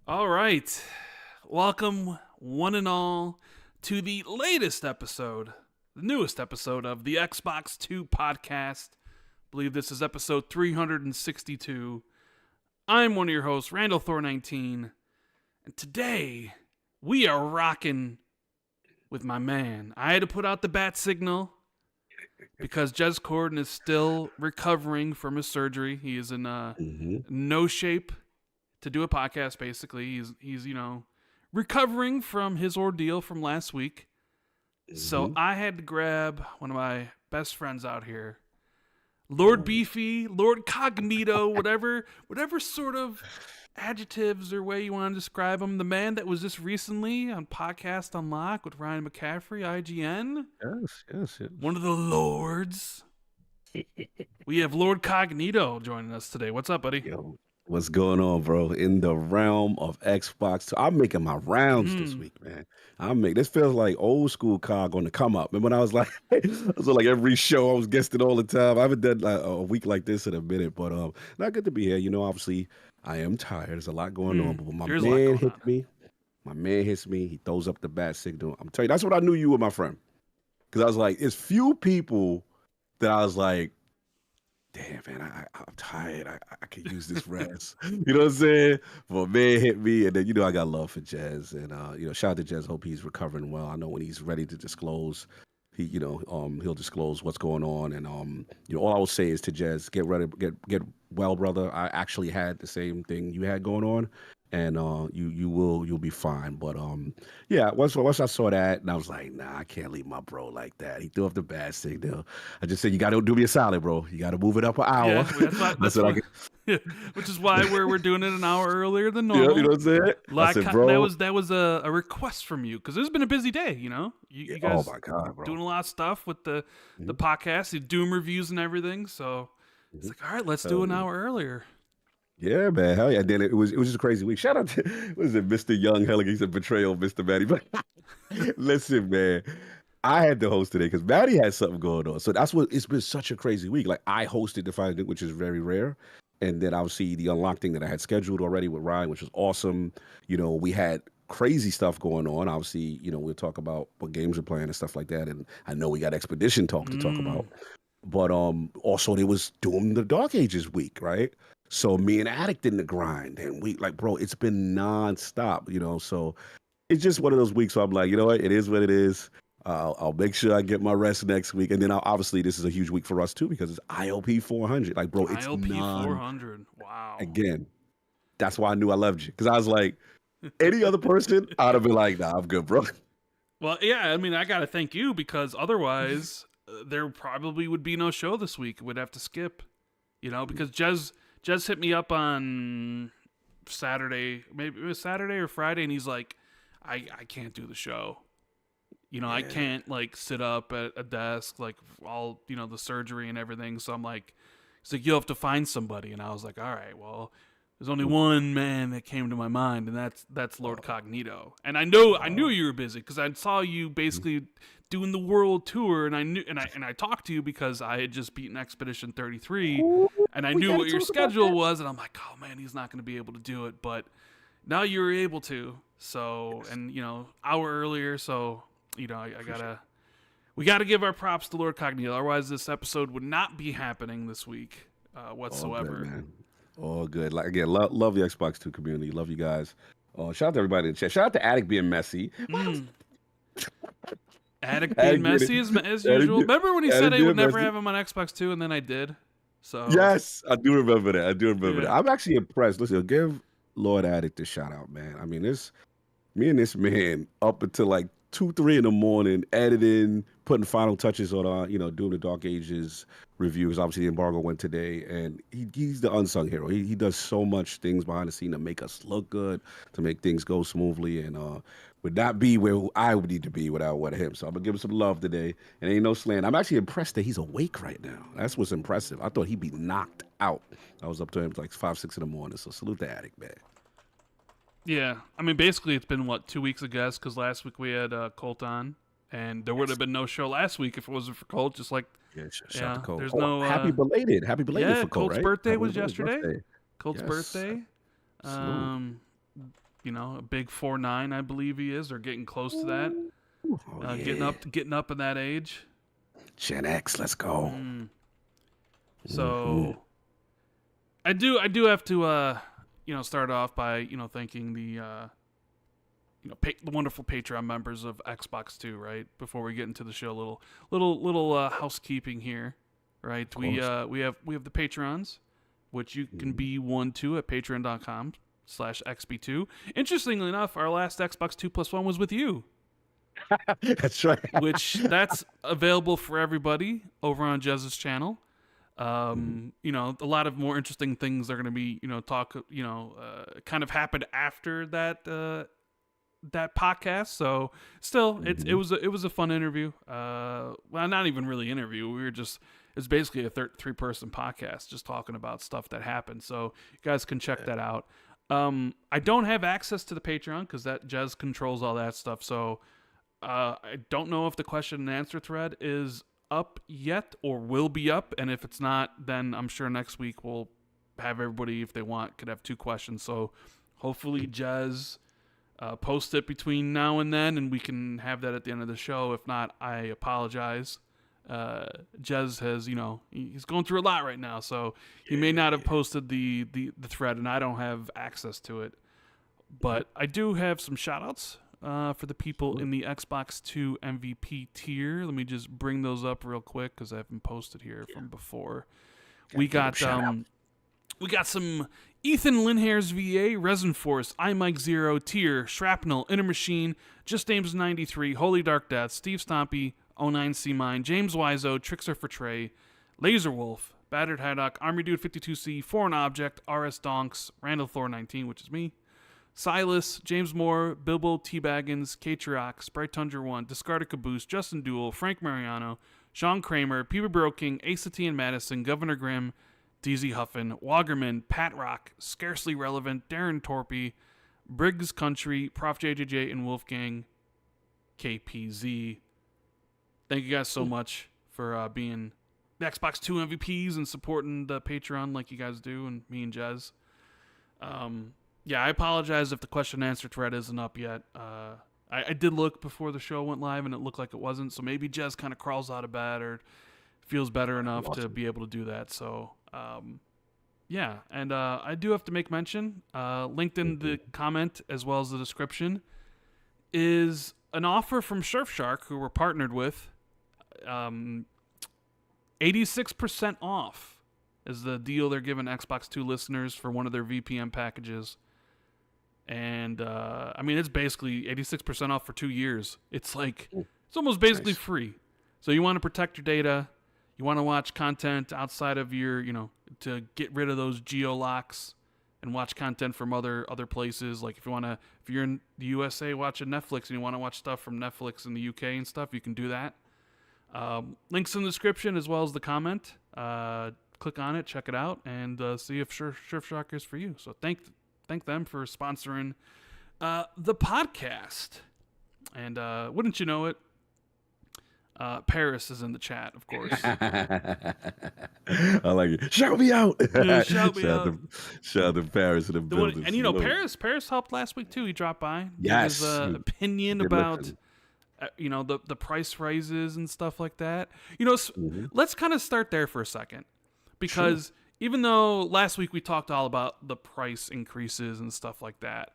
All right. Welcome, one and all, to the latest episode, the newest episode of the Xbox 2 podcast. I believe this is episode 362. I'm one of your hosts, Randall19, and today we are rocking with my man. I had to put out the bat signal because Jez Corden is still recovering from his surgery. He is in no shape to do a podcast. Basically, he's recovering from his ordeal from last week. So I had to grab one of my best friends out here, Lord Beefy, Lord Cognito, whatever sort of adjectives or way you want to describe him. The man that was just recently on Podcast Unlock with Ryan McCaffrey, IGN. Yes. One of the lords. We have Lord Cognito joining us today. What's up, buddy? Yo, what's going on, bro? In the realm of Xbox, I'm making my rounds this week, man. This feels like old school COG on the come up. And when I was like, every show I was guesting all the time. I haven't done like a week like this in a minute, but not good to be here. Obviously I am tired. There's a lot going on, but when my man hits me, he throws up the bat signal. I'm telling you, that's what I knew you were, my friend. Because I was like, it's few people that I was like, damn, man, I'm tired. I could use this rest. You know what I'm saying? But man hit me, and then I got love for Jez, and shout out to Jez. Hope he's recovering well. I know when he's ready to disclose, he'll disclose what's going on, and all I will say is to Jez, get ready, get well, brother. I actually had the same thing you had going on, and you'll be fine. But yeah, once I saw that, and I was like, nah, I can't leave my bro like that. He threw up the bad signal. I just said, you got to do me a solid, bro. You got to move it up an hour. Yeah, which is why we're doing it an hour earlier than normal. Yeah, you know what I'm saying? Bro, that was a request from you because it's been a busy day. You guys, oh my God, bro, doing a lot of stuff with the podcast, the Doom reviews and everything. So it's like, all right, let's do an hour earlier. Yeah, man, hell yeah. Then it was just a crazy week. Shout out to Mr. Young He's a betrayal, Mr. Matty. But listen, man, I had to host today because Matty had something going on. So it's been such a crazy week. Like I hosted the Final, which is very rare. And then obviously the unlock thing that I had scheduled already with Ryan, which was awesome. We had crazy stuff going on. Obviously, we'll talk about what games we're playing and stuff like that. And I know we got Expedition talk to talk about. But also there was Doom the Dark Ages week, right? So me and Addict in the grind, and bro, it's been nonstop, So it's just one of those weeks where I'm like, you know what, it is what it is. I'll make sure I get my rest next week, and then obviously this is a huge week for us too because it's IOP 400. Like, bro, it's IOP 400. Wow. Again, that's why I knew I loved you because I was like, any other person, I'd have been like, nah, I'm good, bro. Well, yeah, I mean, I gotta thank you because otherwise there probably would be no show this week. We'd have to skip, because Jez hit me up on Saturday, maybe it was Saturday or Friday, and he's like, I can't do the show. I can't sit up at a desk, all, the surgery and everything. So I'm like, he's like, you'll have to find somebody. And I was like, all right, well, there's only one man that came to my mind, and that's Lord Cognito. And I knew you were busy because I saw you basically doing the world tour, and I talked to you because I had just beaten Expedition 33, and I knew what your schedule was, and I'm like, oh man, he's not going to be able to do it, but now you were able to. So, and hour earlier, so we gotta give our props to Lord Cognito. Otherwise, this episode would not be happening this week whatsoever. All good, man. All good. Like again, love the Xbox 2 community. Love you guys. Shout out to everybody in the chat. Shout out to Addict being messy. Addict being messy as usual. Remember when he said I would never have him on Xbox 2, and then I did? So yes, I do remember that. That. I'm actually impressed. Listen, give Lord Addict a shout out, man. I mean, me and this man up until like 2, 3 in the morning, editing, putting final touches on our, doing the Dark Ages reviews. Obviously, the embargo went today, and he's the unsung hero. He does so much things behind the scene to make us look good, to make things go smoothly, and would not be where I would need to be without him. So I'm gonna give him some love today, and ain't no slant. I'm actually impressed that he's awake right now. That's what's impressive. I thought he'd be knocked out. I was up to him like 5, 6 in the morning. So salute the Addict, man. Yeah, I mean, basically it's been 2 weeks, I guess, because last week we had Colt on, and there would have been no show last week if it wasn't for Colt. Just like shout out to Colt. There's no happy belated for Colt. Colt's right? birthday was yesterday. Colt's birthday. a big 4'9", I believe he is, or getting close to that. Oh, yeah. Getting up in that age. Gen X, let's go. So I do have to start off by thanking the the wonderful Patreon members of Xbox 2, right? Before we get into the show, little housekeeping here, right? We have the Patrons, which you can be one too at patreon.com/XB2. Interestingly enough, our last Xbox 2+1 was with you. That's right. That's available for everybody over on Jez's channel. A lot of more interesting things are going to be, kind of happened after that podcast. So still, it was a fun interview. Well, not even really interview. It's basically a 3-person podcast, just talking about stuff that happened. So you guys can check that out. I don't have access to the Patreon because that Jez controls all that stuff. So I don't know if the question and answer thread is up yet or will be up, and if it's not, then I'm sure next week we'll have everybody, if they want, could have 2 questions. So hopefully Jez post it between now and then, and we can have that at the end of the show. If not, I apologize. Jez has, he's going through a lot right now, so he may not have posted the thread, and I don't have access to it. But I do have some shout-outs for the people in the Xbox 2 MVP tier. Let me just bring those up real quick because I haven't posted here from before. We got some Ethan Linhair's VA, Resin Force, iMike Zero, Tier, Shrapnel, Inner Machine, Just Ames 93, Holy Dark Death, Steve Stompy, 09C Mine, James Wiseau, Trickster for Trey, Laser Wolf, Battered Haddock, Army Dude 52C, Foreign Object, RS Donks, Randall Thor 19, which is me, Silas, James Moore, Bilbo T. Baggins, K-Trock, Sprite Tundra 1, Discarded Caboose, Justin Duell, Frank Mariano, Sean Kramer, Peter Broking, ACT and Madison, Governor Grimm, DZ Huffin, Wagerman, Pat Rock, Scarcely Relevant, Darren Torpy, Briggs Country, Prof. JJJ, and Wolfgang KPZ. Thank you guys so much for being the Xbox 2 MVPs and supporting the Patreon like you guys do, and me and Jez. Yeah, I apologize if the question and answer thread isn't up yet. I did look before the show went live, and it looked like it wasn't, so maybe Jez kind of crawls out of bed or feels better enough to be able to do that. So, yeah, and I do have to make mention, linked in the comment as well as the description, is an offer from Surfshark, who we're partnered with. 86% off is the deal they're giving Xbox 2 listeners for one of their VPN packages. And, it's basically 86% off for 2 years. It's like, it's almost basically free. So you want to protect your data. You want to watch content outside of your, to get rid of those geo-locks and watch content from other places. Like if you're in the USA watching Netflix and you want to watch stuff from Netflix in the UK and stuff, you can do that. Links in the description as well as the comment. Click on it, check it out, and see if Surfshark is for you. So thank them for sponsoring the podcast. And wouldn't you know it, Paris is in the chat, of course. I like it. Shout me out. Yeah, shout me out. Shout out to Paris in the building. And Paris helped last week too. He dropped by. Yes. His opinion about the price rises and stuff like that. Let's kind of start there for a second, because even though last week we talked all about the price increases and stuff like that,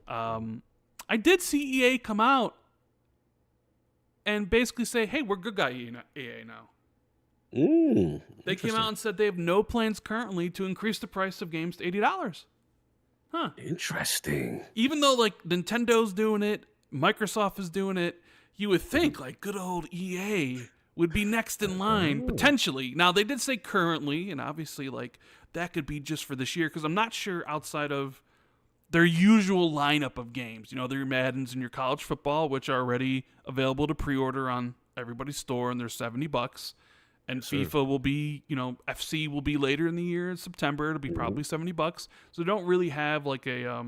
I did see EA come out and basically say, hey, we're good guy EA now. They came out and said they have no plans currently to increase the price of games to $80. Huh. Interesting. Even though like Nintendo's doing it, Microsoft is doing it, you would think like good old EA would be next in line, potentially. Now, they did say currently, and obviously like that could be just for this year, because I'm not sure outside of their usual lineup of games, their Maddens and your college football, which are already available to pre-order on everybody's store, and they're $70. And FIFA will be, FC will be later in the year in September. It'll be probably $70. So they don't really have like a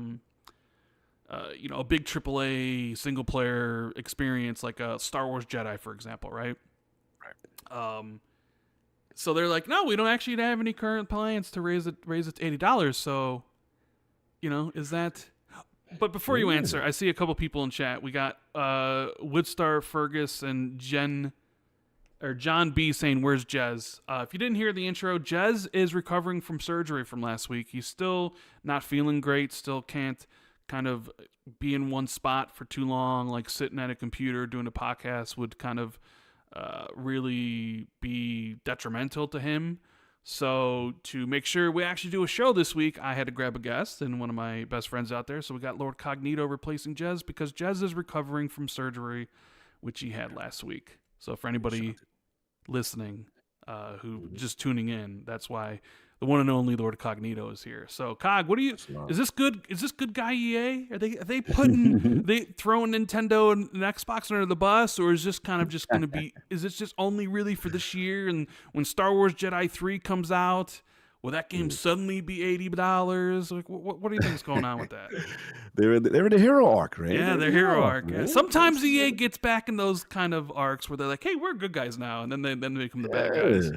big AAA single player experience like a Star Wars Jedi, for example, right? So they're like, no, we don't actually have any current plans to raise it to $80. So, is that But before you answer, I see a couple people in chat. We got Woodstar Fergus and John B saying, "Where's Jez?" If you didn't hear the intro, Jez is recovering from surgery from last week. He's still not feeling great. Still can't kind of be in one spot for too long. Like sitting at a computer doing a podcast would kind of really be detrimental to him. So to make sure we actually do a show this week, I had to grab a guest and one of my best friends out there. So we got Lord Cognito replacing Jez because Jez is recovering from surgery, which he had last week. So for anybody listening who just tuning in, that's why the one and only Lord Cognito is here. So Cog, what do you? Is this good? Is this good guy EA? Are they putting they throwing Nintendo and Xbox under the bus, or is this kind of just going to be? Is this just only really for this year? And when Star Wars Jedi 3 comes out, will that game suddenly be $80? Like, what do you think is going on with that? They're in the hero arc, right? Yeah, they're hero arc. Yeah. Sometimes EA gets back in those kind of arcs where they're like, "Hey, we're good guys now," and then they become the bad guys.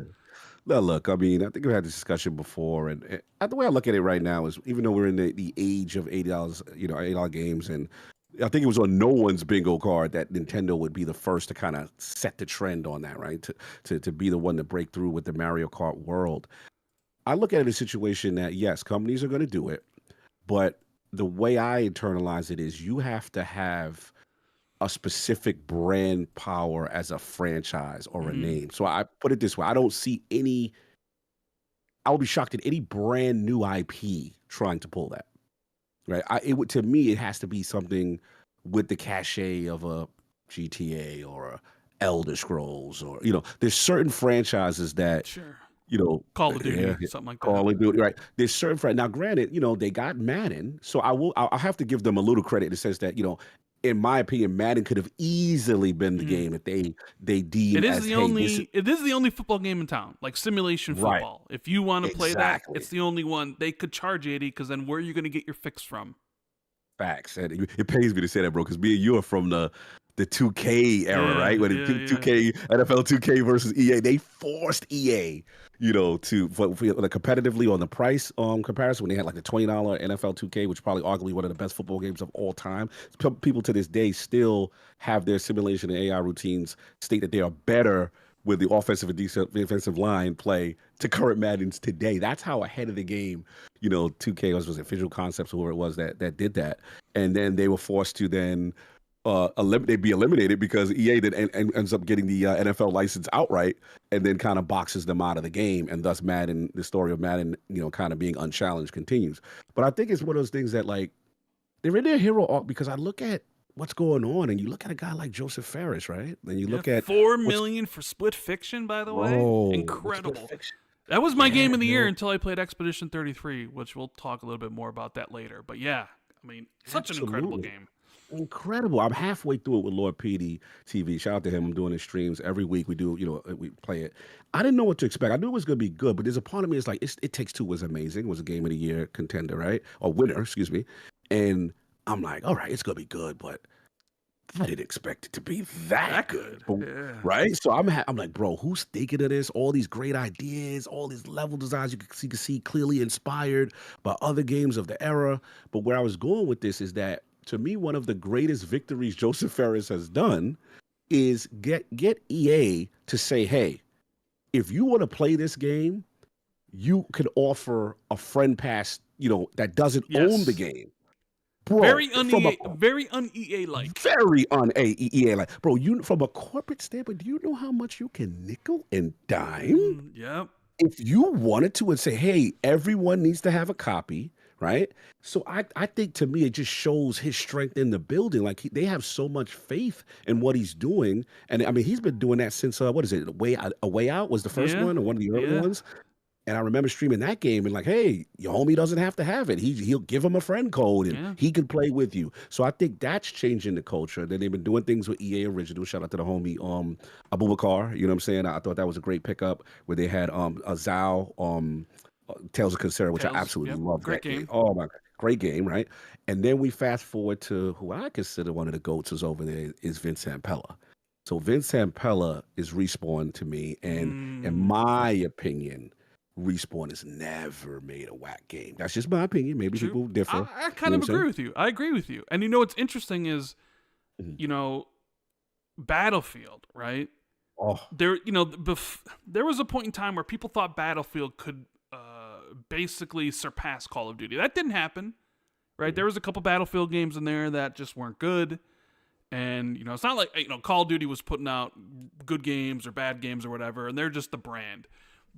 Now, look, I mean, I think we had this discussion before, and the way I look at it right now is, even though we're in the age of $80, $80 games, and I think it was on no one's bingo card that Nintendo would be the first to kind of set the trend on that, right? To be the one to break through with the Mario Kart world. I look at it as a situation that, yes, companies are going to do it, but the way I internalize it is you have to have a specific brand power as a franchise or a name. So I put it this way. I don't see I would be shocked at any brand new IP trying to pull that, right? To me, it has to be something with the cachet of a GTA or a Elder Scrolls, or, there's certain franchises that, Sure. Call of Duty, something like that. Call of Duty, right? There's certain now. Granted, they got Madden, so I'll have to give them a little credit in the sense that, in my opinion, Madden could have easily been the game that they deem it is as, the only it is the only football game in town, like simulation football. Right. If you want to play that, it's the only one. They could charge 80 because then where are you going to get your fix from? Facts. And it pays me to say that, bro, because me and you are from the 2K era, right? When 2K, NFL 2K versus EA, they forced EA, for competitively on the price comparison, when they had like the $20 NFL 2K, which is probably arguably one of the best football games of all time. People to this day still have their simulation and AI routines state that they are better with the offensive and defensive line play to current Maddens today. That's how ahead of the game, 2K was it Visual Concepts or whoever it was that did that. And then they were forced to then they'd be eliminated because EA ends up getting the NFL license outright, and then kind of boxes them out of the game, and thus Madden, the story of Madden, kind of being unchallenged continues. But I think it's one of those things that, like, they're in their hero arc, because I look at what's going on, and you look at a guy like Joseph Ferris, right? And you look at $4 million for Split Fiction, by the way. Incredible. That was my game of the year until I played Expedition 33, which we'll talk a little bit more about that later. But yeah, I mean, such an incredible game. Incredible. I'm halfway through it with Lord PD TV. Shout out to him. I'm doing his streams every week. We do, we play it. I didn't know what to expect. I knew it was going to be good, but there's a part of me that's like, It Takes Two was amazing. It was a game of the year contender, right? Or winner, excuse me. And I'm like, all right, it's going to be good, but I didn't expect it to be that good. Right? So I'm like, bro, who's thinking of this? All these great ideas, all these level designs you can see clearly inspired by other games of the era. But where I was going with this is that, to me, one of the greatest victories Joseph Ferris has done is get EA to say, hey, if you want to play this game, you can offer a friend pass, that doesn't own the game. Bro, very un-EA like. Very un-EA like. Bro, from a corporate standpoint, do you know how much you can nickel and dime? Yep. If you wanted to and say, hey, everyone needs to have a copy, right? So I think, to me, it just shows his strength in the building. Like, they have so much faith in what he's doing. And I mean, he's been doing that since, what is it? A Way Out was the first one, or one of the early ones. And I remember streaming that game and like, hey, your homie doesn't have to have it. He'll give him a friend code and he can play with you. So I think that's changing the culture. Then they've been doing things with EA Original. Shout out to the homie Abubakar. You know what I'm saying? I thought that was a great pickup, where they had a Zao Tales of Consider, which I absolutely love. Great game. Oh my God. Great game, right? And then we fast forward to who I consider one of the GOATs is over there, is Vince Zampella. So Vince Zampella is Respawn to me, and in my opinion, Respawn has never made a whack game. That's just my opinion. Maybe True. people differ. I kind of agree with you. I agree with you. And what's interesting is, Mhm. Battlefield, right? Oh, There, there was a point in time where people thought Battlefield could basically surpass Call of Duty. That didn't happen, right? There was a couple Battlefield games in there that just weren't good. And, it's not like, Call of Duty was putting out good games or bad games or whatever, and they're just the brand.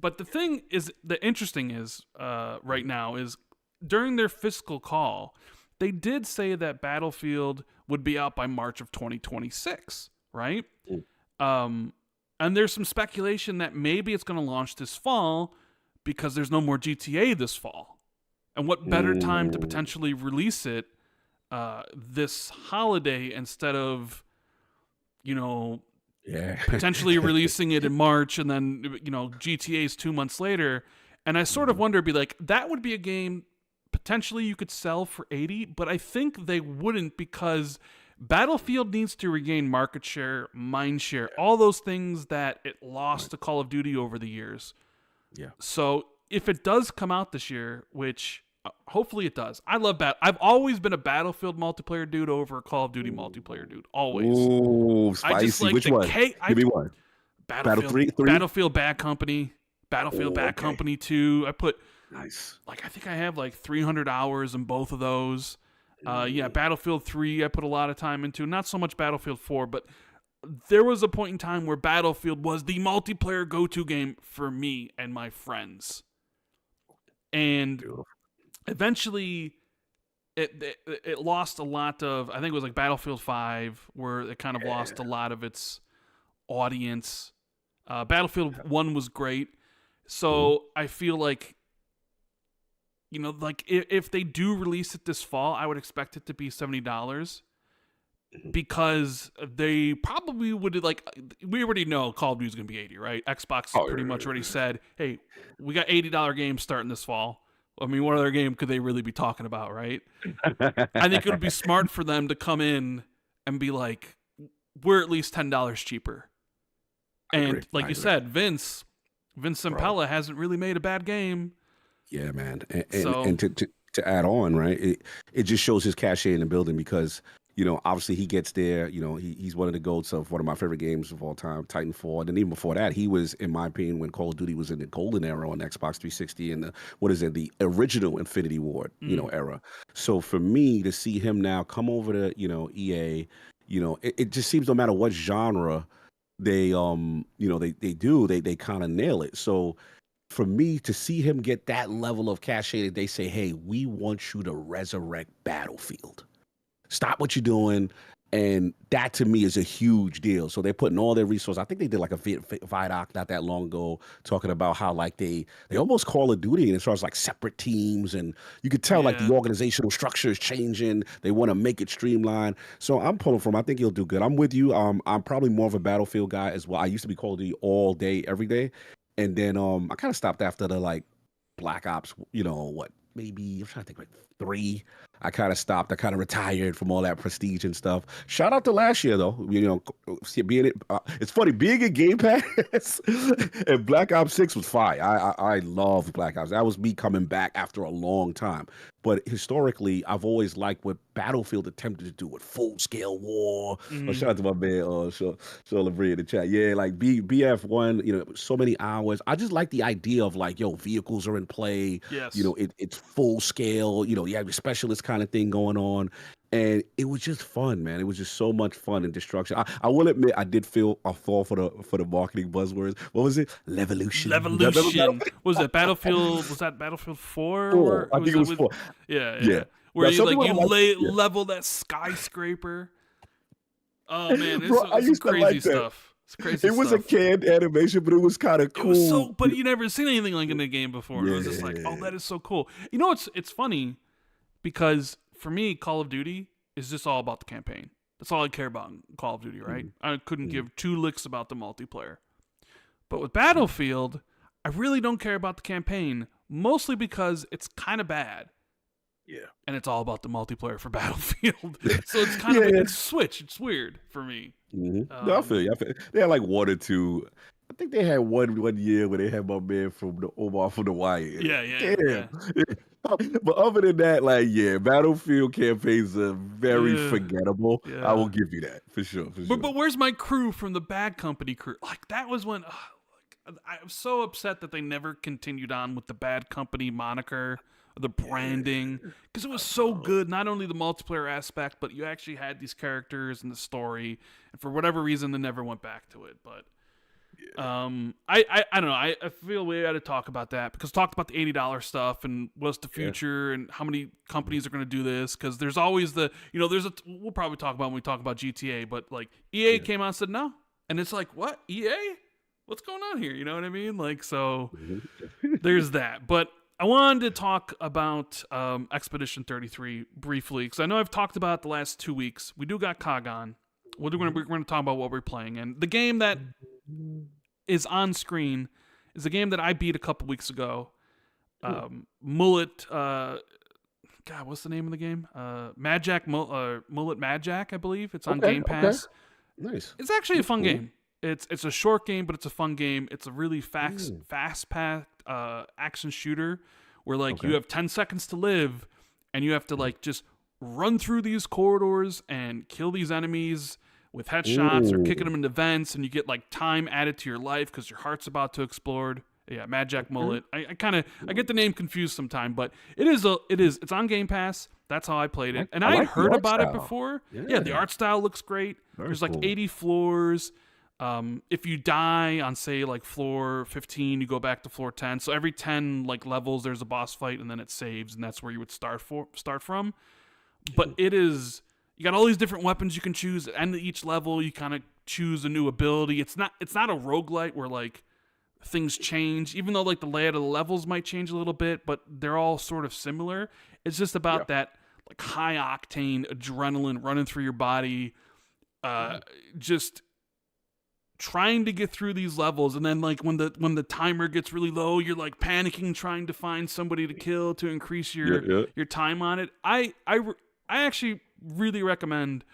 But the interesting is, right now is during their fiscal call, they did say that Battlefield would be out by March of 2026, right? And there's some speculation that maybe it's going to launch this fall because there's no more GTA this fall. And what better time to potentially release it this holiday instead of, potentially releasing it in March and then, GTA's 2 months later. And I sort of wonder, that would be a game potentially you could sell for $80, but I think they wouldn't because Battlefield needs to regain market share, mind share, all those things that it lost to Call of Duty over the years. Yeah. So if it does come out this year, which hopefully it does. I've always been a Battlefield multiplayer dude over a Call of Duty multiplayer dude. Always. Ooh, spicy. I just like Which one? Give me one. Battlefield 3? Battlefield Bad Company. Battlefield Bad Company 2. I put nice. I think I have 300 hours in both of those. Battlefield 3 I put a lot of time into. Not so much Battlefield 4, but there was a point in time where Battlefield was the multiplayer go-to game for me and my friends. And eventually it lost a lot of, I think it was Battlefield 5 where it kind of lost a lot of its audience. Battlefield 1 was great. So I feel like, if they do release it this fall, I would expect it to be $70 because they probably would we already know Call of Duty is going to be 80, right? Xbox pretty much already said, hey, we got $80 games starting this fall. I mean, what other game could they really be talking about, right? I think it would be smart for them to come in and be like, we're at least $10 cheaper. And like you said, Vince Zampella hasn't really made a bad game. Yeah, man. And to add on, right, it just shows his cachet in the building because, obviously he gets there, he's one of the GOATs of one of my favorite games of all time, Titanfall. And even before that, he was, in my opinion, when Call of Duty was in the golden era on Xbox 360 and the original Infinity Ward, era. So for me to see him now come over to, EA, it just seems no matter what genre they do, they kind of nail it. So for me to see him get that level of cachet that they say, hey, we want you to resurrect Battlefield. Stop what you're doing. And that to me is a huge deal. So they're putting all their resources. I think they did a Vidoc not that long ago talking about how they almost Call of Duty and as far as separate teams. And you could tell the organizational structure is changing. They want to make it streamlined. So I'm pulling from, I think he'll do good. I'm with you. I'm probably more of a Battlefield guy as well. I used to be Call of Duty all day, every day. And then I kind of stopped after the Black Ops, maybe I'm trying to think 3. I kind of stopped. I kind of retired from all that prestige and stuff. Shout out to last year though. It's funny being in Game Pass and Black Ops 6 was fire. I love Black Ops. That was me coming back after a long time. But historically, I've always liked what Battlefield attempted to do with full-scale war. Shout out to my man, Sean LeBrie in the chat. Yeah, BF1, so many hours. I just like the idea of vehicles are in play. Yes. It's full-scale. You have your specialist kind of thing going on. And it was just fun, man. It was just so much fun and destruction. I will admit, I did feel a fall for the marketing buzzwords. What was it? Levolution. Was it Battlefield? Was that Battlefield 4? I think it was 4. Yeah. Where you level that skyscraper. Oh man, it's crazy stuff. It's crazy. It was a canned animation, but it was kind of cool. It was but you never seen anything like in the game before. It was just that is so cool. It's funny because for me, Call of Duty is just all about the campaign. That's all I care about in Call of Duty, right? I couldn't give 2 licks about the multiplayer. But with Battlefield, I really don't care about the campaign, mostly because it's kind of bad. Yeah. And it's all about the multiplayer for Battlefield. So it's kind of it's switch. It's weird for me. No, I feel you. They had 1 or 2. I think they had one year where they had my man from the Omar from the Wire. Yeah, yeah, Damn. yeah. But other than that, like, yeah, Battlefield campaigns are very Yeah, forgettable. I will yeah. give you that for sure, for But sure. where's my crew from the Bad Company crew? Like that was when like, I was so upset that they never continued on with the Bad Company moniker, the branding, because it was so good. Not only the multiplayer aspect, but you actually had these characters and the story. And for whatever reason, they never went back to it. But I don't know. I feel we had to talk about that because talked about the $80 stuff and what's the future and how many companies are going to do this because there's always we'll probably talk about when we talk about GTA, but like EA came out and said no, and it's like what EA, what's going on here? You know what I mean? Like so, there's that. But I wanted to talk about Expedition 33 briefly because I know I've talked about it the last 2 weeks. We do got COG on. We're going to talk about what we're playing and the game that is on screen is a game that I beat a couple weeks ago. Mullet, God, what's the name of the game? MadJack, Mullet MadJack, I believe. It's on Game Pass. Okay. Nice. It's actually a fun game. It's a short game, but it's a fun game. It's a really fast-packed action shooter where like you have 10 seconds to live, and you have to like just run through these corridors and kill these enemies with headshots or kicking them into vents, and you get like time added to your life because your heart's about to explode. Yeah, MadJack Mullet. I get the name confused sometime, but it's on Game Pass. That's how I played it, and I had heard about it before. Yeah, the art style looks great. There's like 80 floors. If you die on say like floor 15, you go back to floor 10. So every 10 like levels, there's a boss fight, and then it saves, and that's where you would start from. But it is. You got all these different weapons you can choose. At the end of each level, you kind of choose a new ability. It's not a roguelite where like things change, even though like the layout of the levels might change a little bit, but they're all sort of similar. It's just about that like high octane adrenaline running through your body, just trying to get through these levels. And then like when the timer gets really low, you're like panicking, trying to find somebody to kill to increase your time on it. I actually really recommend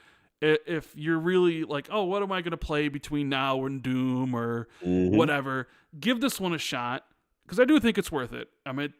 if you're really like, oh, what am I going to play between now and Doom or whatever, give this one a shot because I do think it's worth it. I mean,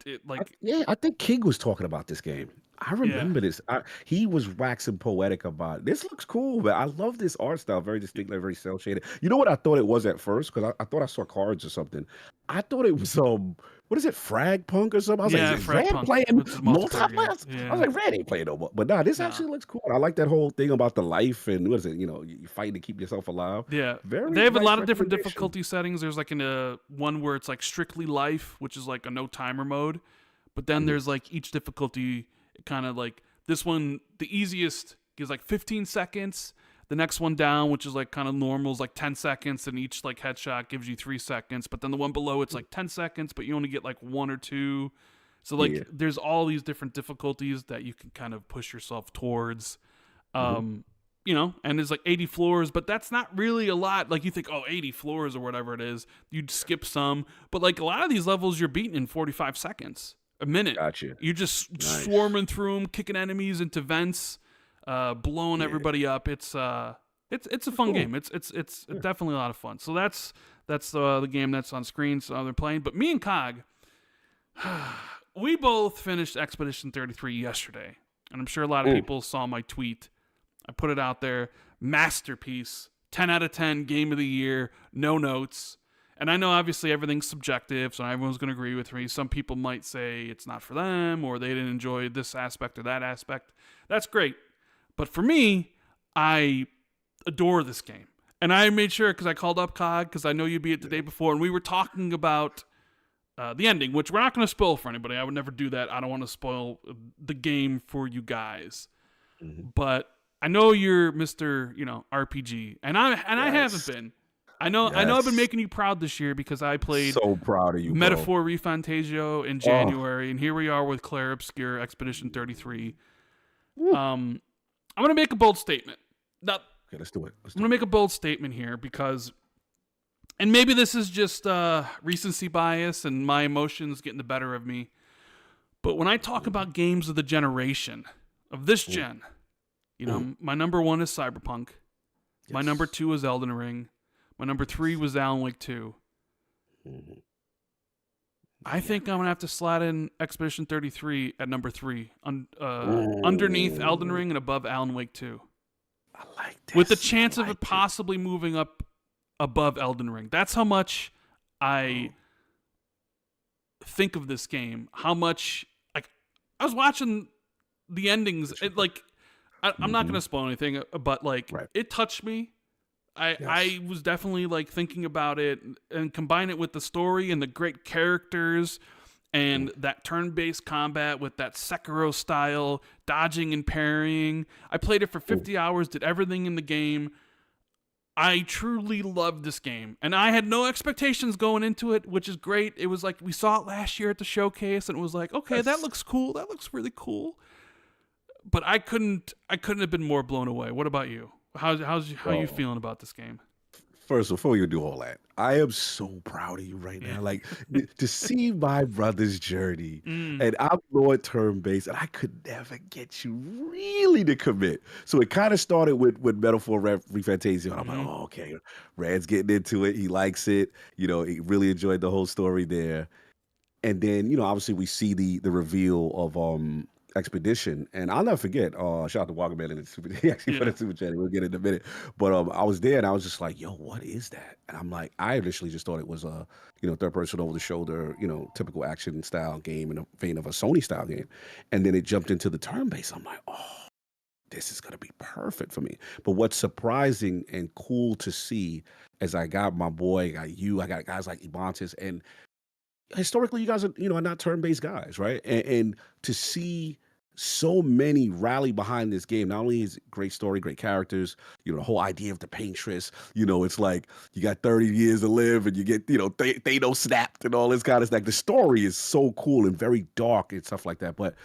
I think King was talking about this game. I remember this. He was waxing poetic about it. This looks cool, man. I love this art style, very distinct, like very cel shaded. You know what I thought it was at first? Because I thought I saw cards or something. I thought it was what is it, Frag Punk or something? I was like, is Rand playing multiplayer? I was like, Rand ain't playing no more. But nah, this actually looks cool. I like that whole thing about the life and what is it? You know, you fight to keep yourself alive. Yeah, they have a lot of different difficulty settings. There's like one where it's like strictly life, which is like a no timer mode. But then there's like each difficulty kind of like this one, the easiest gives like 15 seconds. The next one down, which is like kind of normal, is like 10 seconds, and each like headshot gives you 3 seconds. But then the one below, it's like 10 seconds, but you only get like 1 or 2. So like there's all these different difficulties that you can kind of push yourself towards. You know, and there's like 80 floors, but that's not really a lot. Like you think, 80 floors or whatever it is, you'd skip some. But like a lot of these levels you're beating in 45 seconds. A minute. Gotcha. You're just swarming through them, kicking enemies into vents, blowing everybody up. It's a fun game. It's definitely a lot of fun. So that's the game that's on screen. So they're playing. But me and Cog, we both finished Expedition 33 yesterday, and I'm sure a lot of people saw my tweet. I put it out there. Masterpiece. 10 out of 10. Game of the year. No notes. And I know obviously everything's subjective, so everyone's going to agree with me. Some people might say it's not for them, or they didn't enjoy this aspect or that aspect. That's great. But for me, I adore this game. And I made sure, because I called up COG, because I know you beat it the day before, and we were talking about the ending, which we're not going to spoil for anybody. I would never do that. I don't want to spoil the game for you guys. But I know you're Mr. RPG, and I haven't been. I know I've been making you proud this year because I played so proud of you, Metaphor Refantasio in January, and here we are with Claire Obscure Expedition 33. I'm going to make a bold statement. Okay, let's do it. I'm going to make a bold statement here because, and maybe this is just recency bias and my emotions getting the better of me, but when I talk about games of the generation, of this gen, my number 1 is Cyberpunk. My number 2 is Elden Ring. My number 3 was Alan Wake 2. Mhm. I Yeah. think I'm gonna have to slide in Expedition 33 at number 3, underneath Elden Ooh, Ring and above Alan Wake 2, I like with the this. I chance of like it it. possibly moving up above Elden Ring. That's how much I Oh, think of this game. How much like I was watching the endings. what you It think? like I'm not Mm-hmm. gonna spoil anything, but like Right. it touched me. Yes. I was definitely like thinking about it and combine it with the story and the great characters Mm. and that turn-based combat with that Sekiro style dodging and parrying. I played it for Mm. 50 hours, did everything in the game. I truly loved this game, and I had no expectations going into it, which is great. It was like we saw it last year at the showcase, and it was like, okay, that Yes. looks cool. That looks really cool. But I couldn't have been more blown away. What about you? How you Bro. feeling about this game? First, before you do all that, I am so proud of you right Yeah. now. Like to see my brother's journey, Mm. and I'm going turn based, and I could never get you really to commit. So it kind of started with Metaphor Refantasia, and I'm like, Mm-hmm. oh, okay, Rad's getting into it. He likes it. He really enjoyed the whole story there. And then, obviously we see the reveal of Expedition. And I'll never forget, shout out to Walkerman in the super he actually put Yeah. a super chat. We'll get it in a minute. But I was there and I was just like, yo, what is that? And I'm like, I initially just thought it was a, third person over the shoulder, typical action style game in the vein of a Sony style game. And then it jumped into the turn based. I'm like, oh, this is gonna be perfect for me. But what's surprising and cool to see as I got my boy, I got you, I got guys like Ibantis, and historically you guys are not turn-based guys, right? And to see so many rally behind this game, not only is it great story, great characters, the whole idea of the paintress, it's like you got 30 years to live and you get Thanos snapped and all this kind of stuff. Like the story is so cool and very dark and stuff like that, but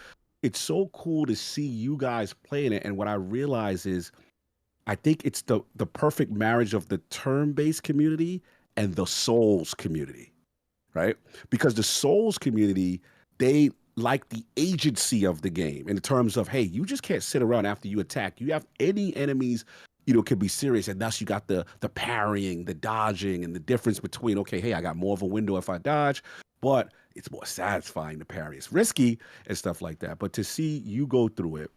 it's so cool to see you guys playing it. And what I realize is I think it's the perfect marriage of the turn-based community and the souls community, right? Because the Souls community, they like the agency of the game in terms of, hey, you just can't sit around after you attack. You have any enemies, can be serious, and thus you got the parrying, the dodging, and the difference between, okay, hey, I got more of a window if I dodge, but it's more satisfying to parry. It's risky and stuff like that. But to see you go through it,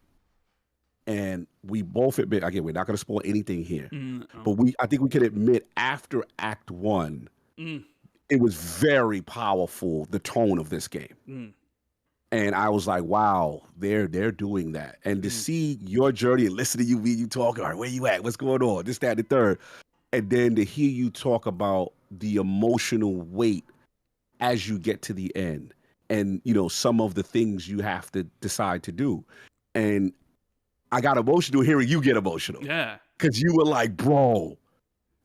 and we both admit, again, we're not going to spoil anything here, Mm. but I think we can admit after Act One, Mm. it was very powerful, the tone of this game. Mm. And I was like, wow, they're doing that. And to Mm. see your journey and listen to you talk, all right, where you at? What's going on? This, that, and the third. And then to hear you talk about the emotional weight as you get to the end and some of the things you have to decide to do. And I got emotional hearing you get emotional. Yeah. Because you were like, bro,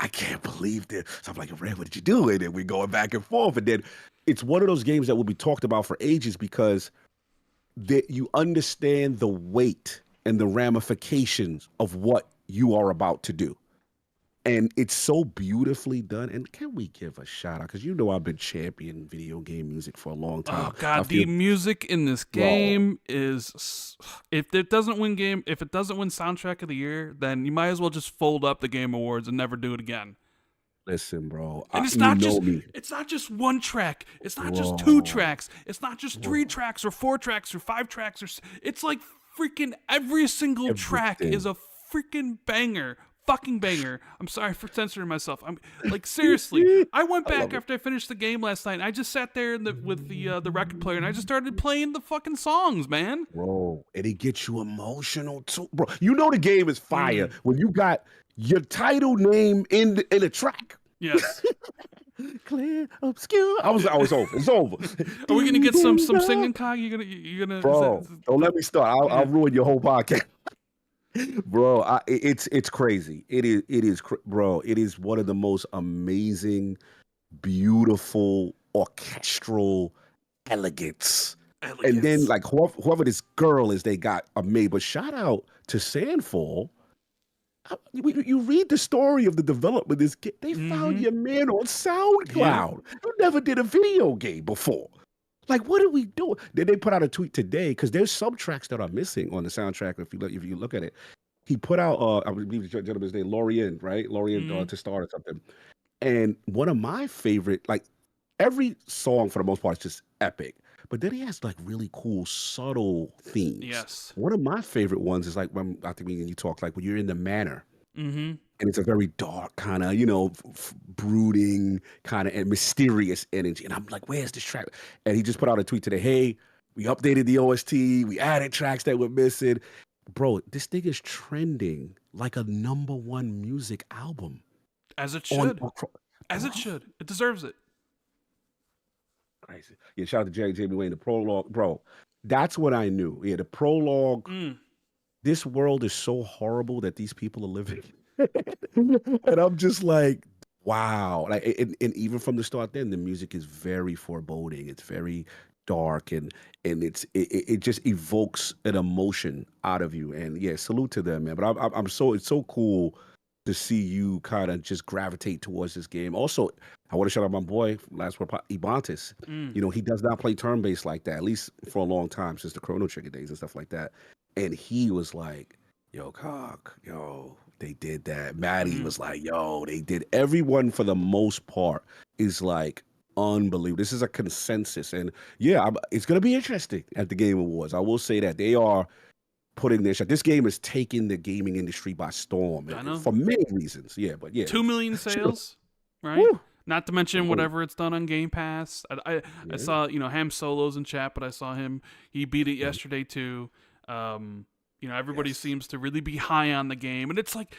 I can't believe this. So I'm like, Red, what did you do? And then we're going back and forth. And then it's one of those games that will be talked about for ages because you understand the weight and the ramifications of what you are about to do. And it's so beautifully done. And can we give a shout out? Because I've been championing video game music for a long time. Oh I god, the feel, music in this bro, game is if it doesn't win soundtrack of the year, then you might as well just fold up the game awards and never do it again. listen, bro, And it's you not know just me, one track. It's not just two bro. tracks. It's not just three Bro, tracks or four tracks or five tracks it's like freaking every single track is everything. a freaking banger. Fucking banger. I'm sorry for censoring myself. I'm like seriously. I went I back love it. after I finished the game last night. And I just sat there with the record player and I just started playing the fucking songs, man. Bro, and it gets you emotional too, bro. You know the game is fire Mm, when you got your title name in a track. yes. Clear, obscure. I was over. It's over. Are we gonna get some Da-da-da. singing, Cog? You gonna Bro, don't let me start. I'll yeah. ruin your whole podcast. Bro, it's crazy. Bro. It is one of the most amazing, beautiful, orchestral elegance. And then, Elegance. like, whoever this girl is, they got made. But shout out to Sandfall. You read the story of the development of this kid. They found Mm-hmm. your man on Yep. SoundCloud. You never did a video game before. Like, what are we doing? Then they put out a tweet today because there's some tracks that are missing on the soundtrack. If you look at it, he put out I believe the gentleman's name, Lorien, right? Lorien Mm-hmm. to start or something. And one of my favorite, like every song for the most part is just epic. But then he has like really cool, subtle themes. Yes. One of my favorite ones is like when I think me and you talk like when you're in the manor. Mm-hmm. And it's a very dark kind of, brooding kind of and mysterious energy. And I'm like, where's this track? And he just put out a tweet today. Hey, we updated the OST. We added tracks that were missing. Bro, this thing is trending like a #1 music album. As it should. As it should. It deserves it. Crazy. Yeah, shout out to Jerry Jamie Wayne, the prologue. Bro, that's what I knew. Yeah, the prologue. This world is so horrible that these people are living. And I'm just like, wow. Like, and even from the start, then the music is very foreboding. It's very dark, and it just evokes an emotion out of you. And yeah, salute to them, man. But it's so cool to see you kind of just gravitate towards this game. Also, I want to shout out my boy, last word, Ibantis. He does not play turn-based like that, at least for a long time, since the Chrono Trigger days and stuff like that. And he was like, yo, Cock, yo, they did that. Maddie was like, yo, they did. Everyone, for the most part, is like unbelievable. This is a consensus. And yeah, it's going to be interesting at the Game Awards. I will say that they are putting this. This game is taking the gaming industry by storm for many reasons. Yeah, but yeah. 2 million sales, right? Woo. Not to mention whatever it's done on Game Pass. I saw, Ham Solo's in chat, but I saw him. He beat it yesterday too. Everybody seems to really be high on the game, and it's like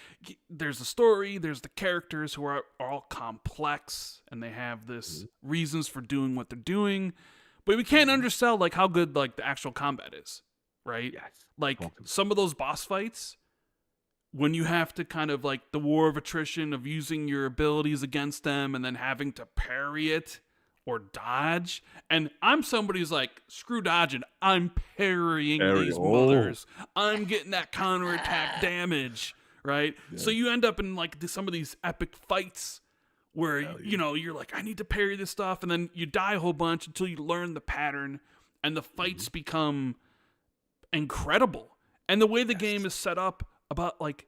there's the story, there's the characters who are all complex, and they have this reasons for doing what they're doing, but we can't undersell like how good like the actual combat is, right? Yes. Like some of those boss fights, when you have to kind of like the war of attrition of using your abilities against them and then having to parry it or dodge. And I'm somebody who's like, screw dodging. I'm parrying these mothers. I'm getting that counterattack damage, right? Yeah. So you end up in like some of these epic fights where, you're like, I need to parry this stuff. And then you die a whole bunch until you learn the pattern and the fights become incredible. And the way the game is set up about like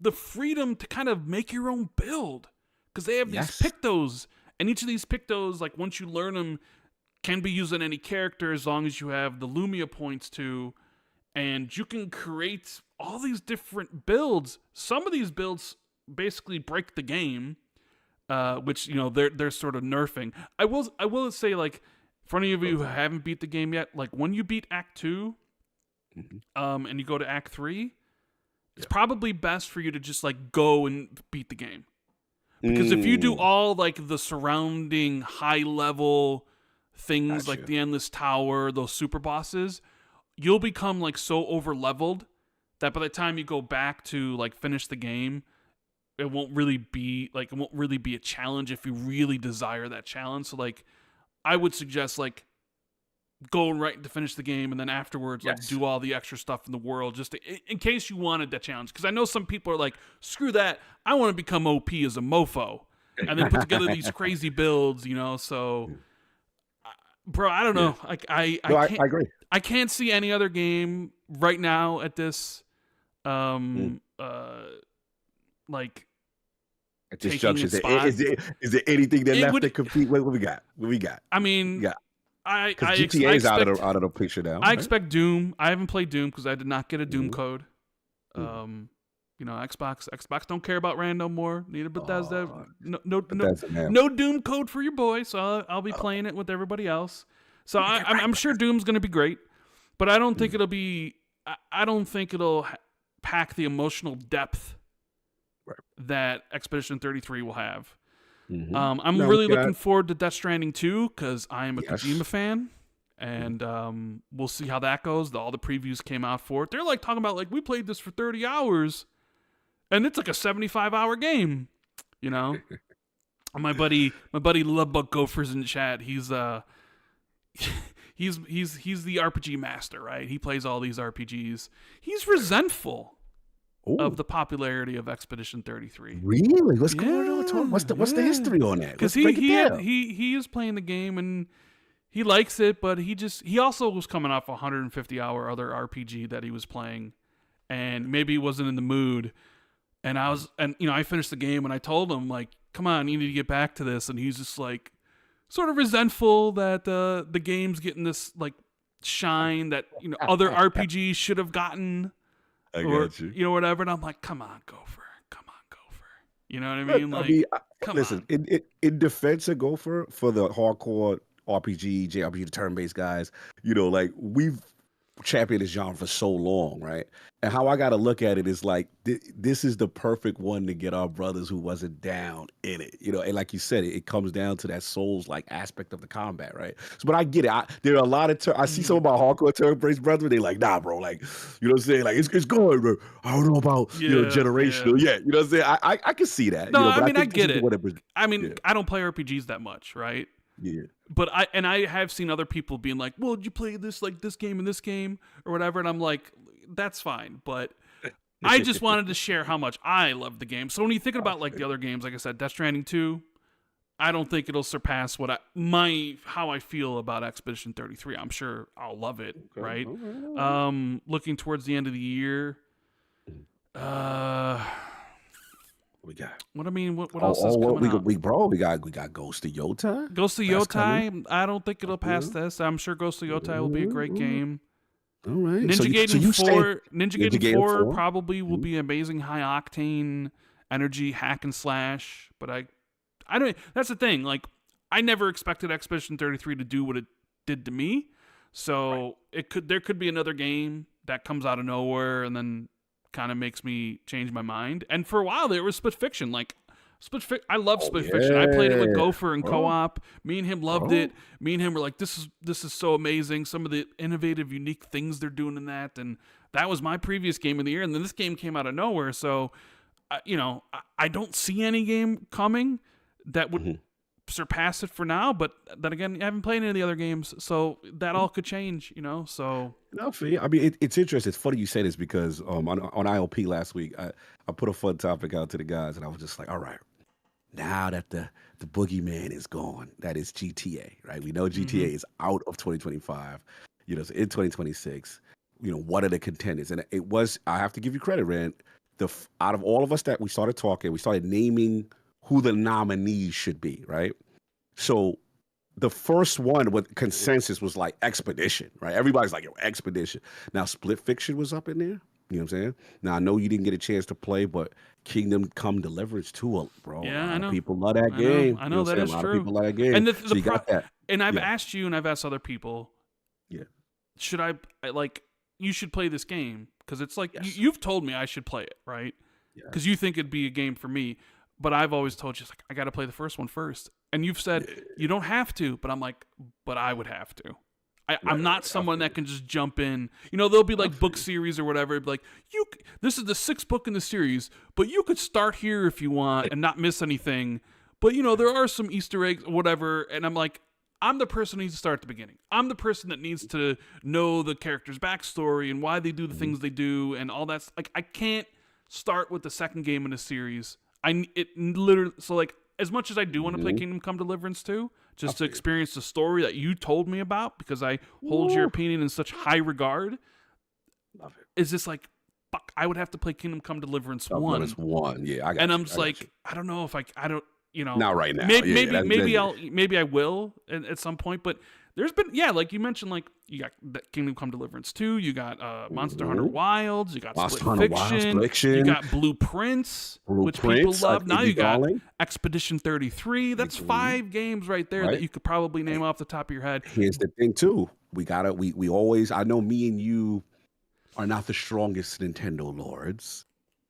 the freedom to kind of make your own build, because they have these pictos. And each of these pictos, like once you learn them, can be used on any character as long as you have the Lumia points too. And you can create all these different builds. Some of these builds basically break the game, which they're sort of nerfing. I will say, like, for any of you who haven't beat the game yet, like when you beat Act 2, and you go to Act 3, it's probably best for you to just like go and beat the game. Because if you do all like the surrounding high level things like the Endless Tower, those super bosses, you'll become like so over leveled that by the time you go back to like finish the game, it won't really be a challenge if you really desire that challenge. So like I would suggest like going right to finish the game and then afterwards like do all the extra stuff in the world just in case you wanted that challenge. Because I know some people are like, screw that, I want to become OP as a mofo and then put together these crazy builds, so bro, I don't know. Like I agree. I can't see any other game right now at this like at this juncture. Is there anything that left to compete? What we got? I mean, GTA is out of the picture now. I expect Doom. I haven't played Doom because I did not get a Doom code. Xbox don't care about Rand no more. Neither Bethesda. No Doom code for your boy. So I'll be playing it with everybody else. So I'm sure Doom's going to be great, but I don't think it'll be. I don't think it'll pack the emotional depth that Expedition 33 will have. I'm really looking forward to Death Stranding 2 because I am a Kojima fan, and we'll see how that goes. All the previews came out for it. They're like talking about like we played this for 30 hours, and it's like a 75-hour game. My buddy Lovebuck Gophers in chat. He's he's the RPG master, right? He plays all these RPGs. He's resentful of the popularity of Expedition 33. Really? What's going on? What's the history on that? Because he is playing the game and he likes it, but he also was coming off a 150-hour other RPG that he was playing, and maybe he wasn't in the mood. And I finished the game and I told him like, come on, you need to get back to this, and he's just like, sort of resentful that the game's getting this like shine that other RPGs should have gotten, I or got you. whatever. And I'm like, come on, Gopher, come on, Gopher. You know what I Look, mean? I Like, mean, come listen, on. in defense of Gopher for the hardcore RPG, JRPG, the turn-based guys, like we've championed this genre for so long, right? And how I got to look at it is like this is the perfect one to get our brothers who wasn't down in it, And like you said, it comes down to that Souls-like aspect of the combat, right? So, but I get it. There are a lot of I see some of my hardcore turn-based brothers. They like, nah, bro. Like, you know what I'm saying? Like, it's going, bro. I don't know about Yeah, generational. yeah. Yeah, you know what I'm saying? I can see that, No, I But I mean, I think this get is the it. one that. I Yeah, mean, I don't play RPGs that much, right? yeah. But I have seen other people being like, well, did you play this game and this game or whatever? And I'm like, that's fine. But I just wanted to share how much I love the game. So when you think about like the other games, like I said, Death Stranding 2, I don't think it'll surpass how I feel about Expedition 33. I'm sure I'll love it, Okay. right? All right. Looking towards the end of the year, We got. what else is What coming out? we bro, we got Ghost of Yota. Ghost of That's coming. Yotai, I don't think it'll pass this. I'm sure Ghost of Yotai will be a great game. All right. Ninja Gaiden 4 4? probably will be amazing, high octane energy hack and slash. But I don't. That's the thing. Like, I never expected Expedition 33 to do what it did to me. So there could be another game that comes out of nowhere and then kind of makes me change my mind. And for a while there was Split Fiction. Like, I love Split Fiction. I played it with Gopher and co-op. Me and him loved it. Me and him were like, this is so amazing. Some of the innovative, unique things they're doing in that. And that was my previous game of the year. And then this game came out of nowhere. So, I don't see any game coming that would surpass it for now. But then again, I haven't played any of the other games. So that all could change, so. No, for you. I mean, it's interesting. It's funny you say this because on ILP last week, I put a fun topic out to the guys, and I was just like, all right, now that the boogeyman is gone, that is GTA, right? We know GTA is out of 2025, so in 2026, what are the contenders? And it was, I have to give you credit, Rand, out of all of us that we started talking, we started naming who the nominees should be, right? So the first one with consensus was like Expedition, right? Everybody's like, yo, Expedition. Now, Split Fiction was up in there. You know what I'm saying? Now, I know you didn't get a chance to play, but Kingdom Come Deliverance 2, bro. Yeah, a lot I know. of people love that game. I know that is true. A lot of people love that game. And so you got that. And I've asked you and I've asked other people, yeah, should I you should play this game? Because it's like, Yes. you've told me I should play it, right? Because you think it'd be a game for me. But I've always told you, it's like, I got to play the first one first. And you've said, you don't have to. But I'm like, but I would have to. I'm not someone that can just jump in. There'll be like book series or whatever. It'd be like, this is the 6th book in the series, but you could start here if you want and not miss anything. But, there are some Easter eggs or whatever. And I'm like, I'm the person who needs to start at the beginning. I'm the person that needs to know the character's backstory and why they do the things they do and all that. Like, I can't start with the second game in a series. So like, as much as I do want to play Kingdom Come Deliverance 2, just to experience the story that you told me about, because I hold your opinion in such high regard, Love it. is this like, fuck, I would have to play Kingdom Come Deliverance 1. Deliverance 1, yeah. I got and you. I'm just like, I don't know if I don't, Not right now. Maybe I will at some point, but there's been, like you mentioned, like you got Kingdom Come Deliverance 2, you got Monster Hunter Wilds, you got Split Fiction, you got Blueprints, which people love. Now you got Expedition 33. That's 5 games right there that you could probably name off the top of your head. Here's the thing too. We always, I know me and you are not the strongest Nintendo lords,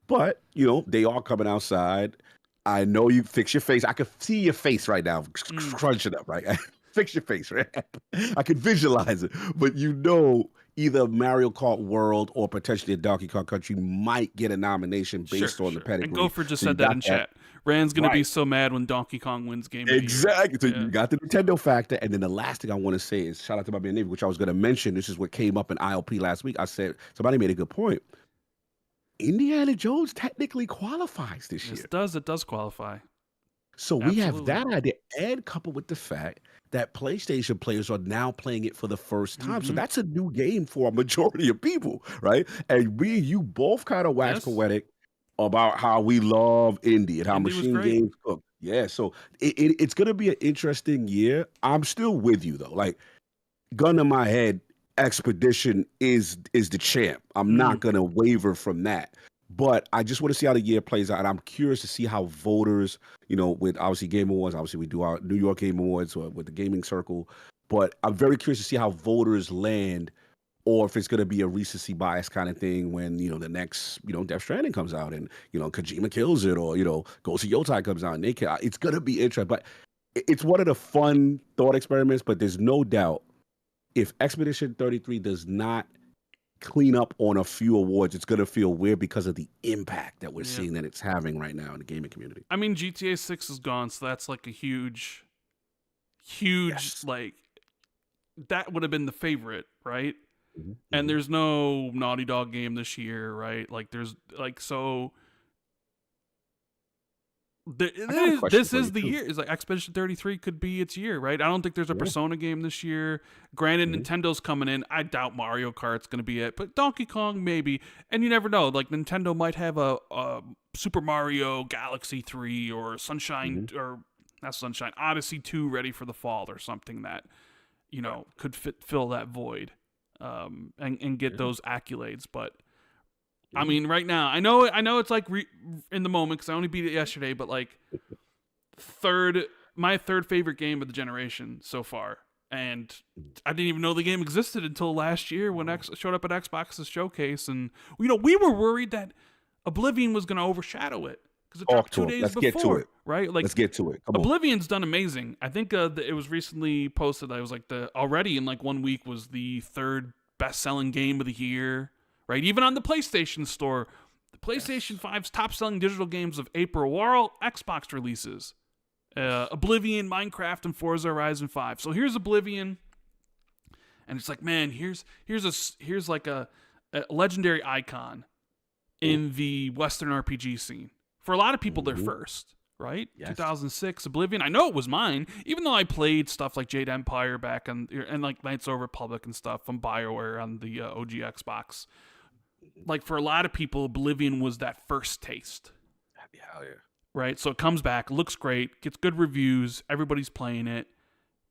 but they are coming outside. I know you fix your face. I can see your face right now, crunching up, right? Fix your face, right? I can visualize it. But either Mario Kart World or potentially a Donkey Kong Country might get a nomination based on the pedigree. And Gopher just said that in chat. Rand's going to be so mad when Donkey Kong wins Game of the Year. Exactly. So you got the Nintendo factor. And then the last thing I want to say is shout out to my man Navy, which I was going to mention. This is what came up in ILP last week. I said, somebody made a good point. Indiana Jones technically qualifies this year. It does qualify. So we have that idea, and coupled with the fact that PlayStation players are now playing it for the first time. So that's a new game for a majority of people, right? And you both kind of wax poetic about how we love indie and how Machine Games cook. Yeah, so it's gonna be an interesting year. I'm still with you though. Like, gun to my head, Expedition is the champ. I'm not Mm, gonna waver from that. But I just want to see how the year plays out. And I'm curious to see how voters, with obviously Game Awards, obviously we do our New York Game Awards or with the gaming circle. But I'm very curious to see how voters land, or if it's going to be a recency bias kind of thing when, the next, Death Stranding comes out and, Kojima kills it, or, Ghost of Yotai comes out and they kill. It's going to be interesting. But it's one of the fun thought experiments, but there's no doubt if Expedition 33 does not clean up on a few awards, it's going to feel weird because of the impact that we're yeah. seeing that it's having right now in the gaming community. I mean, GTA 6 is gone, so that's like a huge, Yes. like, that would have been the favorite, right? Mhm, And mhm. there's no Naughty Dog game this year, right? Like, there's, like, so. I got a question This for you is the too. year. It's like Expedition 33 could be its year, right? I don't think there's a Yeah. Persona game this year. Granted, Mhm, Nintendo's coming in. I doubt Mario Kart's going to be it, but Donkey Kong maybe. And you never know. Like Nintendo might have a Super Mario Galaxy 3 or Sunshine mhm. or not Sunshine Odyssey 2 ready for the fall or something that Right. could fill that void, and get Yeah. those accolades, but. I Yeah. mean, right now, I know it's like in the moment because I only beat it yesterday, but like my third favorite game of the generation so far, and Mhm. I didn't even know the game existed until last year when Oh, X showed up at Xbox's showcase, and we were worried that Oblivion was going to overshadow it because it talk dropped to two him. days Let's get to before, it. right? Like Let's get to it. Come on. Oblivion's done amazing. I think it was recently posted that it was like already in like 1 week was the third best-selling game of the year, right? Even on the PlayStation Store, the PlayStation Yes. 5's top-selling digital games of April were all Xbox releases. Yes. Oblivion, Minecraft, and Forza Horizon 5. So here's Oblivion, and it's like, man, here's like a legendary icon Mm, in the Western RPG scene. For a lot of people, they're mhm. first, right? Yes. 2006, Oblivion. I know it was mine, even though I played stuff like Jade Empire back on and like Knights of the Republic and stuff from BioWare on the OG Xbox. Like for a lot of people, Oblivion was that first taste, Hell yeah. right? So it comes back, looks great, gets good reviews, everybody's playing it.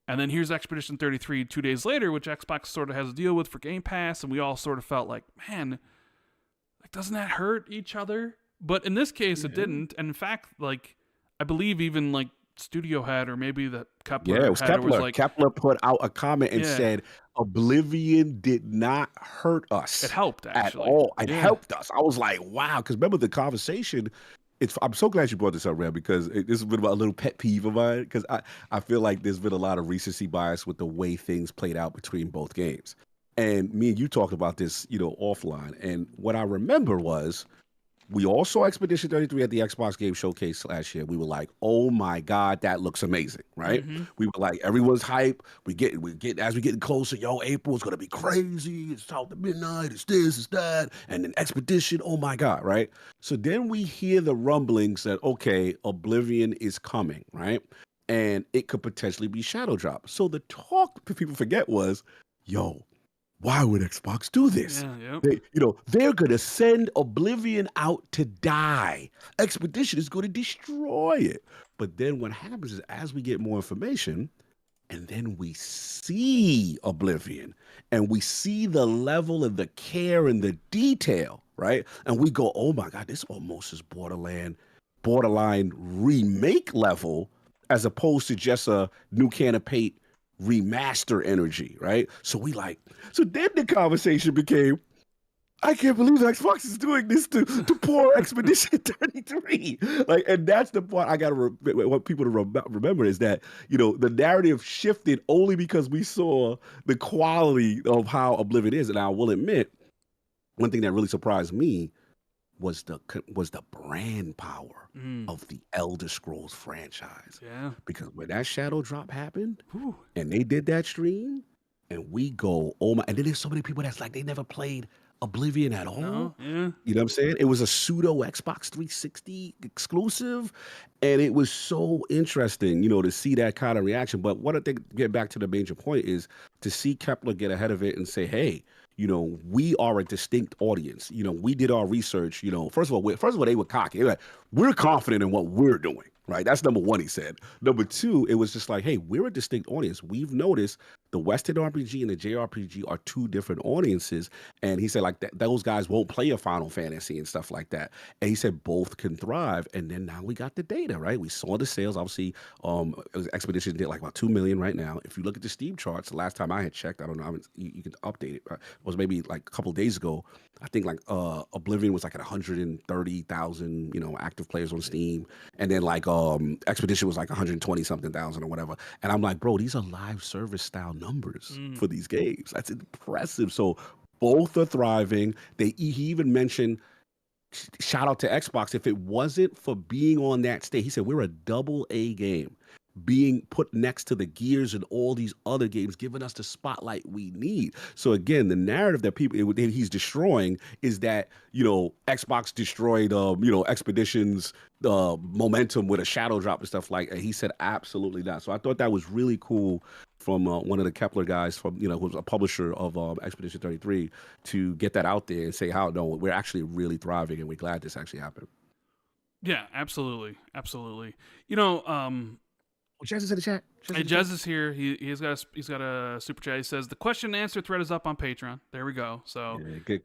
And then here's Expedition 33 2 days later, which Xbox sort of has a deal with for Game Pass, and we all sort of felt like, man, like doesn't that hurt each other? But in this case, it Yeah. didn't. And in fact, like I believe even like Studio Head or maybe the Yeah, it Kepler was Head was Kepler. like, Kepler put out a comment and yeah, said, Oblivion did not hurt it us helped at actually. all. It Yeah. helped us. I was like, wow. Because remember the conversation. I'm so glad you brought this up, Rand, because this has been a little pet peeve of mine. Because I feel like there's been a lot of recency bias with the way things played out between both games. And me and you talked about this, offline. And what I remember was we all saw Expedition 33 at the Xbox Game Showcase last year. We were like, "Oh my God, that looks amazing!" Right? Mm-hmm. We were like, everyone's hype. We get as we getting closer. Yo, April's gonna be crazy. It's South of Midnight. It's this, it's that, and then Expedition. Oh my God, right? So then we hear the rumblings that okay, Oblivion is coming, right? And it could potentially be Shadow Drop. So the talk people forget was, yo, why would Xbox do this? Yeah. Yep. They're gonna send Oblivion out to die. Expedition is gonna destroy it. But then what happens is as we get more information, and then we see Oblivion, and we see the level of the care and the detail, right? And we go, oh my God, this almost is borderline remake level, as opposed to just a new can of paint remaster energy, right? So then the conversation became, I can't believe Xbox is doing this to poor Expedition 33. Like, and that's the part I gotta want people to remember is that the narrative shifted only because we saw the quality of how Oblivion is. And I will admit, one thing that really surprised me was the brand power Mm. of the Elder Scrolls franchise. Yeah. Because when that Shadow Drop happened Whew. and they did that stream, and we go, oh my, and then there's so many people that's like they never played Oblivion at all. No. Yeah. You know what I'm saying? It was a pseudo Xbox 360 exclusive, and it was so interesting, to see that kind of reaction. But what I think, get back to the major point, is to see Kepler get ahead of it and say, hey, we are a distinct audience. We did our research. First of all, they were cocky. They were like, we're confident in what we're doing. Right. That's number one, he said. Number two, it was just like, hey, we're a distinct audience. We've noticed the Western RPG and the JRPG are two different audiences. And he said, like, those guys won't play a Final Fantasy and stuff like that. And he said both can thrive. And then now we got the data, right? We saw the sales. Obviously, it was Expedition did like about 2 million right now. If you look at the Steam charts, the last time I had checked, I don't know, you can update it. It was maybe like a couple of days ago. I think like Oblivion was like at 130,000, active players on Steam. And then like Expedition was like 120 something thousand or whatever. And I'm like, bro, these are live service style numbers for these games. That's impressive. So both are thriving. He even mentioned, shout out to Xbox, if it wasn't for being on that stage, he said we're a double A game being put next to the Gears and all these other games, giving us the spotlight we need. So again, the narrative that he's destroying is that, Xbox destroyed, Expedition's momentum with a shadow drop and stuff like that. He said absolutely not. So I thought that was really cool from one of the Kepler guys from, who was a publisher of Expedition 33 to get that out there and say no, we're actually really thriving and we're glad this actually happened. Yeah, absolutely. Absolutely. Jez is in the chat. Jez is here. He's got a super chat. He says the question and answer thread is up on Patreon. There we go. So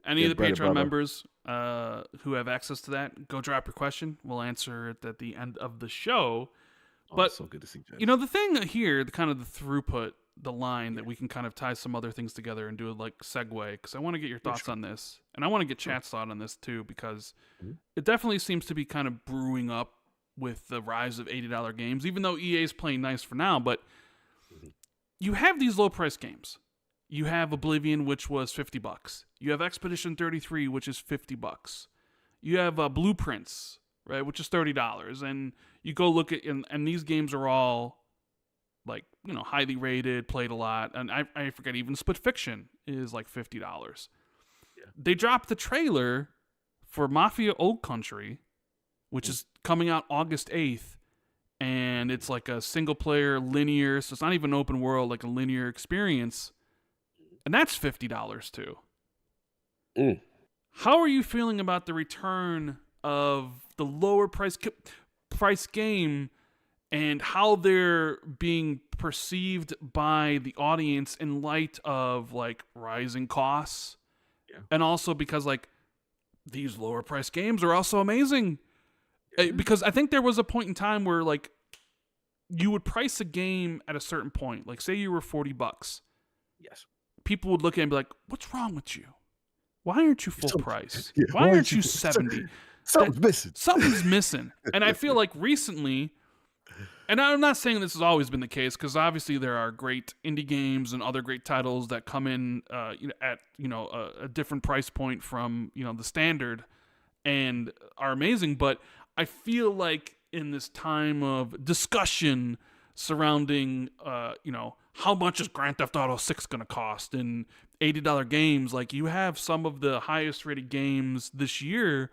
any of the Patreon members who have access to that, go drop your question. We'll answer it at the end of the show. But so good to see Jez. The thing here, the throughput, the line that we can kind of tie some other things together and do a segue, because I want to get your thoughts on this, and I want to get chat's thought on this too, because it definitely seems to be kind of brewing up with the rise of $80 games, even though EA is playing nice for now. But you have these low price games. You have Oblivion, which was $50. You have Expedition 33, which is $50. You have Blueprints, right, which is $30. And you go look at, and these games are all highly rated, played a lot. And I forget, even Split Fiction is like $50. Yeah. They dropped the trailer for Mafia Old Country, which is coming out August 8th, and it's like a single-player linear, so it's not even open world, like a linear experience, and that's $50 too. How are you feeling about the return of the lower price game and how they're being perceived by the audience in light of rising costs? Yeah. And also because these lower price games are also amazing. Because I think there was a point in time where you would price a game at a certain point. Like say you were $40. Yes. People would look at it and be like, "What's wrong with you? Why aren't you full price? Why aren't you 70? Something's missing. Something's missing." And I feel like recently, and I'm not saying this has always been the case, because obviously there are great indie games and other great titles that come in at a different price point from the standard and are amazing, but I feel like in this time of discussion surrounding, how much is Grand Theft Auto 6 going to cost and $80 games, you have some of the highest rated games this year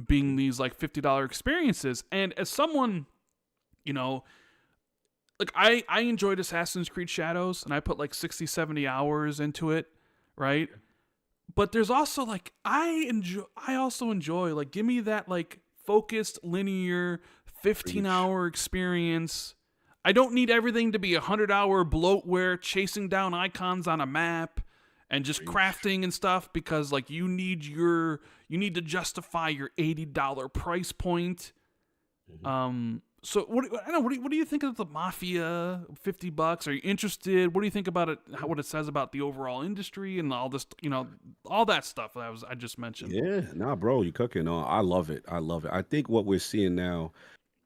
being these $50 experiences. And as someone, I enjoyed Assassin's Creed Shadows and I put 60, 70 hours into it, right? But there's also I also enjoy give me that focused linear 15-hour experience. I don't need everything to be a 100-hour bloatware chasing down icons on a map and just crafting and stuff, because you need to justify your $80 price point. So what do you think of the Mafia $50? Are you interested? What do you think about it? What it says about the overall industry and all this, all that stuff that I just mentioned. Yeah, nah, bro, you cooking. I love it. I think what we're seeing now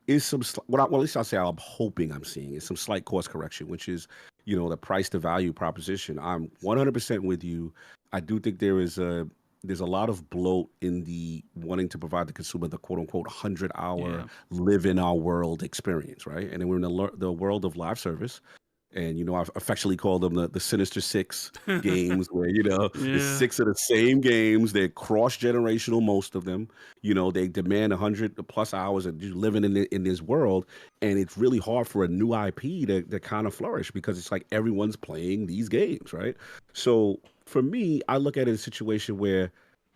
is some. At least I'll say I'm hoping I'm seeing is some slight course correction, which is the price to value proposition. I'm 100% with you. I do think there's a lot of bloat in the wanting to provide the consumer the quote unquote 100-hour live in our world experience, right? And then we're in the world of live service. And, I affectionately call them the Sinister Six games where, it's 6 of the same games. They're cross-generational, most of them. They demand 100+ hours of living in this world. And it's really hard for a new IP to kind of flourish because it's everyone's playing these games, right? So for me, I look at it as a situation where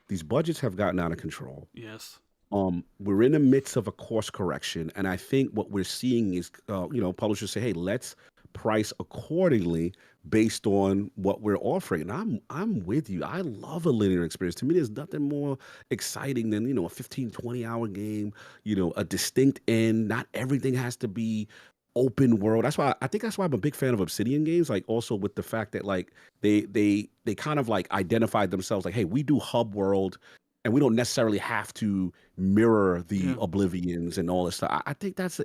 these budgets have gotten out of control. Yes. We're in the midst of a course correction, and I think what we're seeing is, publishers say, "Hey, let's price accordingly based on what we're offering." And I'm with you. I love a linear experience. To me, there's nothing more exciting than a 15, 20 hour game. A distinct end. Not everything has to be open world. That's why I'm a big fan of Obsidian games. Like also with the fact that like they kind of like identified themselves like, hey, we do hub world and we don't necessarily have to mirror the Yeah. Oblivions and all this stuff. I think it's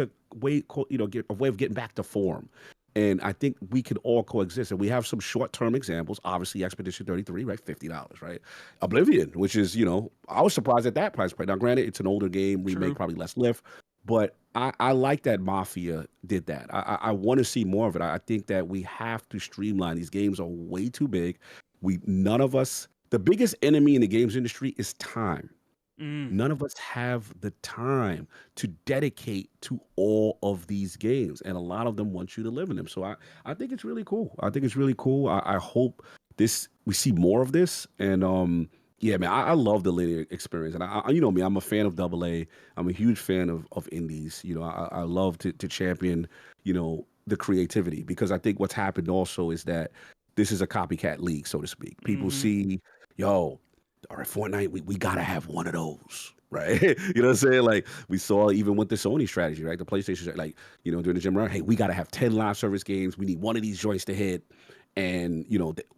a way a way of getting back to form. And I think we can all coexist. And we have some short-term examples. Obviously, Expedition 33, right? $50, right? Oblivion, which is, I was surprised at that price point. Now, granted, it's an older game, remake, True. probably less lift. But I like that Mafia did that. I want to see more of it. I think that we have to streamline. These games are way too big. The biggest enemy in the games industry is time. Mm. None of us have the time to dedicate to all of these games, and a lot of them want you to live in them. So I think it's really cool. I hope we see more of this. And yeah, man, I love the linear experience, and you know me, I'm a fan of AA. I'm a huge fan of indies. I love to champion the creativity, because I think what's happened also is that this is a copycat league, so to speak. People see, yo, all right, Fortnite, we gotta have one of those, right? You know what I'm saying? Like we saw even with the Sony strategy, right? The PlayStation, like, during the gym run, hey, we gotta have 10 live service games. We need one of these joints to hit. And,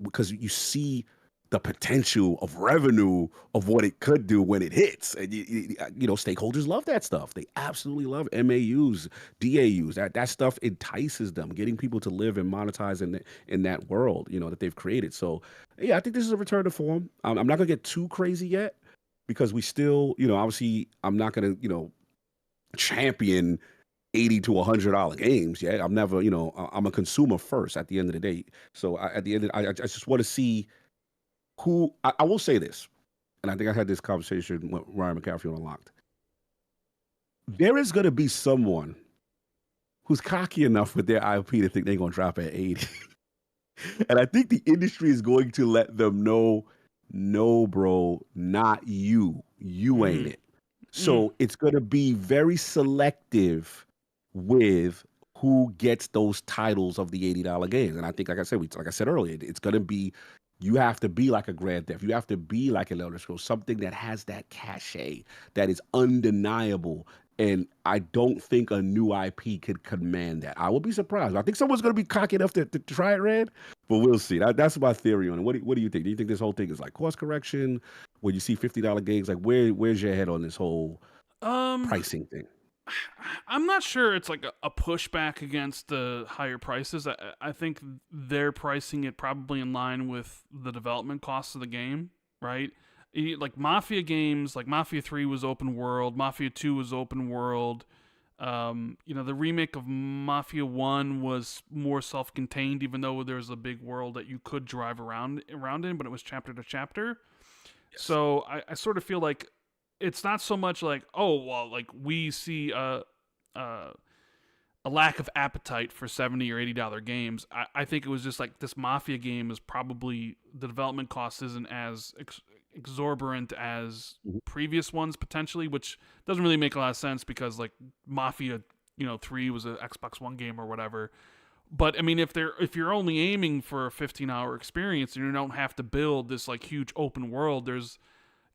because you see the potential of revenue of what it could do when it hits. And, stakeholders love that stuff. They absolutely love MAUs, DAUs. That stuff entices them, getting people to live and monetize in that world, that they've created. So, yeah, I think this is a return to form. I'm not going to get too crazy yet, because we still, obviously, I'm not going to, champion $80 to $100 games. Yeah, I'm never, I'm a consumer first at the end of the day. So at the end, I just want to see who. I will say this, and I think I had this conversation with Ryan McCaffrey on Unlocked. There is going to be someone who's cocky enough with their IP to think they're going to drop at 80. And I think the industry is going to let them know, no, bro, not you. You ain't it. So it's going to be very selective with who gets those titles of the $80 games. And I think, like I said earlier, it's going to be, you have to be like a Grand Theft. You have to be like an Elder Scrolls, something that has that cachet, that is undeniable. And I don't think a new IP could command that. I will be surprised. I think someone's going to be cocky enough to try it, Red, but we'll see. That's my theory on it. What do you think? Do you think this whole thing is like course correction? When you see $50 games, like where's your head on this whole pricing thing? I'm not sure it's like a pushback against the higher prices. I think they're pricing it probably in line with the development costs of the game, right? Like Mafia games, like Mafia 3 was open world, Mafia 2 was open world. The remake of Mafia 1 was more self-contained, even though there was a big world that you could drive around in, but it was chapter to chapter. Yes. So I sort of feel like it's not so much like, oh, well, like we see a lack of appetite for $70 or $80 games. I think it was just like this Mafia game is probably, the development cost isn't as exorbitant as previous ones potentially, which doesn't really make a lot of sense because like Mafia, 3 was an Xbox One game or whatever. But I mean, if you're only aiming for a 15-hour experience and you don't have to build this like huge open world, there's,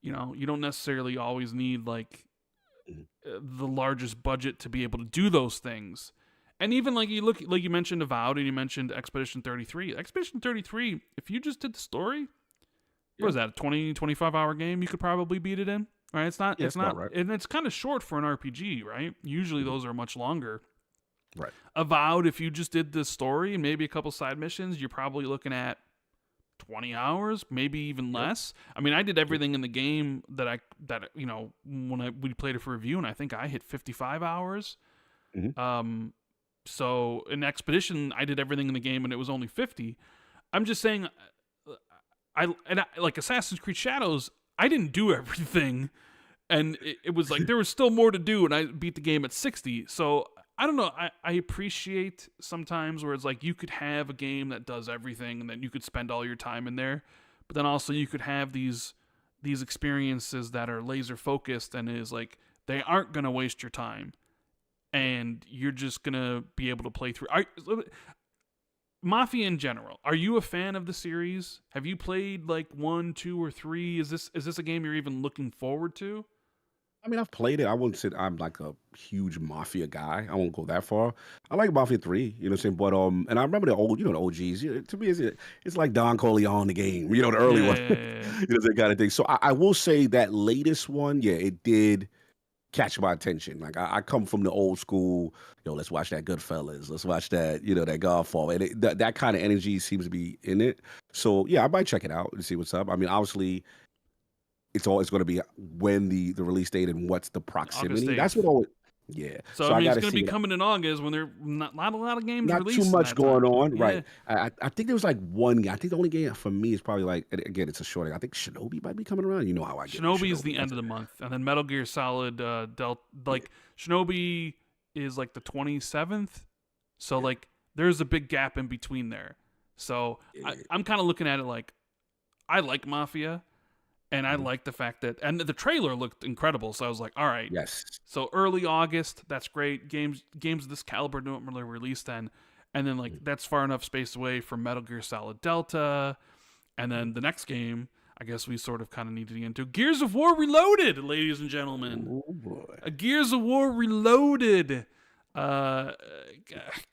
you don't necessarily always need like the largest budget to be able to do those things. And even like you mentioned Avowed and you mentioned Expedition 33. Expedition 33, if you just did the story, what was that, a 20, 25-hour game you could probably beat it in? Right? It's not, right. And it's kind of short for an RPG, right? Usually those are much longer. Right. Avowed, if you just did the story and maybe a couple side missions, you're probably looking at 20 hours, maybe even less. I mean, I did everything in the game that when we played it for review, and I think I hit 55 hours. So in Expedition, I did everything in the game and it was only 50. I'm just saying, I like Assassin's Creed Shadows, I didn't do everything, and it was like there was still more to do, and I beat the game at 60. So I don't know. I appreciate sometimes where it's like you could have a game that does everything and then you could spend all your time in there, but then also you could have these experiences that are laser focused and is like they aren't gonna waste your time, and you're just gonna be able to play through. Mafia in general, are you a fan of the series? Have you played like 1, 2, or 3? Is this a game you're even looking forward to? I mean, I've played it. I wouldn't say I'm like a huge Mafia guy. I won't go that far. I like Mafia 3, you know what I'm saying? But and I remember the old, the OGs. To me, it's like Don Corleone the game, the early one, Yeah. that kind of thing. So I will say that latest one, yeah, it did catch my attention. Like I come from the old school, let's watch that Goodfellas, let's watch that, that Godfall, and that kind of energy seems to be in it. So yeah, I might check it out and see what's up. I mean, obviously, it's always going to be when the release date and what's the proximity. August That's 8th. what always. Yeah. So I mean, I it's got to going to be see. coming in August when there not a lot of games Not released. too much going on, Yeah. right? I think there was like one game. I think the only game for me is probably like, again, it's a short. I think Shinobi might be coming around. You know how I get. Shinobi is the end of the month, and then Metal Gear Solid Shinobi is like the 27th. So like there's a big gap in between there. So I'm kind of looking at it like I like Mafia. And I like the fact that, and the trailer looked incredible. So I was like, all right. Yes. So early August, that's great. Games of this caliber don't really release then. And then like that's far enough space away from Metal Gear Solid Delta. And then the next game, I guess we sort of kind of need to get into Gears of War Reloaded, ladies and gentlemen. Oh boy. A Gears of War Reloaded. God,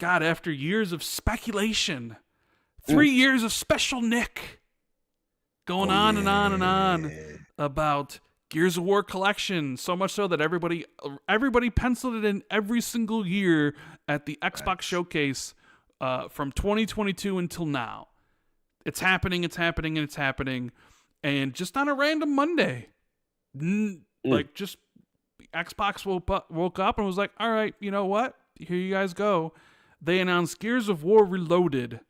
after years of speculation, 3 years of Special Nick. Going on and on and on about Gears of War collection, so much so that everybody penciled it in every single year at the Xbox showcase from 2022 until now. It's happening, and just on a random Monday, like just Xbox woke up and was like, all right, you know what? Here you guys go. They announced Gears of War Reloaded.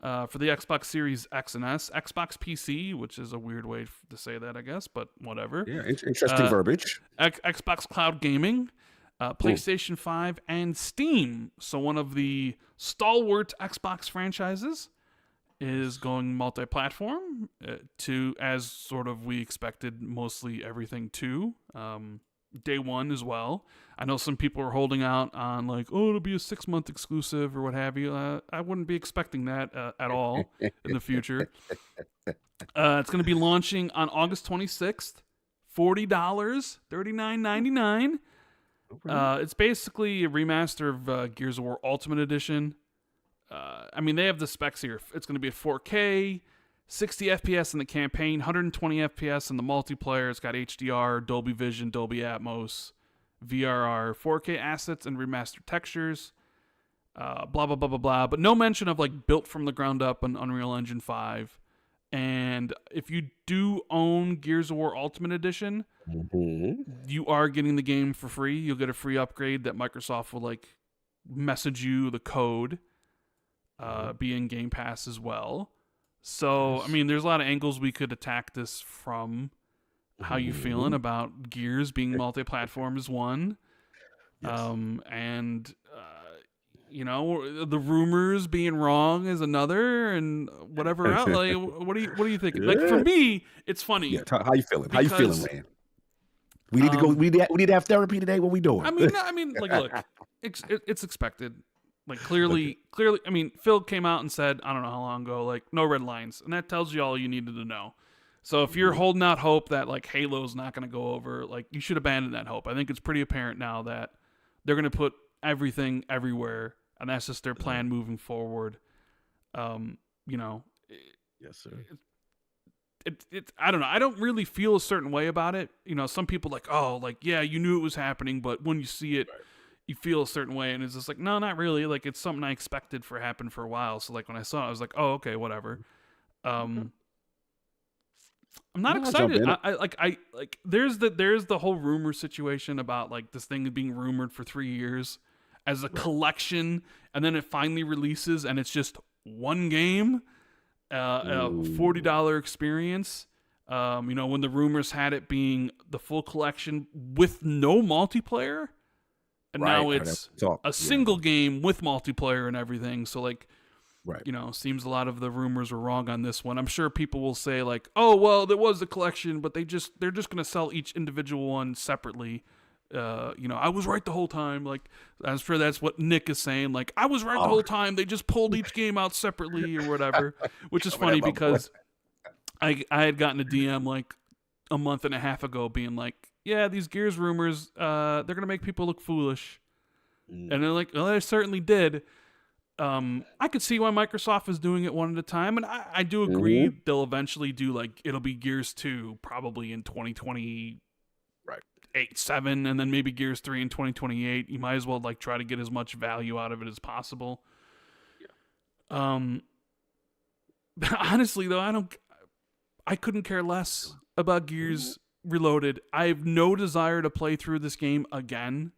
For the Xbox Series X and S, Xbox PC, which is a weird way to say that, I guess, but whatever. Yeah, interesting verbiage. Xbox Cloud Gaming, PlayStation 5, and Steam. So one of the stalwart Xbox franchises is going multi-platform to, as sort of we expected, mostly everything to. Day one as well. I know some people are holding out on like, oh, it'll be a 6-month exclusive or what have you. I wouldn't be expecting that at all in the future. It's going to be launching on August 26th, $40, $39.99. It's basically a remaster of Gears of War Ultimate Edition. I mean, they have the specs here. It's going to be a 4K, 60 FPS in the campaign, 120 FPS in the multiplayer. It's got HDR, Dolby Vision, Dolby Atmos, VRR, 4K assets, and remastered textures. Blah, blah, blah, blah, blah. But no mention of like built from the ground up on Unreal Engine 5. And if you do own Gears of War Ultimate Edition, you are getting the game for free. You'll get a free upgrade that Microsoft will like message you the code, be in Game Pass as well. So, I mean, there's a lot of angles we could attack this from. How you feeling about Gears being multi-platform is one. Yes. And, the rumors being wrong is another, and whatever else. Like, what are you thinking? Like, for me, it's funny. Yeah, how you feeling? How you feeling, man? We need to go. We need to have therapy today. What we doing? I mean, like, look, it's expected. Like clearly, I mean, Phil came out and said, I don't know how long ago, like no red lines, and that tells you all you needed to know. So if you're holding out hope that like Halo's not going to go over, like you should abandon that hope. I think it's pretty apparent now that they're going to put everything everywhere, and that's just their plan moving forward. Yes, sir. I don't know. I don't really feel a certain way about it. Some people like, oh, like yeah, you knew it was happening, but when you see it. Right. You feel a certain way, and it's just like, no, not really. Like, it's something I expected for happen for a while. So, like, when I saw it, I was like, oh, okay, whatever. I'm not excited. There's the whole rumor situation about like this thing being rumored for 3 years as a collection, and then it finally releases, and it's just one game, a $40 experience. When the rumors had it being the full collection with no multiplayer. and Right. now I heard that it's talk. a single game with multiplayer and everything. So like, Right. seems a lot of the rumors were wrong on this one. I'm sure people will say like, oh well, there was a collection, but they're just gonna sell each individual one separately. I was right the whole time. Like, I'm sure that's what Nick is saying. Like, I was right the whole time. They just pulled each game out separately or whatever, which is funny because I had gotten a DM like a month and a half ago being like, yeah, these Gears rumors, they're going to make people look foolish. And they're like, well, they certainly did. I could see why Microsoft is doing it one at a time. And I do agree they'll eventually do like, it'll be Gears 2 probably in 2020. 7 and then maybe Gears 3 in 2028. You might as well like try to get as much value out of it as possible. Honestly though, I couldn't care less about Gears Reloaded. I have no desire to play through this game again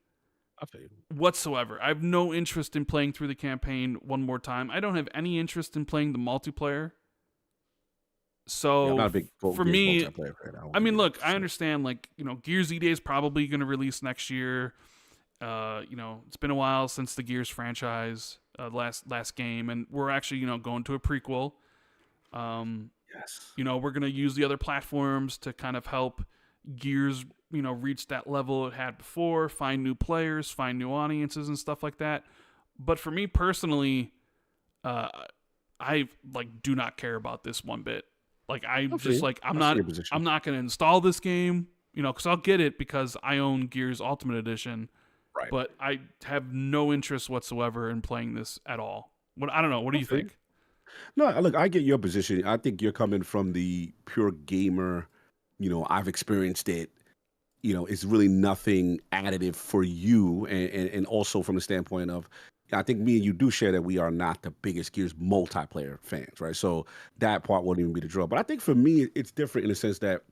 whatsoever. I have no interest in playing through the campaign one more time. I don't have any interest in playing the multiplayer. So I'm not a big for Gears me, multiplayer fan. I mean, look, I understand, like, Gears EDA is probably going to release next year. It's been a while since the Gears franchise, last game, and we're actually, going to a prequel. Yes. We're going to use the other platforms to kind of help Gears, reach that level it had before, find new players, find new audiences and stuff like that. But for me personally, I do not care about this one bit. Like, I'm just like, I'm not going to install this game, because I'll get it because I own Gears Ultimate Edition. Right. But I have no interest whatsoever in playing this at all. I don't know. What do you think? No, look, I get your position. I think you're coming from the pure gamer. I've experienced it. It's really nothing additive for you. And also from the standpoint of, I think me and you do share that we are not the biggest Gears multiplayer fans, right? So that part won't even be the draw. But I think for me, it's different in the sense that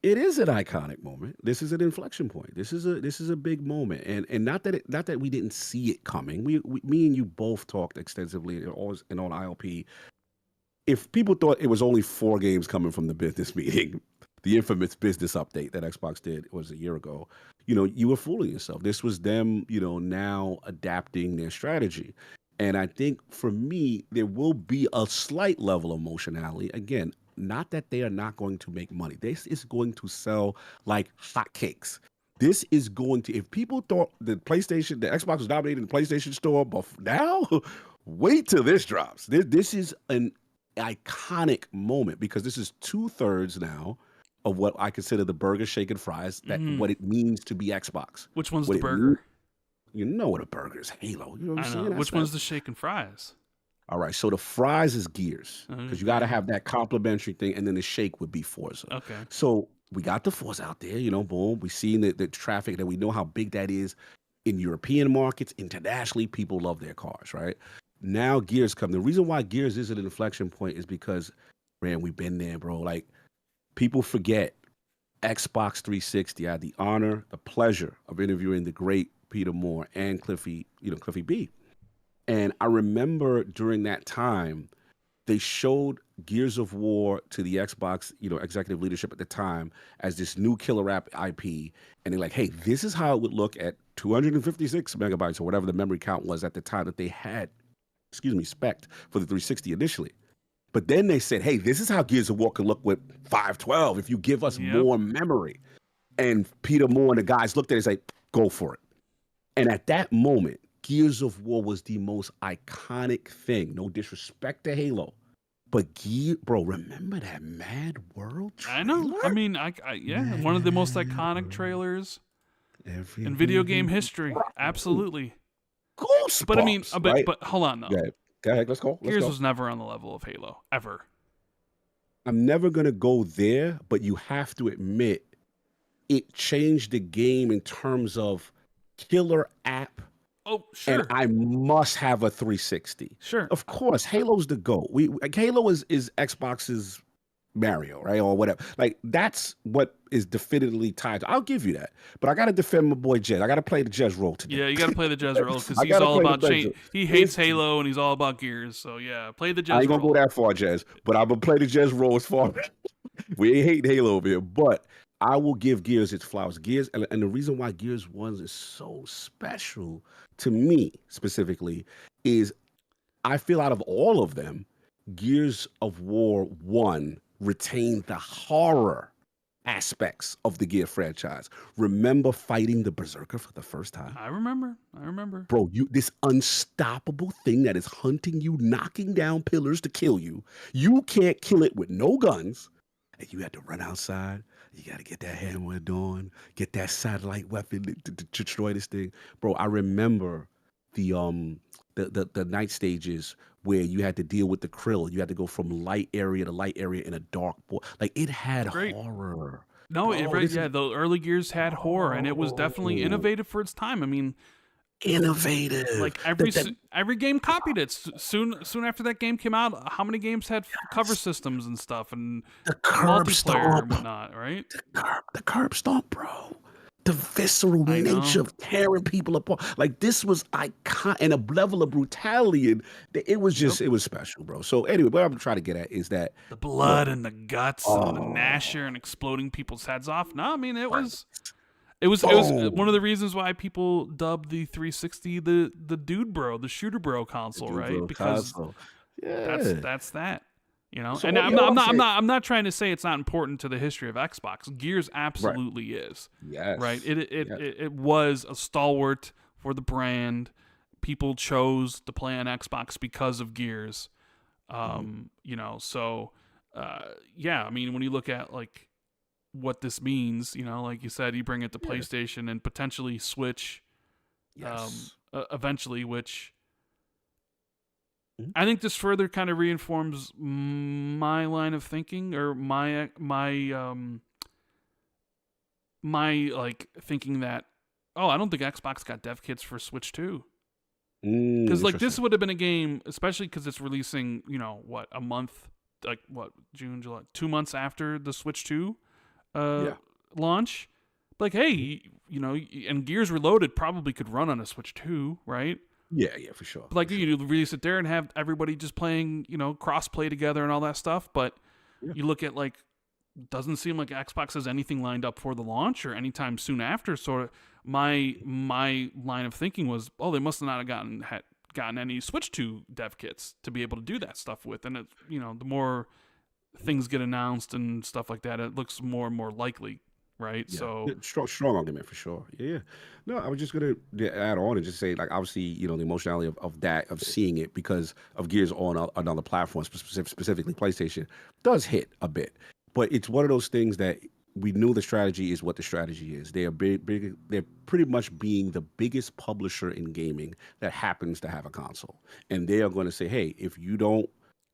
it is an iconic moment. This is an inflection point. This is a big moment, and not that we didn't see it coming. Me and you both talked extensively and on ILP. If people thought it was only 4 games coming from the business meeting, the infamous business update that Xbox did was a year ago, you were fooling yourself. This was them, now adapting their strategy. And I think for me, there will be a slight level of emotionality. Again, not that they are not going to make money. This is going to sell like hotcakes. This is going to, if people thought the Xbox was dominating the PlayStation store, but now, wait till this drops. This is an iconic moment because this is 2/3 now of what I consider the burger, shake, and fries, what it means to be Xbox. Which one's the burger? You know what a burger is, Halo. You know what I'm saying? Which one's the shake and fries? All right, so the fries is Gears, because you got to have that complimentary thing, and then the shake would be Forza. Okay. So we got the Forza out there, boom. We seen the traffic, that we know how big that is in European markets. Internationally, people love their cars, right? Now Gears come. The reason why Gears is an inflection point is because, man, we've been there, bro. Like, people forget Xbox 360. I had the honor, the pleasure of interviewing the great Peter Moore and Cliffy B. And I remember during that time, they showed Gears of War to the Xbox, executive leadership at the time as this new killer app IP. And they're like, hey, this is how it would look at 256 megabytes or whatever the memory count was at the time that they had, spec'd for the 360 initially. But then they said, hey, this is how Gears of War can look with 512 if you give us more memory. And Peter Moore and the guys looked at it and said, go for it. And at that moment, Gears of War was the most iconic thing. No disrespect to Halo. But bro, remember that Mad World trailer? I know. I mean, one of the most iconic trailers in video game history. Absolutely. Goosebumps, but I mean, right? but hold on though. Go ahead, let's go. Gears was never on the level of Halo, ever. I'm never going to go there, but you have to admit it changed the game in terms of killer app. Oh, sure. And I must have a 360. Sure. Of course, Halo's the GOAT. Halo is Xbox's Mario, right? Or whatever. Like, that's what is definitively tied to. I'll give you that. But I got to defend my boy Jez. I got to play the Jez role today. Yeah, you got to play the Jez role because he's all about change. He hates Halo and he's all about Gears. So, yeah, play the Jez role. I ain't going to go that far, Jez. But I'm going to play the Jez role as far as we ain't hating Halo over here. But I will give Gears its flowers. Gears, and the reason why Gears 1 is so special to me specifically is I feel out of all of them, Gears of War 1 retained the horror aspects of the Gear franchise. Remember fighting the Berserker for the first time? I remember. I remember. Bro, this unstoppable thing that is hunting you, knocking down pillars to kill you. You can't kill it with no guns. And you had to run outside. You got to get that hammer at dawn, get that satellite weapon to destroy this thing. Bro, I remember the night stages where you had to deal with the krill. You had to go from light area to light area in a dark like it had Great. horror. No, Bro, the early Gears had horror, and it was definitely innovative for its time. I mean, innovative. like every game copied it. Soon after that game came out, how many games had cover systems and stuff and the curb multiplayer stomp and whatnot, right? The curb stomp, bro. The visceral nature of tearing people apart. Like this was iconic, and a level of brutality, and it was just it was special, bro. So anyway, what I'm trying to get at is that the blood and the guts and the gnasher and exploding people's heads off. No, I mean it was one of the reasons why people dubbed the 360 the dude bro, the shooter bro console, right? Because that's that. You know, so and I'm not trying to say it's not important to the history of Xbox. Gears absolutely is. Yes. Right. It was a stalwart for the brand. People chose to play on Xbox because of Gears. You know, so yeah, I mean, when you look at like what this means, you know, like you said, you bring it to PlayStation and potentially Switch, eventually, which. I think this further kind of reinforms my line of thinking, or my like thinking that I don't think Xbox got dev kits for Switch 2. Because like this would have been a game, especially because it's releasing, you know, a month, like June, July, 2 months after the Switch 2 launch. Like, hey, you know, and Gears Reloaded probably could run on a Switch 2, right? Yeah, for sure. But like you release it there and have everybody just playing, you know, cross play together and all that stuff. But you look at like, doesn't seem like Xbox has anything lined up for the launch or anytime soon after. Sort of my line of thinking was, they must not have gotten any Switch 2 dev kits to be able to do that stuff with. And it, you know, the more things get announced and stuff like that, it looks more and more likely. Right. Yeah. So strong argument for sure. Yeah. No, I was just gonna add on and just say, like, obviously, you know, the emotionality of seeing it because of Gears on another platform, specifically PlayStation, does hit a bit. But it's one of those things that we knew the strategy is what the strategy is. They are big. They're pretty much being the biggest publisher in gaming that happens to have a console, and they are going to say, hey, if you don't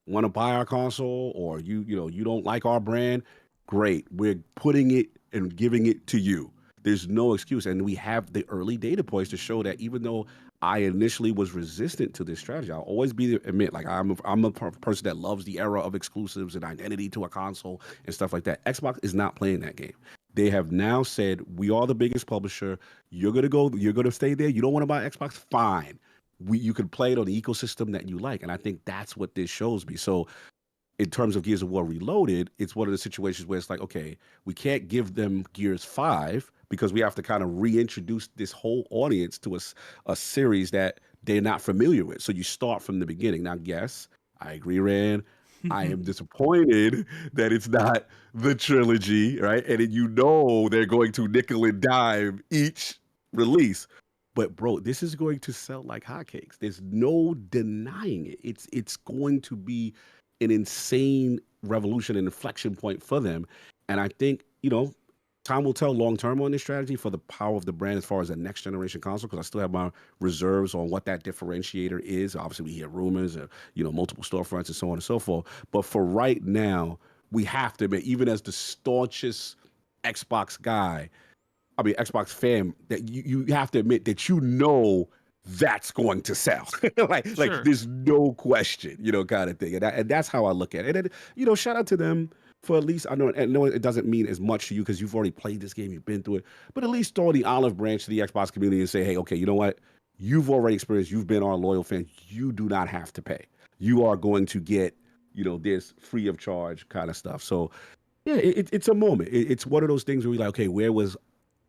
want to buy our console or you don't like our brand, great, we're putting it and giving it to you. There's no excuse. And we have the early data points to show that even though I initially was resistant to this strategy, I'll always admit, like, I'm a person that loves the era of exclusives and identity to a console and stuff like that. Xbox is not playing that game. They have now said, we are the biggest publisher. You're going to stay there. You don't want to buy Xbox? Fine. You can play it on the ecosystem that you like. And I think that's what this shows me. So in terms of Gears of War Reloaded, it's one of the situations where it's like, okay, we can't give them Gears 5 because we have to kind of reintroduce this whole audience to a series that they're not familiar with. So you start from the beginning. Now, yes, I agree, Rand. I am disappointed that it's not the trilogy, right? And you know they're going to nickel and dime each release. But bro, this is going to sell like hotcakes. There's no denying it. It's going to be an insane revolution and inflection point for them. And I think, you know, time will tell long term on this strategy for the power of the brand as far as a next generation console, because I still have my reserves on what that differentiator is. Obviously, we hear rumors of, you know, multiple storefronts and so on and so forth. But for right now, we have to admit, even as the staunchest Xbox fan, that you have to admit that that's going to sell. like there's no question, you know, kind of thing. And that's how I look at it. And, you know, shout out to them for at least, I know it doesn't mean as much to you because you've already played this game, you've been through it, but at least throw the olive branch to the Xbox community and say, hey, okay, you know what? You've already experienced, you've been our loyal fan. You do not have to pay. You are going to get, you know, this free of charge kind of stuff. So Yeah, it's a moment. It's one of those things where we like, okay, where were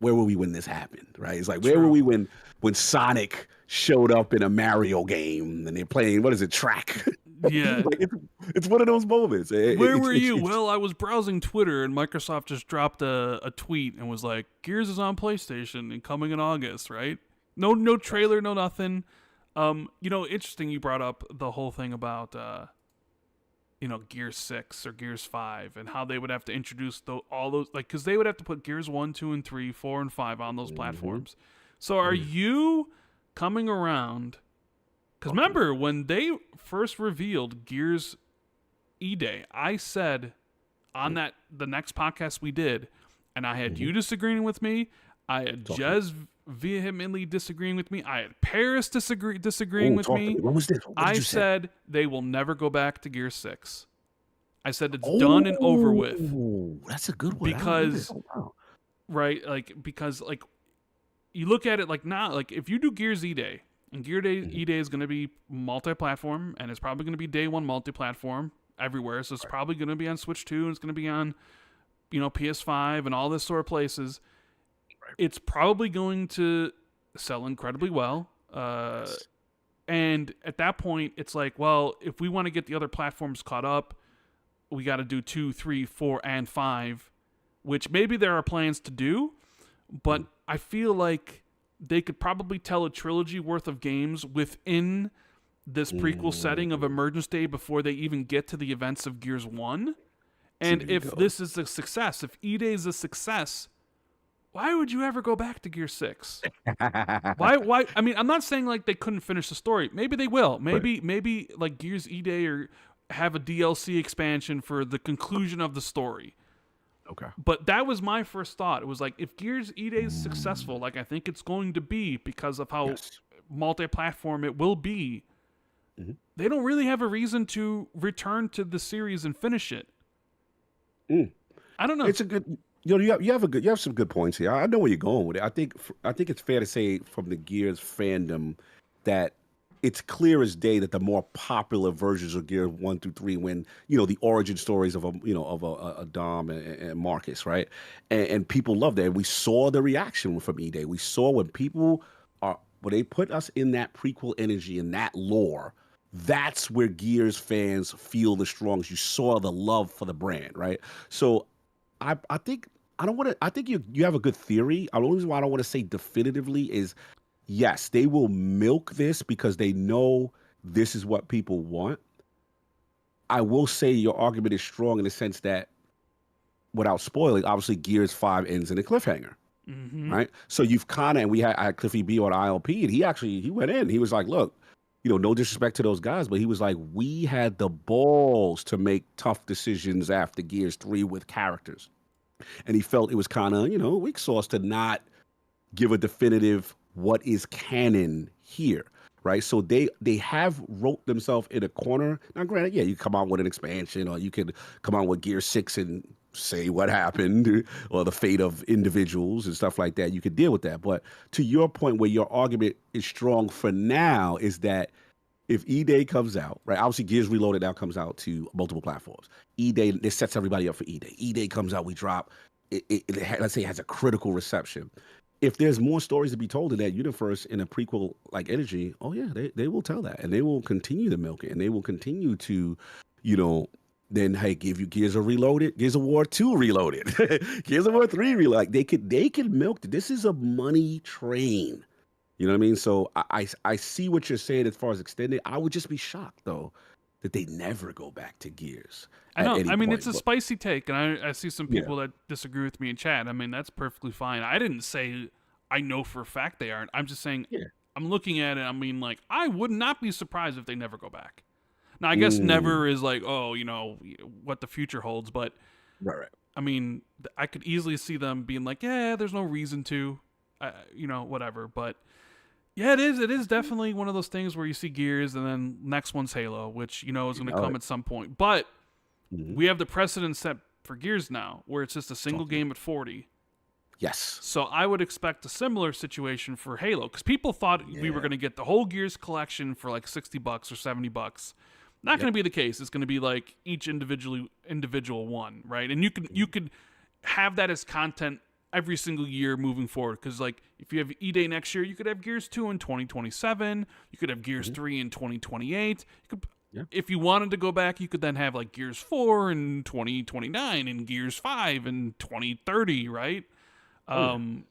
we when this happened, right? It's like, where were True. we when Sonic showed up in a Mario game and they're playing, what is it, track? Yeah. Like it's one of those moments. Where were you? Well, I was browsing Twitter and Microsoft just dropped a tweet and was like, Gears is on PlayStation and coming in August, right? No trailer, no nothing. Interesting you brought up the whole thing about Gears 6 or Gears 5 and how they would have to introduce all those, like, because they would have to put Gears 1, 2, and 3, 4, and 5 on those platforms. So are you coming around? Because remember, when they first revealed Gears E-Day, I said on the next podcast we did, and I had you disagreeing with me, I had Jez vehemently disagreeing with me, I had Paris disagreeing with me. What was this? What did I you say? said they will never go back to Gear 6. I said it's done and over with. That's a good one. Because, right, because you look at it like now, like if you do Gears E-Day, and E-Day is going to be multi-platform, and it's probably going to be day one multi-platform everywhere, so it's probably going to be on Switch 2, and it's going to be on, PS5 and all this sort of places. It's probably going to sell incredibly well. And at that point, it's like, well, if we want to get the other platforms caught up, we got to do 2, 3, 4, and 5, which maybe there are plans to do, but I feel like they could probably tell a trilogy worth of games within this prequel setting of Emergence Day before they even get to the events of Gears 1. And if this is a success, if E-Day is a success, why would you ever go back to Gear 6? Why? I mean, I'm not saying like they couldn't finish the story. Maybe they will. Maybe like Gears E-Day or have a DLC expansion for the conclusion of the story. Okay. But that was my first thought. It was like, if Gears E-Day is successful, like I think it's going to be because of how multi-platform it will be, they don't really have a reason to return to the series and finish it. I don't know. It's a good. You have some good points here. I know where you're going with it. I think it's fair to say from the Gears fandom that it's clear as day that the more popular versions of Gears 1 through 3, when the origin stories of a Dom and Marcus, right, and people love that. And we saw the reaction from E-Day. We saw when they put us in that prequel energy and that lore. That's where Gears fans feel the strongest. You saw the love for the brand, right? So I think you have a good theory. The only reason why I don't want to say definitively is, yes, they will milk this because they know this is what people want. I will say your argument is strong in the sense that, without spoiling, obviously Gears 5 ends in a cliffhanger, right? So you've I had Cliffy B on ILP, and he went in. He was like, look, no disrespect to those guys, but he was like, we had the balls to make tough decisions after Gears 3 with characters. And he felt it was kind of, weak sauce to not give a definitive what is canon here, right? So they have wrote themselves in a corner. Now, granted, you come out with an expansion, or you could come out with Gear 6 and say what happened, or the fate of individuals and stuff like that. You could deal with that. But to your point, where your argument is strong for now, is that if E-Day comes out, right? Obviously, Gears Reloaded now comes out to multiple platforms. E-Day, this sets everybody up for E-Day. E-Day comes out, we drop. Let's say it has a critical reception. If there's more stories to be told in that universe in a prequel like energy, they will tell that, and they will continue to milk it, and they will continue to, then give you Gears of Reloaded, Gears of War 2 Reloaded, Gears of War 3 Reloaded. They could milk it. This is a money train. You know what I mean? So I see what you're saying as far as extending. I would just be shocked, though, that they never go back to Gears. I know. I mean, it's a spicy take, and I see some people that disagree with me in chat. I mean, that's perfectly fine. I didn't say I know for a fact they aren't. I'm just saying I'm looking at it. I mean, like, I would not be surprised if they never go back. Now, I guess never is like, what the future holds. But, right. I mean, I could easily see them being like, there's no reason to, whatever. But, yeah, it is definitely one of those things where you see Gears and then next one's Halo, which, is going to come at some point. But we have the precedent set for Gears now, where it's just a single game at $40. Yes. So I would expect a similar situation for Halo, because people thought we were going to get the whole Gears collection for like $60 or $70. Not going to be the case. It's going to be like each individual one, right? And you could have that as content every single year moving forward. Because like if you have E-Day next year, you could have Gears 2 in 2027. You could have Gears 3 in 2028. You could, if you wanted to go back, you could then have like Gears 4 in 2029 and Gears 5 in 2030, right? And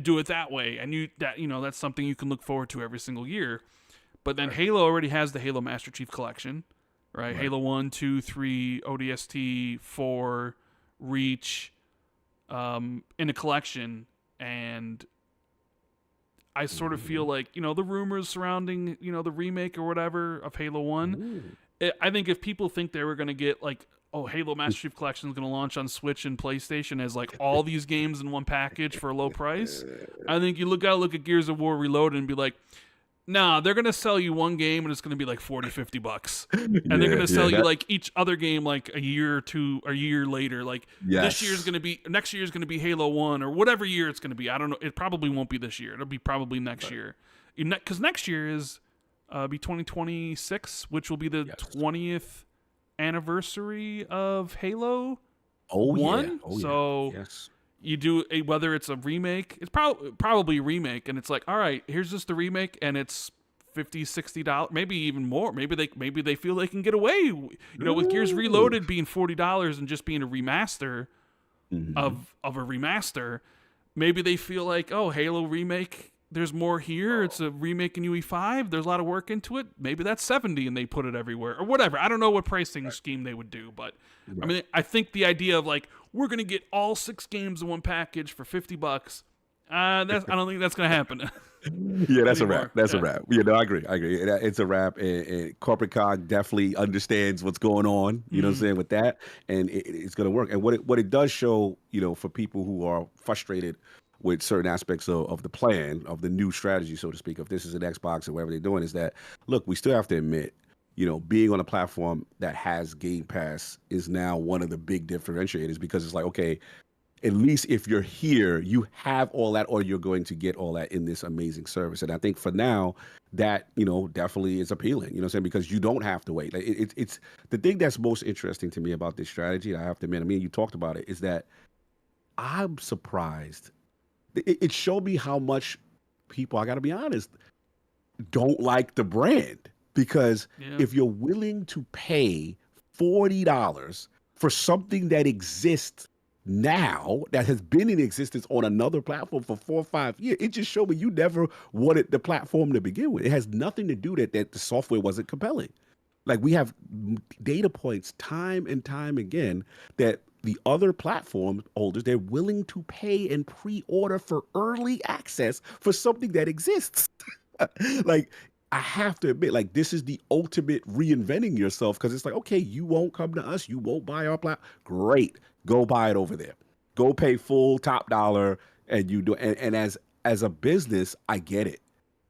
do it that way. And that's something you can look forward to every single year. But then Halo already has the Halo Master Chief Collection, right? Halo 1, 2, 3, ODST, 4, Reach, in a collection. And I sort of feel like, the rumors surrounding, the remake or whatever of Halo 1, I think if people think they were going to get like, Halo Master Chief Collection is going to launch on Switch and PlayStation as like all these games in one package for a low price, I think you gotta look at Gears of War Reloaded and be like, nah, they're going to sell you one game and it's going to be like $40-$50. And they're going to sell you like each other game like a year later. Like next year is going to be Halo 1 or whatever year it's going to be. I don't know. It probably won't be this year. It'll be probably next year. Because next year is be 2026, which will be the 20th anniversary of Halo 1. You do whether it's a remake, it's probably a remake, and it's like, all right, here's just the remake, and it's $50-$60, maybe even more. Maybe they feel they can get away, with Gears Reloaded being $40 and just being a remaster of a remaster. Maybe they feel like, Halo remake, there's more here. It's a remake in UE5. There's a lot of work into it. Maybe that's $70 and they put it everywhere or whatever. I don't know what pricing scheme they would do, but I mean, I think the idea of like, we're going to get all 6 games in one package for $50. I don't think that's going to happen. That's a wrap. That's a wrap. I agree. It's a wrap. And Corporate Cog definitely understands what's going on, you know what I'm saying, with that. And it's going to work. And what it does show, for people who are frustrated with certain aspects of the plan, of the new strategy, so to speak, if this is an Xbox or whatever they're doing, is that, look, we still have to admit, being on a platform that has Game Pass is now one of the big differentiators, because it's like, okay, at least if you're here, you have all that, or you're going to get all that in this amazing service. And I think for now, that, definitely is appealing, you know what I'm saying? Because you don't have to wait. Like it's the thing that's most interesting to me about this strategy, I have to admit, you talked about it, is that I'm surprised. It showed me how much people, I got to be honest, don't like the brand. Because if you're willing to pay $40 for something that exists now, that has been in existence on another platform for 4 or 5 years, it just showed me you never wanted the platform to begin with. It has nothing to do that the software wasn't compelling. Like, we have data points time and time again that the other platform holders, they're willing to pay and pre-order for early access for something that exists. Like, I have to admit, like, this is the ultimate reinventing yourself, because it's like, okay, you won't come to us, you won't buy our platform. Great, go buy it over there. Go pay full top dollar, and you do. And as a business, I get it.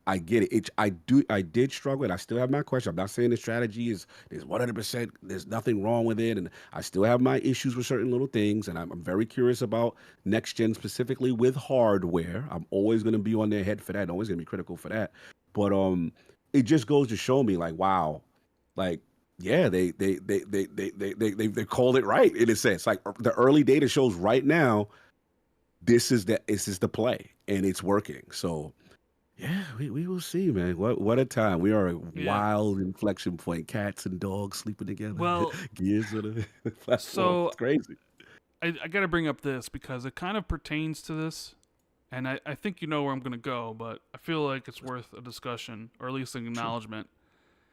I did struggle, and I still have my question. I'm not saying the strategy is 100%. There's nothing wrong with it, and I still have my issues with certain little things. And I'm very curious about next gen, specifically with hardware. I'm always going to be on their head for that. I'm always going to be critical for that. But it just goes to show me, like, wow, like, yeah, they called it right in a sense. Like, the early data shows right now, this is the play, and it's working. So. Yeah, we will see, man. What a time. We are a wild inflection point. Cats and dogs sleeping together. Well, Gears on the platform. So it's crazy. I got to bring up this because it kind of pertains to this, and I think you know where I'm going to go, but I feel like it's worth a discussion, or at least an acknowledgement.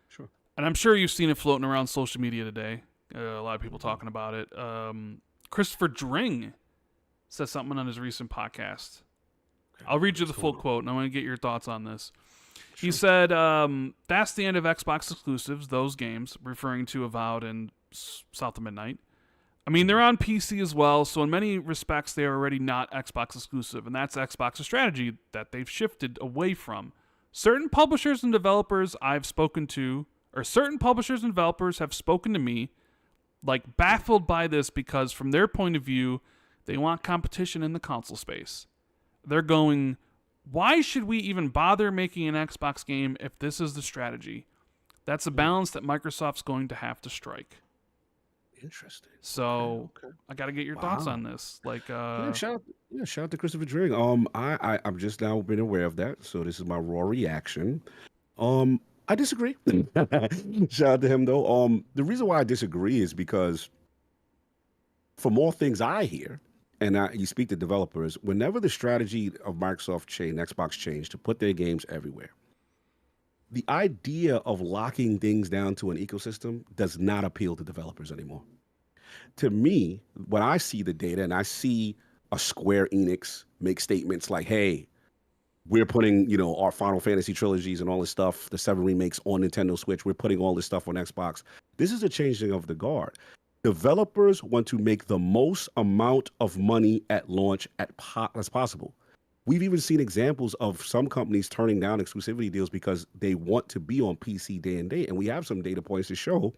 Sure. And I'm sure you've seen it floating around social media today. A lot of people talking about it. Christopher Dring says something on his recent podcast. I'll read you the full quote, and I want to get your thoughts on this. Sure. He said, that's the end of Xbox exclusives, those games, referring to Avowed and South of Midnight. I mean, they're on PC as well, so in many respects, they are already not Xbox exclusive, and that's Xbox's strategy that they've shifted away from. Certain publishers and developers I've spoken to, or certain publishers and developers have spoken to me, like, baffled by this, because from their point of view, they want competition in the console space. They're going, why should we even bother making an Xbox game if this is the strategy? That's a balance that Microsoft's going to have to strike. Interesting. So Okay. I got to get your thoughts Wow. on this. Like, Shout out to Christopher Dring. I'm just now been aware of that, so this is my raw reaction. I disagree. Shout out to him though. The reason why I disagree is because from all things I hear, and you speak to developers, whenever the strategy of Xbox changed to put their games everywhere, the idea of locking things down to an ecosystem does not appeal to developers anymore. To me, when I see the data and I see a Square Enix make statements like, hey, we're putting, our Final Fantasy trilogies and all this stuff, the 7 remakes on Nintendo Switch, we're putting all this stuff on Xbox. This is a changing of the guard. Developers want to make the most amount of money at launch as possible. We've even seen examples of some companies turning down exclusivity deals because they want to be on PC day and date. And we have some data points to show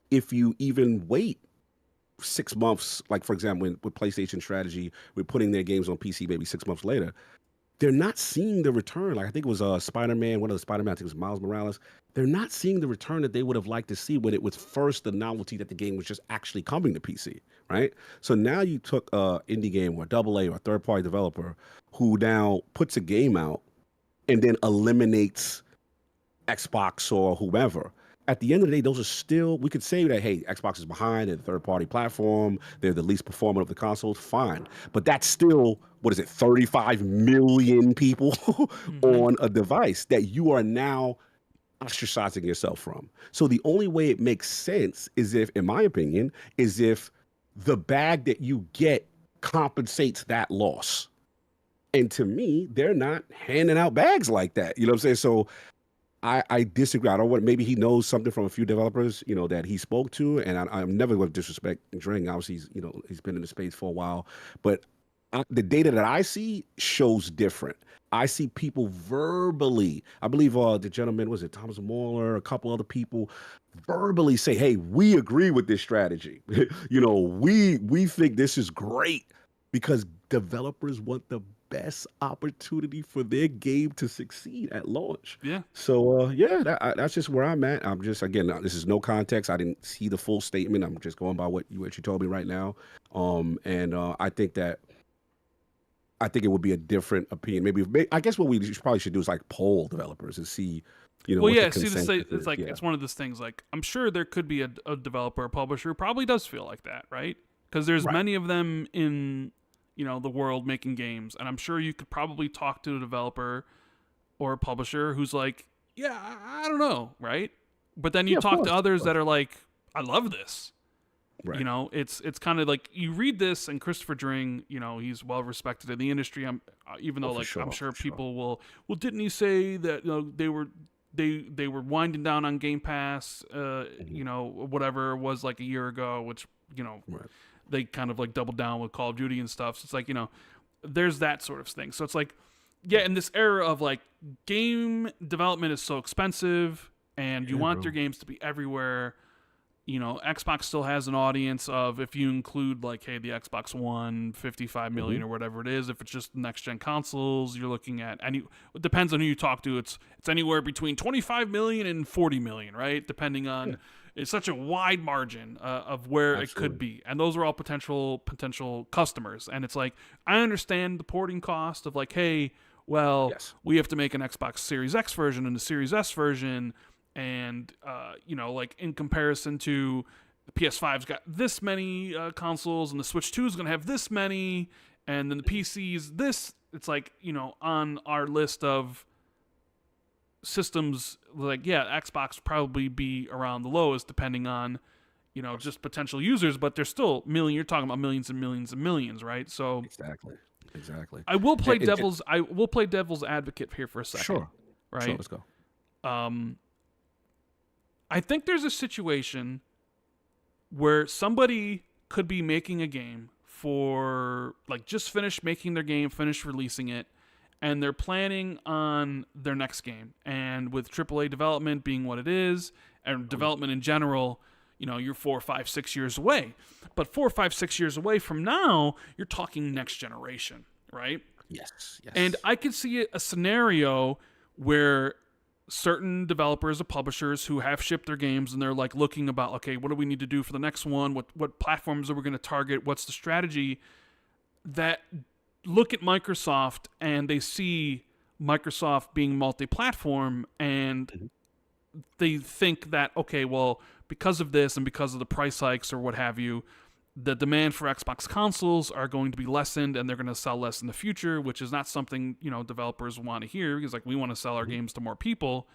if you even wait 6 months, like for example, with PlayStation strategy, we're putting their games on PC maybe 6 months later. They're not seeing the return. Like I think it was Spider-Man, one of the Spider-Man, I think it was Miles Morales. They're not seeing the return that they would have liked to see when it was first the novelty that the game was just actually coming to PC, right? So now you took a indie game or AA or a third-party developer who now puts a game out and then eliminates Xbox or whomever. At the end of the day, those are still, we could say that, hey, Xbox is behind, they're the third-party platform, they're the least performant of the consoles, fine. But that's still, 35 million people on a device that you are now ostracizing yourself from. So the only way it makes sense is if, in my opinion, is if the bag that you get compensates that loss. And to me, they're not handing out bags like that. You know what I'm saying? So I disagree. I don't want, maybe he knows something from a few developers, that he spoke to, and I'm never going to disrespect Dring. Obviously, he's been in the space for a while, but the data that I see shows different. I see people verbally, I believe the gentleman, was it Thomas Muller, a couple other people verbally say, hey, we agree with this strategy. We think this is great because developers want the best opportunity for their game to succeed at launch. Yeah. So that's just where I'm at. I'm just, again, this is no context. I didn't see the full statement. I'm just going by what you told me right now. I think it would be a different opinion. Maybe I guess what we probably should do is like poll developers and see, well, what yeah. the See, consensus it's like it's one of those things. Like I'm sure there could be a developer, a publisher who probably does feel like that, right? Because there's many of them in the world making games, and I'm sure you could probably talk to a developer or a publisher who's like, yeah, I don't know, right? But then you talk to others that are like, I love this. Right. It's kind of like you read this, and Christopher Dring, he's well respected in the industry. Even though I'm sure people will, well, didn't he say that they were winding down on Game Pass, whatever it was like a year ago, which Right. they kind of like doubled down with Call of Duty and stuff. So it's like there's that sort of thing. So it's like, yeah, in this era of like game development is so expensive, and you want your games to be everywhere. Xbox still has an audience of, if you include like, hey, the Xbox One, 55 million or whatever it is. If it's just next gen consoles, you're looking at it depends on who you talk to. It's anywhere between 25 million and 40 million, right? Depending on, it's such a wide margin of where it could be, and those are all potential customers. And it's like, I understand the porting cost of like, hey, well, we have to make an Xbox Series X version and a Series S version. And, like in comparison to the PS5's got this many consoles, and the Switch 2 is going to have this many, and then the PC's this, it's like, on our list of systems, like, yeah, Xbox would probably be around the lowest depending on, just potential users, but there's still you're talking about millions and millions and millions, right? So Exactly. I will play devil's advocate here for a second. Sure. Right. Sure, let's go. I think there's a situation where somebody could be making a game for, like, just finished making their game, finished releasing it, and they're planning on their next game. And with AAA development being what it is, and development in general, you're 4, 5, 6 years away. But 4, 5, 6 years away from now, you're talking next generation, right? Yes. And I could see a scenario where certain developers or publishers who have shipped their games and they're like looking about, okay, what do we need to do for the next one? What platforms are we going to target? What's the strategy? That look at Microsoft and they see Microsoft being multi-platform and they think that, okay, well, because of this and because of the price hikes or what have you, the demand for Xbox consoles are going to be lessened and they're going to sell less in the future, which is not something, developers want to hear because like we want to sell our games to more people.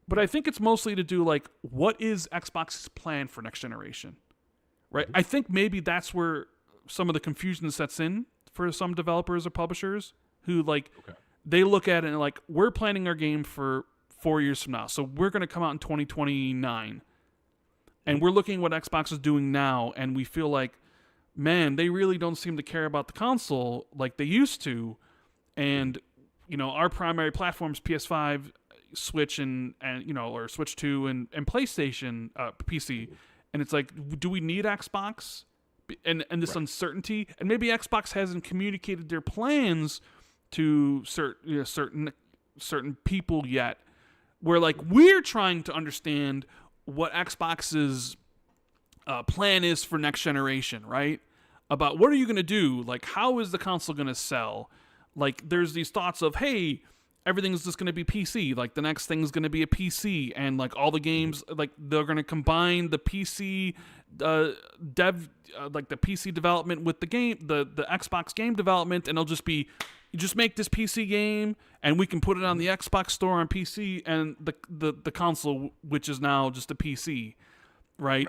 But I think it's mostly to do like, what is Xbox's plan for next generation? Right? I think maybe that's where some of the confusion sets in for some developers or publishers who like, they look at it and like, we're planning our game for 4 years from now. So we're going to come out in 2029. And we're looking at what Xbox is doing now, and we feel like, man, they really don't seem to care about the console like they used to. And, our primary platforms, PS5, Switch, and or Switch 2 and PlayStation, PC. And it's like, do we need Xbox? And this uncertainty? And maybe Xbox hasn't communicated their plans to certain people yet. Where, like, we're trying to understand what Xbox's plan is for next generation, right? About what are you going to do? Like, how is the console going to sell? Like, there's these thoughts of, hey, everything's just going to be PC. Like, the next thing's going to be a PC. And, like, all the games, like, they're going to combine the PC the PC development with the Xbox game development. And it'll just be, you just make this PC game and we can put it on the Xbox store on PC and the console, which is now just a PC, right?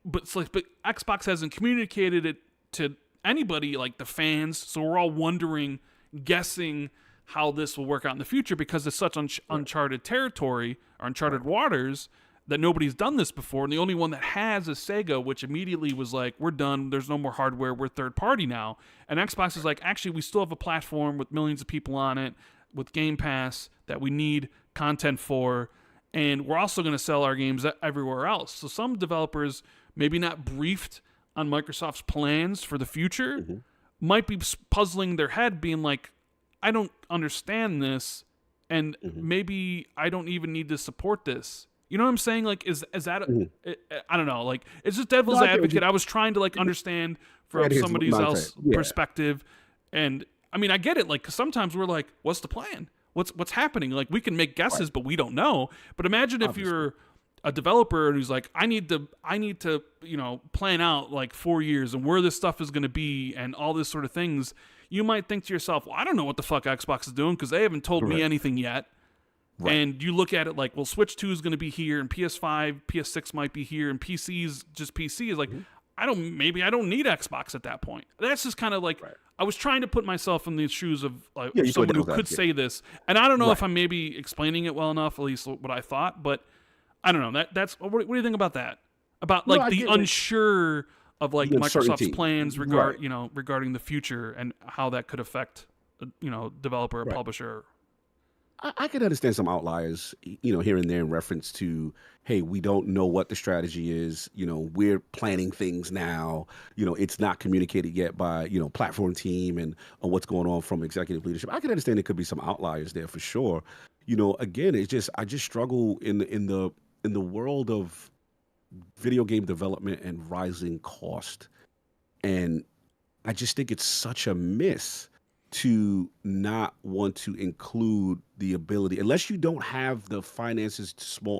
But Xbox hasn't communicated it to anybody, like the fans. So we're all wondering, guessing how this will work out in the future because it's such uncharted territory or uncharted waters that nobody's done this before. And the only one that has is Sega, which immediately was like, we're done. There's no more hardware. We're third party now. And Xbox is like, actually, we still have a platform with millions of people on it, with Game Pass that we need content for. And we're also going to sell our games everywhere else. So some developers, maybe not briefed on Microsoft's plans for the future, might be puzzling their head, being like, I don't understand this. And maybe I don't even need to support this. You know what I'm saying? Like, is that I don't know. Like, it's just devil's advocate. I was trying to like understand from somebody else's perspective, and I mean, I get it. Like, 'cause sometimes we're like, what's the plan? What's happening? Like, we can make guesses, but we don't know. But imagine if you're a developer who's like, I need to plan out like 4 years and where this stuff is going to be and all this sort of things. You might think to yourself, well, I don't know what the fuck Xbox is doing because they haven't told me anything yet. And you look at it like, well, Switch 2 is going to be here, and PS5, PS6 might be here, and PC's just PC is like, maybe I don't need Xbox at that point. That's just kind of like, I was trying to put myself in the shoes of like someone who could say this, and I don't know if I'm maybe explaining it well enough, at least what I thought, but I don't know. That's what do you think about that? About like the unsure of like Microsoft's plans regarding the future and how that could affect developer or publisher. I can understand some outliers, here and there in reference to, hey, we don't know what the strategy is. We're planning things now. It's not communicated yet by, platform team and what's going on from executive leadership. I can understand there could be some outliers there for sure. Again, I just struggle in the world of video game development and rising cost. And I just think it's such a miss to not want to include the ability, unless you don't have the finances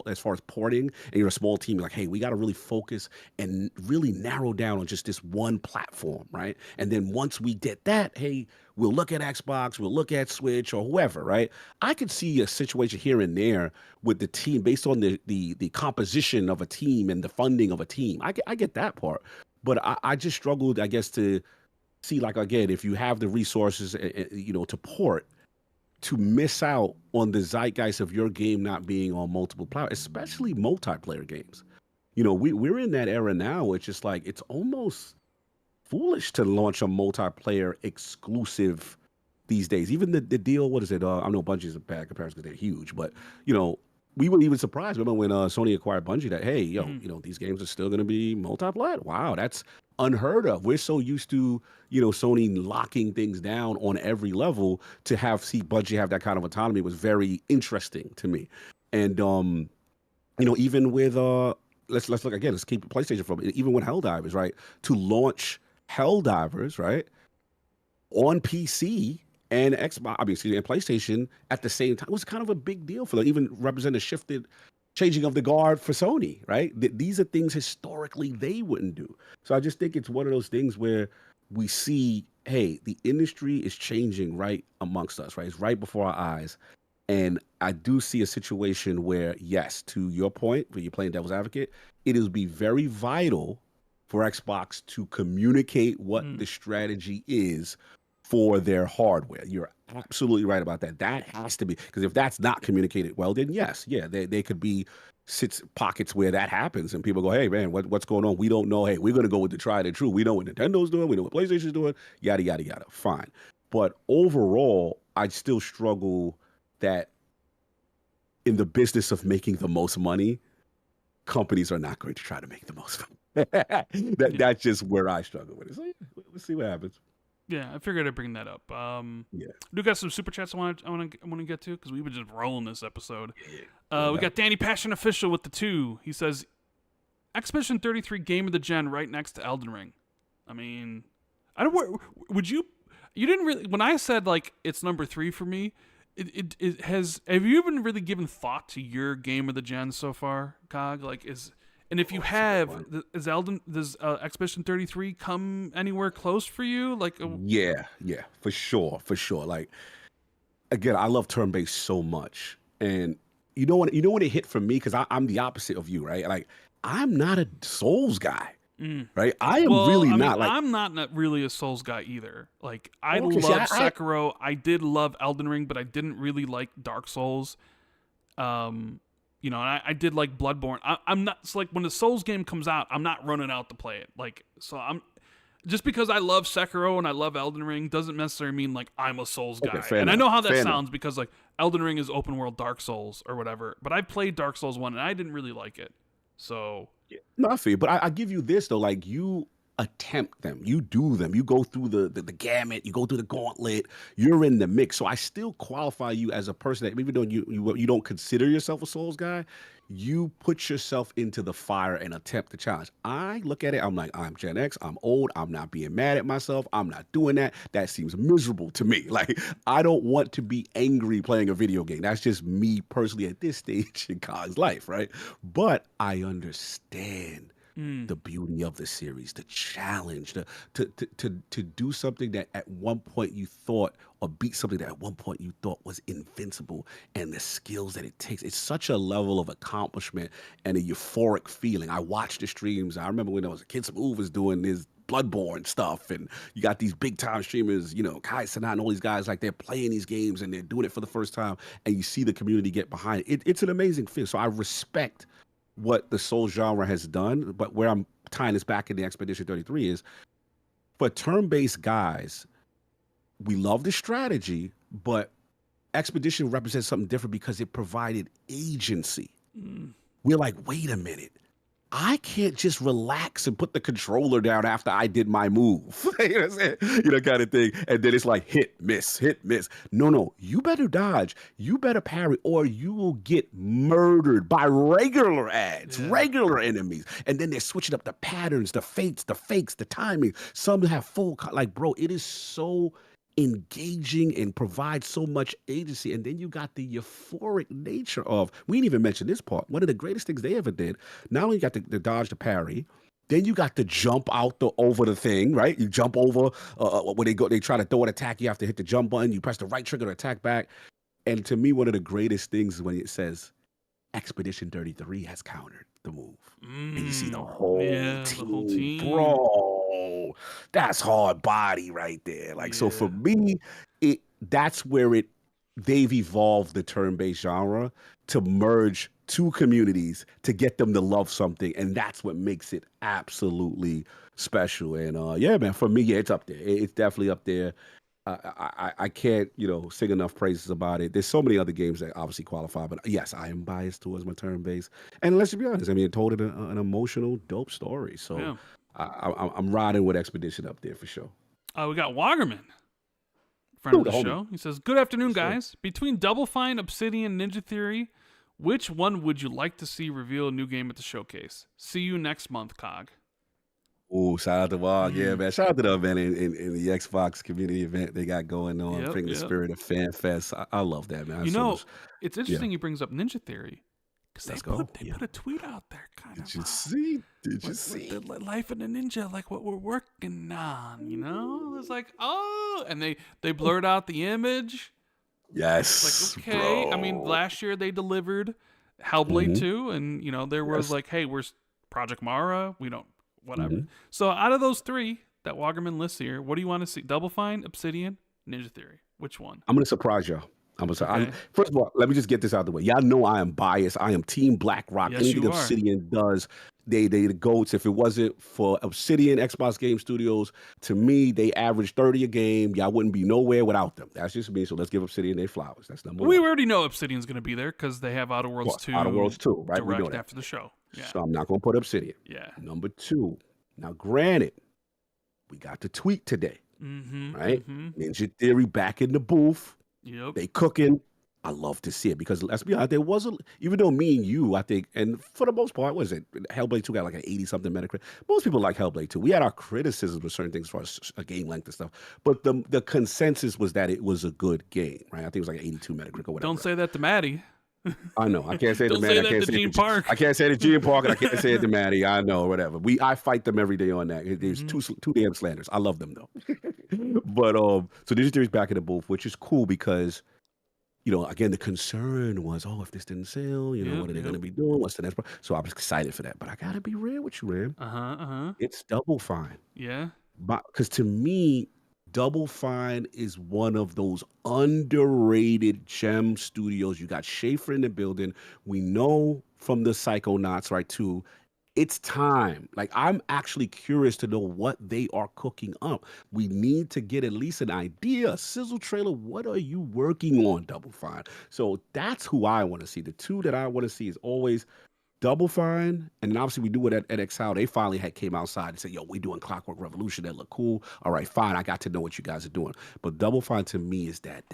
as far as porting, and you're a small team, like, hey, we got to really focus and really narrow down on just this one platform, right? And then once we get that, hey, we'll look at Xbox, we'll look at Switch or whoever, right? I could see a situation here and there with the team based on the composition of a team and the funding of a team. I get that part, but I just struggled, I guess, to see, like, again, if you have the resources, to port, to miss out on the zeitgeist of your game not being on multiple platforms, especially multiplayer games. We're in that era now. It's just like, it's almost foolish to launch a multiplayer exclusive these days. Even the deal, what is it? I know Bungie's a bad comparison because they're huge, but, we were even surprised. Remember when Sony acquired Bungie that, hey, these games are still going to be multiplayer? Wow, that's unheard of. We're so used to, Sony locking things down on every level. To see Bungie have that kind of autonomy was very interesting to me. And even with let's look again. Let's keep PlayStation from it. Even with Helldivers, right? To launch Helldivers, right, on PC and Xbox, and PlayStation at the same time was kind of a big deal for them. Even represent a shifted changing of the guard for Sony, right? These are things historically they wouldn't do. So I just think it's one of those things where we see, hey, the industry is changing right amongst us, right? It's right before our eyes. And I do see a situation where, yes, to your point, where you're playing devil's advocate, it will be very vital for Xbox to communicate what the strategy is for their hardware. You're absolutely right about that. That has to be, because if that's not communicated well, then yes, yeah, they could be pockets where that happens and people go, hey man, what's going on? We don't know. Hey, we're going to go with the tried and true. We know what Nintendo's doing. We know what PlayStation's doing, yada, yada, yada. Fine. But overall, I still struggle that in the business of making the most money, companies are not going to try to make the most money. That's just where I struggle with it. So yeah, we'll see what happens. Yeah, I figured I'd bring that up. Yeah. We got some super chats I want to get to because we were just rolling this episode. We got Danny Passion Official with the 2. He says, Expedition 33 Game of the Gen right next to Elden Ring. I mean, I don't. Would you? You didn't really. When I said like it's number 3 for me, it has. Have you even really given thought to your Game of the Gen so far, Cog? Like is. And if you have, does Expedition 33 come anywhere close for you? Like, yeah, for sure. Like, again, I love turn-based so much, and you know when it hit for me, because I'm the opposite of you, right? Like, I'm not a Souls guy, right? I am not. Like, I'm not really a Souls guy either. Like, I love Sekiro. I did love Elden Ring, but I didn't really like Dark Souls. You know, and I did like Bloodborne. I'm not, so like when the Souls game comes out, I'm not running out to play it. Like, so I'm just because I love Sekiro and I love Elden Ring doesn't necessarily mean like I'm a Souls guy. And I know how that sounds because like Elden Ring is open world Dark Souls or whatever. But I played Dark Souls 1 and I didn't really like it. So no, I feel, but I give you this though, like you attempt them, you do them, you go through the gamut, you go through the gauntlet, you're in the mix. So I still qualify you as a person that even though you don't consider yourself a Souls guy, you put yourself into the fire and attempt the challenge. I look at it, I'm like, I'm Gen X, I'm old, I'm not being mad at myself, I'm not doing that. That seems miserable to me. Like, I don't want to be angry playing a video game. That's just me personally at this stage in Kai's life, right? But I understand the beauty of the series, the challenge, to do something that at one point you thought, or beat something that at one point you thought was invincible, and the skills that it takes. It's such a level of accomplishment and a euphoric feeling. I watched the streams. I remember when I was a kid, Smooth was doing this Bloodborne stuff, and you got these big time streamers, you know, Kai Sanat and all these guys, like they're playing these games and they're doing it for the first time, and you see the community get behind it. It's an amazing feel. So I respect what the Soul genre has done, but where I'm tying this back in the Expedition 33 is for turn-based guys, we love the strategy, but Expedition represents something different because it provided agency. We're like, wait a minute. I can't just relax and put the controller down after I did my move. You know what I'm saying? You know, kind of thing. And then it's like hit, miss. No. You better dodge. You better parry, or you will get murdered by regular ads, regular enemies. And then they're switching up the patterns, the fates, the fakes, the timing. Some have full, like, bro, it is so engaging and provides so much agency. And then you got the euphoric nature of, we didn't even mention this part, one of the greatest things they ever did. Not only got the dodge, the parry, then you got to jump out over the thing, right? You jump over when they try to throw an attack, you have to hit the jump button, you press the right trigger to attack back. And to me, one of the greatest things is when it says Expedition 33 has countered the move. And you see the whole team. Bro, that's hard body right there. Like, so for me, that's where they've evolved the turn-based genre to merge two communities to get them to love something, and that's what makes it absolutely special. And yeah, man, for me, yeah, it's up there. It's definitely up there. I can't, sing enough praises about it. There's so many other games that obviously qualify, but yes, I am biased towards my turn-based. And let's be honest, I mean, it told an emotional, dope story. So yeah. I'm riding with Expedition up there for sure. We got Wagerman, friend of the show. He says, "Good afternoon, guys. Between Double Fine, Obsidian, Ninja Theory, Which one would you like to see reveal a new game at the showcase? See you next month, Cog. Oh, shout out to Wog. Yeah, man. Shout out to them, man, in the Xbox community event they got going on, bring the spirit of Fan Fest. I love that, man. It's interesting he brings up Ninja Theory. Because they put a tweet out there kind of. Did you see? Did you see? The life of the ninja, like what we're working on, you know? It's like, oh, and they blurred out the image. Yes. Like, okay. Bro. I mean, last year they delivered Hellblade 2, and, you know, there was like, hey, where's Project Mara? We don't, whatever. So out of those three that Wagerman lists here, what do you want to see? Double Fine, Obsidian, Ninja Theory. Which one? I'm going to surprise y'all. First of all, let me just get this out of the way. Y'all know I am biased. I am Team BlackRock. Yes, Anything you are. Obsidian does, they the GOATs. If it wasn't for Obsidian, Xbox Game Studios, to me, they average 30 a game. Y'all wouldn't be nowhere without them. That's just me. So let's give Obsidian their flowers. That's number one. We already know Obsidian's going to be there because they have Outer Worlds 2. Outer Worlds 2, right? We know that. After the show. Yeah. So I'm not going to put Obsidian. Yeah. Number two. Now, granted, we got the tweet today, right? Ninja Theory back in the booth. Yep. They cooking. I love to see it because let's be honest, there was even though me and you, I think, and for the most part, what is it? Hellblade 2 got like an 80-something Metacritic. Most people like Hellblade 2. We had our criticisms with certain things for a game length and stuff, but the consensus was that it was a good game, right? I think it was like an 82 Metacritic or whatever. Don't say that to Maddie. I know. I can't say Don't the say man. that I can't to say Gene Park. I can't say the Gene Park, and I can't say it to Maddie. I know, whatever. I fight them every day on that. There's two damn slanders. I love them though. But so Ninja Theory's back in the booth, which is cool because, you know, again, the concern was, if this didn't sell, you know, what are they going to be doing? What's the next? So I was excited for that. But I got to be real with you, Ram. It's Double Fine. Yeah. Because to me, Double Fine is one of those underrated gem studios. You got Schaefer in the building. We know from the Psychonauts, right, too. It's time. Like, I'm actually curious to know what they are cooking up. We need to get at least an idea, a sizzle trailer. What are you working on, Double Fine? So that's who I want to see. The two that I want to see is always Double Fine, and then obviously we do it at XHAL. They finally came outside and said, yo, we doing Clockwork Revolution. That look cool. All right, fine. I got to know what you guys are doing. But Double Fine to me is that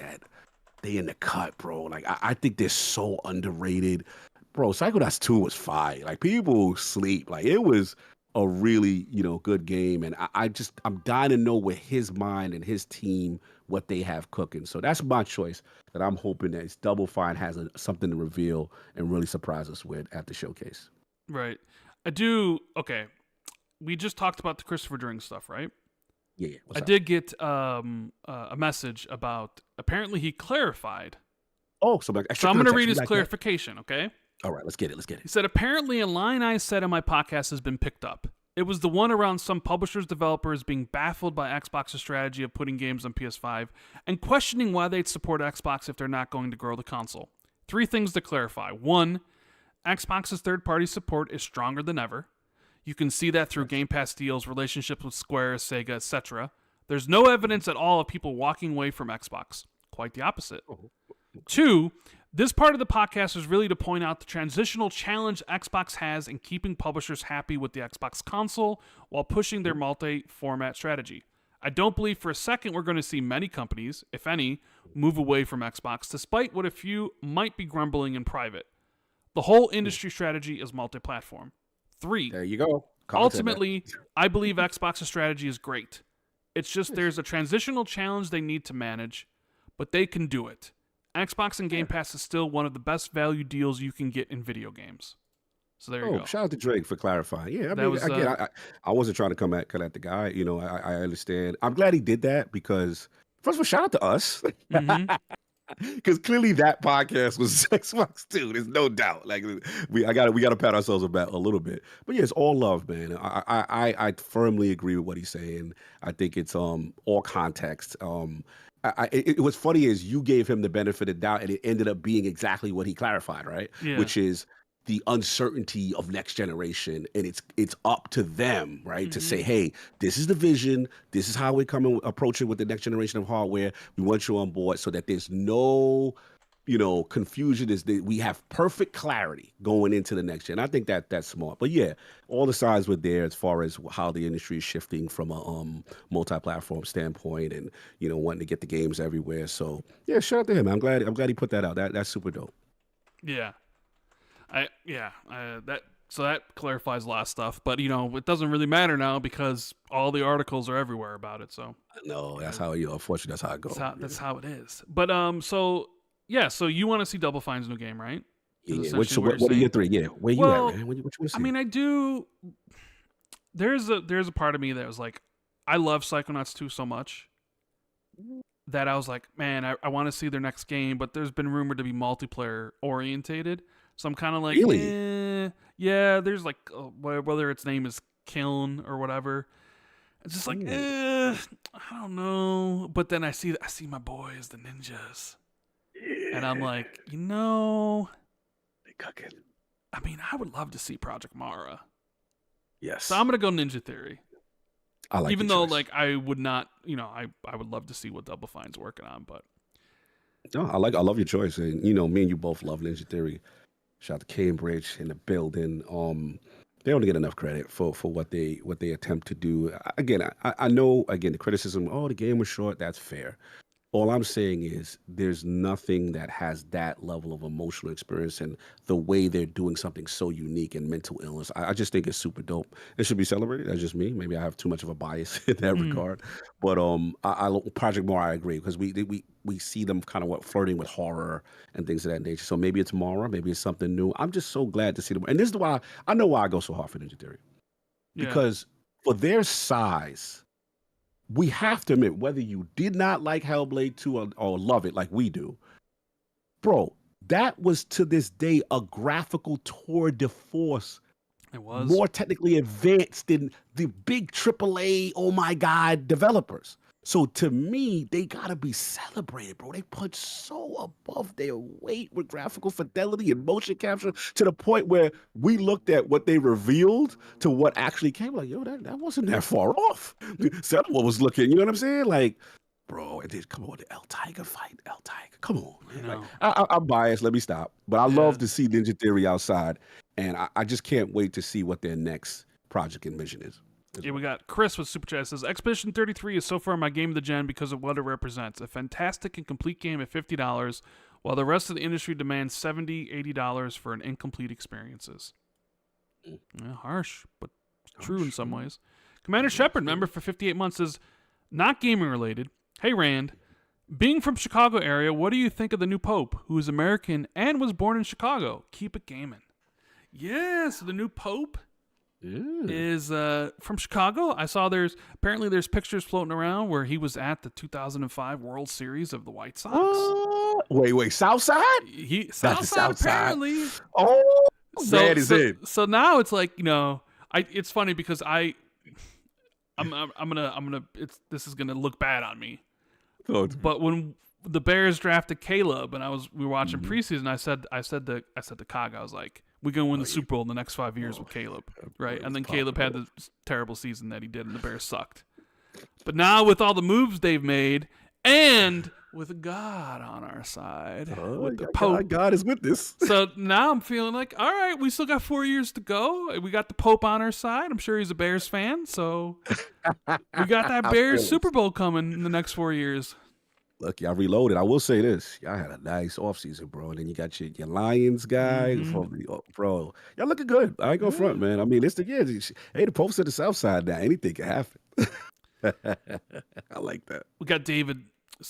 they in the cut, bro. Like, I think they're so underrated. Bro, Psychonauts 2 was fire. Like, people sleep. Like, it was a really, you know, good game. And I'm dying to know with his mind and his team what they have cooking. So that's my choice that I'm hoping that Double Fine has something to reveal and really surprise us with at the showcase. Right. Okay. We just talked about the Christopher Dring stuff, right? Yeah. I did get a message about, apparently he clarified. Oh, so I'm going to read his clarification, okay? All right, let's get it. He said, apparently a line I said in my podcast has been picked up. It was the one around some publishers, developers being baffled by Xbox's strategy of putting games on PS5 and questioning why they'd support Xbox if they're not going to grow the console. 3 things to clarify. 1, Xbox's third-party support is stronger than ever. You can see that through Game Pass deals, relationships with Square, Sega, etc. There's no evidence at all of people walking away from Xbox. Quite the opposite. 2, this part of the podcast is really to point out the transitional challenge Xbox has in keeping publishers happy with the Xbox console while pushing their multi-format strategy. I don't believe for a second we're going to see many companies, if any, move away from Xbox, despite what a few might be grumbling in private. The whole industry strategy is multi-platform. 3, there you go. Ultimately, I believe Xbox's strategy is great. It's just there's a transitional challenge they need to manage, but they can do it. Xbox and Game Pass is still one of the best value deals you can get in video games. So there you go. Shout out to Drake for clarifying. Yeah, I wasn't trying to come at the guy. You know, I understand. I'm glad he did that because, first of all, shout out to us. Because clearly that podcast was Xbox too. There's no doubt. Like we got to pat ourselves on the back a little bit. But yeah, it's all love, man. I firmly agree with what he's saying. I think it's all context. What's funny is you gave him the benefit of doubt, and it ended up being exactly what he clarified, right? Yeah. Which is the uncertainty of next generation, and it's up to them, right, to say, hey, this is the vision, this is how we approach it with the next generation of hardware. We want you on board so that there's no, you know, confusion. Is that we have perfect clarity going into the next gen. I think that's smart. But yeah, all the signs were there as far as how the industry is shifting from a multi-platform standpoint, and you know, wanting to get the games everywhere. So yeah, shout out to him. I'm glad he put that out. That's super dope. Yeah. So that clarifies a lot of stuff, but it doesn't really matter now because all the articles are everywhere about it. So No, that's how unfortunately that's how it goes. that's how it is. But so you want to see Double Fine's new game, right? Yeah. What are your three? Yeah. Where you at, man? What you want to see? I mean, I do. There's a part of me that was like, I love Psychonauts 2 so much that I was like, man, I want to see their next game, but there's been rumored to be multiplayer orientated. So I'm kind of like, really? Yeah, there's like, whether its name is Kiln or whatever. It's just like, I don't know. But then I see my boys, the ninjas. Yeah. And I'm like, they cooking. I mean, I would love to see Project Mara. Yes. So I'm going to go Ninja Theory. I like Even the though, choice. like, I would not, I would love to see what Double Fine's working on, but. No, I love your choice. And, me and you both love Ninja Theory. Shout out to Cambridge in the building. They don't get enough credit for what they attempt to do. Again, I know, the criticism, the game was short, that's fair. All I'm saying is there's nothing that has that level of emotional experience and the way they're doing something so unique in mental illness. I just think it's super dope. It should be celebrated. That's just me. Maybe I have too much of a bias in that regard. But I Project Mara, I agree, because we see them kind of flirting with horror and things of that nature. So maybe it's Mara, maybe it's something new. I'm just so glad to see them. And this is why I know why I go so hard for Ninja Theory. Because for their size, we have to admit, whether you did not like Hellblade 2 or love it like we do, bro, that was to this day a graphical tour de force. It was more technically advanced than the big AAA, oh my God, developers. So to me, they gotta be celebrated, bro. They punch so above their weight with graphical fidelity and motion capture to the point where we looked at what they revealed to what actually came. Like, yo, that wasn't that far off. So what was looking, you know what I'm saying? Like, bro, it did come on the El Tiger fight. El Tiger, come on, man. Like, I'm biased. Let me stop. But I love to see Ninja Theory outside, and I just can't wait to see what their next project and mission is. Yeah, we got Chris with Super Chat says, Expedition 33 is so far my game of the gen because of what it represents. A fantastic and complete game at $50, while the rest of the industry demands $70, $80 for an incomplete experiences. Yeah, harsh, but true in some ways. Commander Shepard, member for 58 months, says, not gaming related. Hey, Rand. Being from Chicago area, what do you think of the new Pope, who is American and was born in Chicago? Keep it gaming. Yeah, so the new Pope is from Chicago. I saw there's pictures floating around where he was at the 2005 World Series of the White Sox. Wait, Southside? Southside apparently. Oh, that is it. So now it's like, it's funny because I'm gonna this is gonna look bad on me. But when the Bears drafted Caleb and we were watching preseason, I said to Cog, I was like, we're going to win the Super Bowl in the next 5 years with Caleb, right? And then Caleb had the terrible season that he did, and the Bears sucked. But now with all the moves they've made, and with God on our side, with the Pope, God is with this. So now I'm feeling like, all right, we still got 4 years to go. We got the Pope on our side. I'm sure he's a Bears fan, so we got that Bears Super Bowl coming in the next 4 years. Look, y'all reloaded. I will say this. Y'all had a nice offseason, bro. And then you got your Lions guy. Bro, y'all looking good. I ain't gonna front, man. I mean, it's the the Pope's at the South Side now. Anything can happen. I like that. We got David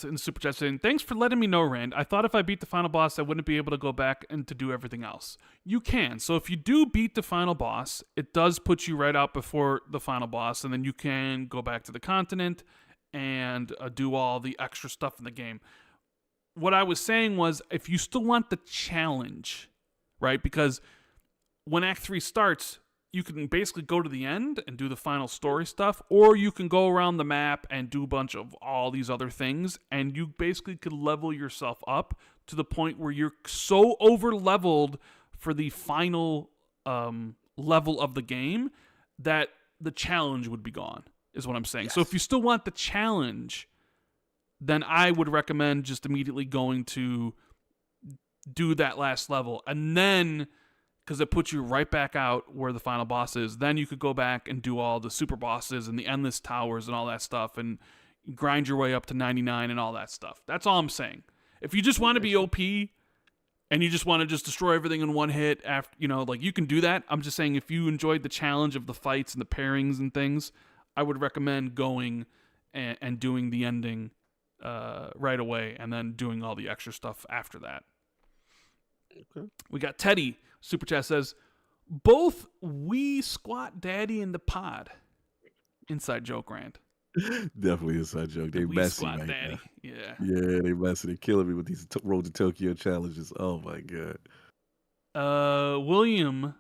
in Super Chat saying, thanks for letting me know, Rand. I thought if I beat the final boss, I wouldn't be able to go back and to do everything else. You can. So if you do beat the final boss, it does put you right out before the final boss, and then you can go back to the continent and do all the extra stuff in the game. What I was saying was, if you still want the challenge, right? Because when Act 3 starts, you can basically go to the end and do the final story stuff, or you can go around the map and do a bunch of all these other things, and you basically could level yourself up to the point where you're so over-leveled for the final level of the game that the challenge would be gone. Is what I'm saying. Yes. So if you still want the challenge, then I would recommend just immediately going to do that last level. And then, because it puts you right back out where the final boss is, then you could go back and do all the super bosses and the endless towers and all that stuff and grind your way up to 99 and all that stuff. That's all I'm saying. If you just want to be OP and you just want to just destroy everything in one hit after, like you can do that. I'm just saying if you enjoyed the challenge of the fights and the pairings and things, I would recommend going and doing the ending right away and then doing all the extra stuff after that. Okay. We got Teddy. Super Chat says, both we squat daddy in the pod. Inside joke, Rand. Definitely inside joke. They We messy squat right daddy. now. Yeah. Yeah, they messy. They're killing me with these Road to Tokyo challenges. Oh my god. William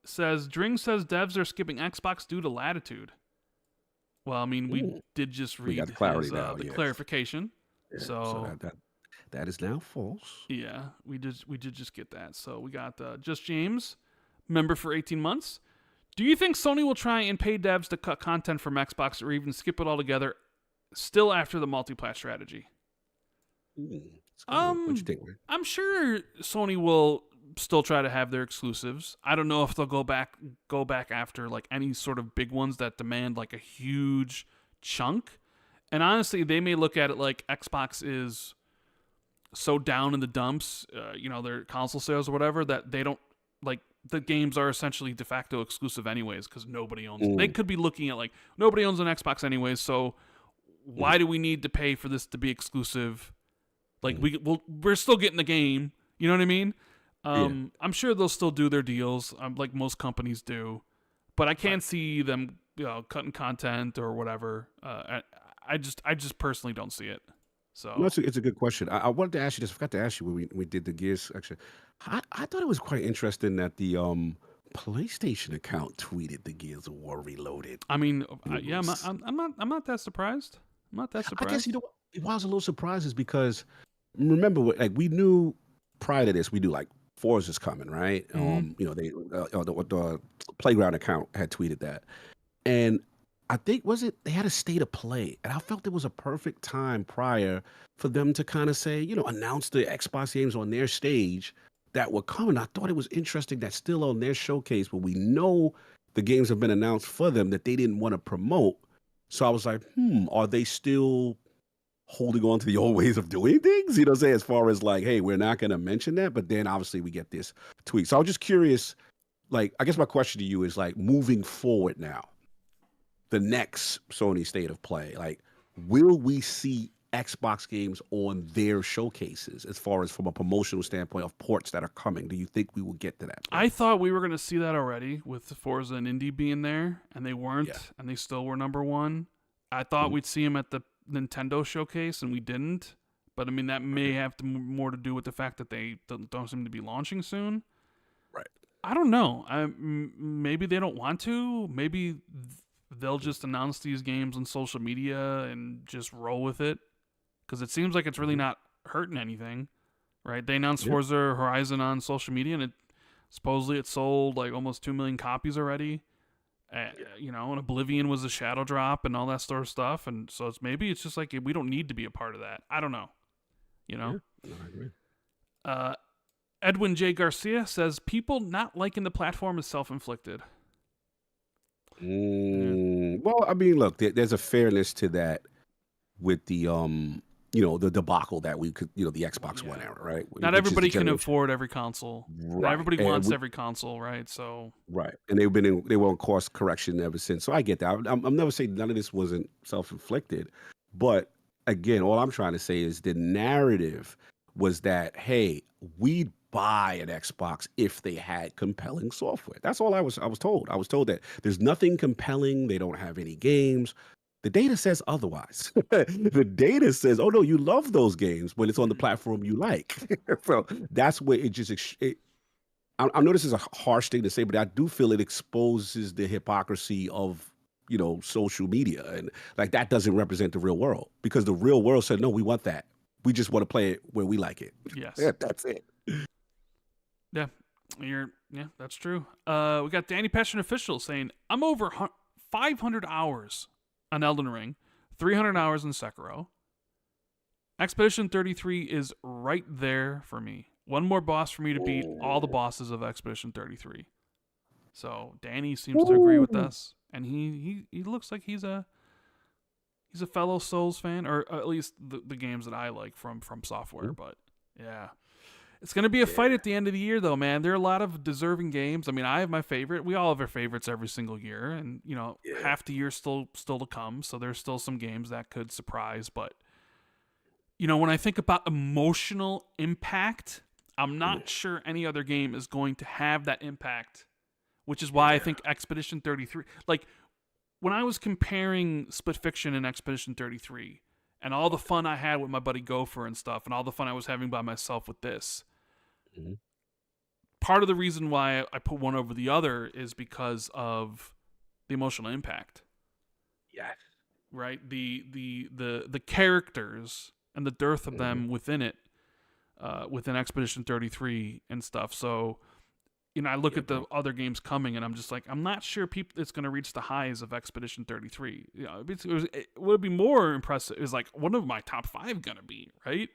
says, Dring says devs are skipping Xbox due to latitude. Well, I mean, we did just read got the clarity his, now, the yes. clarification. Yeah, so that is now false. Yeah, we did just get that. So we got Just James, member for 18 months. Do you think Sony will try and pay devs to cut content from Xbox or even skip it altogether still after the multi-plat strategy? What you think, man? I'm sure Sony will still try to have their exclusives. I don't know if they'll go back after like any sort of big ones that demand like a huge chunk. And honestly, they may look at it like Xbox is so down in the dumps, their console sales or whatever, that they don't like the games are essentially de facto exclusive anyways because nobody owns them. They could be looking at like nobody owns an Xbox anyways, so why do we need to pay for this to be exclusive? Like we're still getting the game, you know what I mean? I'm sure they'll still do their deals, like most companies do, but I can't see them cutting content or whatever. I just personally don't see it. So no, it's a good question. I wanted to ask you this. I forgot to ask you when we did the Gears. Actually, I thought it was quite interesting that the PlayStation account tweeted the Gears of War Reloaded. I mean, I'm not that surprised. I'm not that surprised. I guess why I was a little surprised is because remember, like we knew prior to this, we knew like Forza's coming, right? Mm-hmm. They the Playground account had tweeted that, and I think they had a state of play, and I felt it was a perfect time prior for them to kind of say, announce the Xbox games on their stage that were coming. I thought it was interesting that still on their showcase, but we know the games have been announced for them that they didn't want to promote. So I was like, are they still holding on to the old ways of doing things? You know what I'm saying? As far as like, hey, we're not going to mention that, but then obviously we get this tweet. So I was just curious, like, I guess my question to you is like, moving forward now, the next Sony state of play, like, will we see Xbox games on their showcases as far as from a promotional standpoint of ports that are coming? Do you think we will get to that point? I thought we were going to see that already with Forza and Indy being there, and they weren't, and they still were number one. I thought we'd see them at the Nintendo showcase, and we didn't. But, I mean, that may have more to do with the fact that they don't seem to be launching soon. Right. I don't know. Maybe they don't want to. Maybe they'll just announce these games on social media and just roll with it. Because it seems like it's really not hurting anything, right? They announced Forza Horizon on social media, and supposedly it sold like almost 2 million copies already. And Oblivion was a shadow drop and all that sort of stuff. And so maybe it's just like we don't need to be a part of that. I don't know. Yeah, I agree. Edwin J. Garcia says people not liking the platform is self-inflicted. Well, I mean, look, there's a fairness to that with the the debacle that we could, the Xbox One era, right? Not everybody can afford every console. Right. Not everybody wants every console, right? So right, and they were on course correction ever since. So I get that. I'm never saying none of this wasn't self-inflicted, but again, all I'm trying to say is the narrative was that, hey, we'd buy an Xbox if they had compelling software. That's all I was told. I was told that there's nothing compelling. They don't have any games. The data says otherwise. The data says, oh no, you love those games when it's on the platform you like. So that's where it just, I know this is a harsh thing to say, but I do feel it exposes the hypocrisy of, social media. And like, that doesn't represent the real world, because the real world said, no, we want that. We just want to play it where we like it. Yes. Yeah, that's it. Yeah. That's true. We got Danny Passion Official saying, I'm over 500 hours on Elden Ring, 300 hours in Sekiro. Expedition 33 is right there for me. One more boss for me to beat all the bosses of Expedition 33. So Danny seems to agree with us, and he looks like he's a fellow Souls fan, or at least the games that I like from Software. But yeah. It's going to be a fight at the end of the year, though, man. There are a lot of deserving games. I mean, I have my favorite. We all have our favorites every single year, and half the year still to come. So there's still some games that could surprise. But when I think about emotional impact, I'm not sure any other game is going to have that impact. Which is why I think Expedition 33, like when I was comparing Split Fiction and Expedition 33, and all the fun I had with my buddy Gopher and stuff, and all the fun I was having by myself with this. Part of the reason why I put one over the other is because of the emotional impact. Yes. Right? The characters and the dearth of them within it, within Expedition 33 and stuff. So, I look at the other games coming, and I'm just like, I'm not sure it's going to reach the highs of Expedition 33. It would be more impressive. Is like, one of my top 5 going to be, right?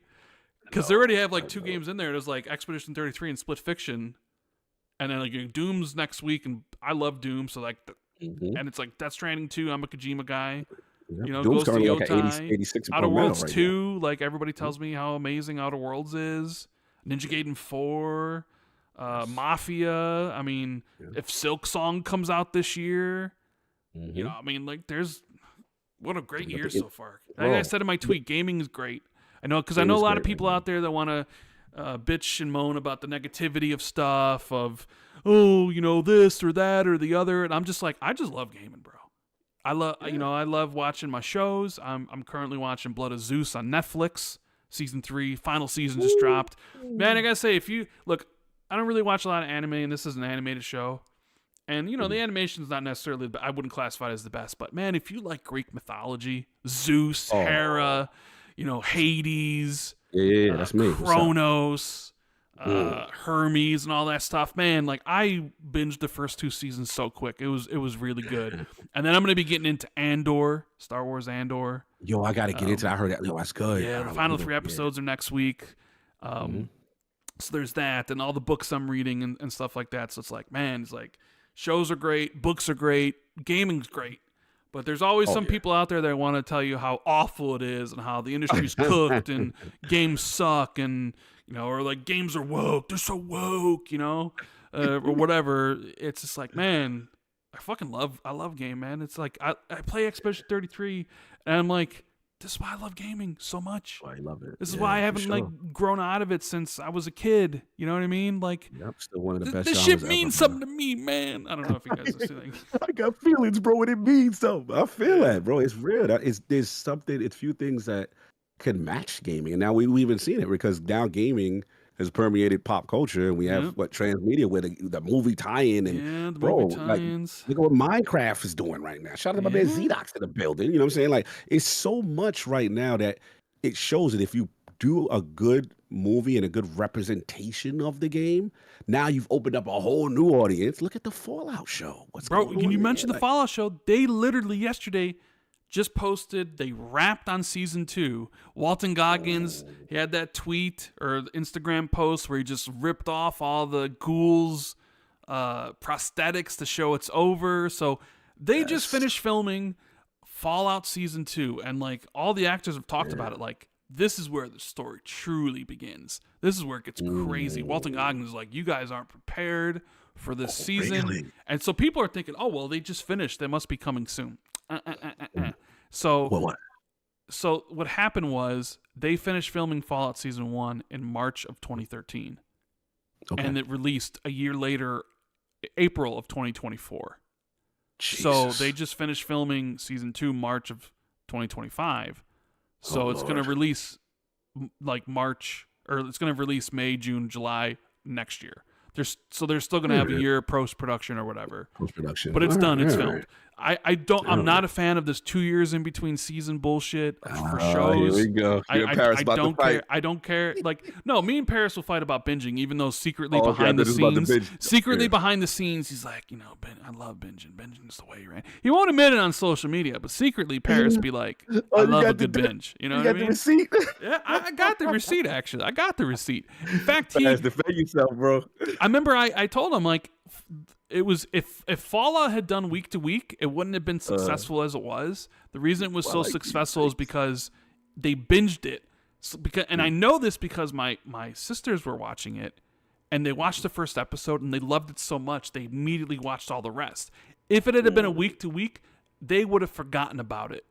Because they already have like 2 games in there. There's like Expedition 33 and Split Fiction, and then like Doom's next week, and I love Doom, so like, and it's like Death Stranding 2. I'm a Kojima guy. Doom's Ghost of like Yotai, 86 Outer Worlds right 2. Like everybody tells me how amazing Outer Worlds is. Ninja Gaiden 4. Mafia. I mean, if Silk Song comes out this year, I mean, like, what a great year so far. Like I said in my tweet, gaming is great. I know, because I know a lot of people out there that want to bitch and moan about the negativity of stuff, of this or that or the other, and I'm just like, I just love gaming, bro. I love watching my shows. I'm currently watching Blood of Zeus on Netflix. Season 3, final season just dropped. Man, I gotta say, if you look, I don't really watch a lot of anime, and this is an animated show. And, the animation's not necessarily, I wouldn't classify it as the best. But, man, if you like Greek mythology, Zeus, Hera, Hades, that's me. Kronos, Hermes, and all that stuff, man, like, I binged the first 2 seasons so quick. It was really good. And then I'm going to be getting into Andor, Star Wars Andor. Yo, I got to get into that. I heard that. No, that's good. Yeah, the final 3 episodes are next week. So there's that, and all the books I'm reading and stuff like that. So it's like, man, it's like, shows are great, books are great, gaming's great. But there's always some people out there that want to tell you how awful it is and how the industry's cooked and games suck and, or like games are woke. They're so woke, or whatever. It's just like, man, I love game, man. It's like, I play Expedition 33 and I'm like, this is why I love gaming so much. I love it. This is why I haven't like grown out of it since I was a kid. You know what I mean? Like, still one of the best. This shit means something to me, man. I don't know if you guys are seeing. I got feelings, bro, and it means something. I feel that, bro. It's real. There's something. It's few things that can match gaming, and now we've even seen it because now gaming has permeated pop culture, and we have transmedia with the movie tie-in, and movie tie-ins. Like, look at what Minecraft is doing right now. Shout out to my man Zedox in the building. You know what I'm saying? Like, it's so much right now that it shows that if you do a good movie and a good representation of the game, now you've opened up a whole new audience. Look at the Fallout show. You mentioned the Fallout show. They literally yesterday just posted, they wrapped on season 2. Walton Goggins, he had that tweet or Instagram post where he just ripped off all the ghouls' prosthetics to show it's over. So they just finished filming Fallout season 2, and like all the actors have talked about it. Like, this is where the story truly begins. This is where it gets crazy. Walton Goggins is like, you guys aren't prepared for this season. Really? And so people are thinking, oh, well, they just finished. They must be coming soon. So what happened was they finished filming Fallout Season 1 in March of 2013. Okay. And it released a year later, April of 2024. Jesus. So they just finished filming Season 2 March of 2025. So it's going to release like March, or it's going to release May, June, July next year. They're still going to have a year of post-production or whatever. Post-production. But it's done. It's filmed. I'm not a fan of this 2 years in between season bullshit for shows. Here we go. I don't care. I don't care. Like, no, me and Paris will fight about binging, even though secretly behind the scenes, he's like, Ben, I love binging. Binging is the way, right? He won't admit it on social media, but secretly Paris be like, I love a good binge. You know what I mean? You got the receipt? Yeah, I got the receipt, actually. I got the receipt. In fact, defend yourself, bro. I remember I told him, like, it was if Fallout had done week to week, it wouldn't have been successful as it was. The reason it was so successful is because they binged it So and I know this because my sisters were watching it, and they watched the first episode and they loved it so much they immediately watched all the rest. If it had been a week to week, they would have forgotten about it.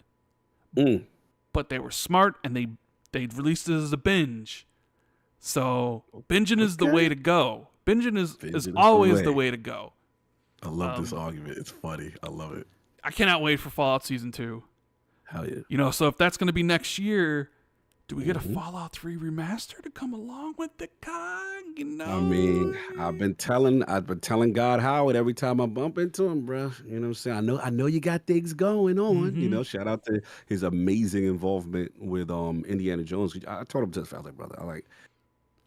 But they were smart and they released it as a binge. So binging is the way to go. Binging is always the way to go. I love this argument. It's funny. I love it. I cannot wait for Fallout Season 2. Hell yeah. You know, so if that's going to be next year, do we get a Fallout 3 remaster to come along with the COG? You know? I mean, I've been telling God Howard every time I bump into him, bro. You know what I'm saying? I know you got things going on. You know, shout out to his amazing involvement with Indiana Jones. I told him this, I was like, brother,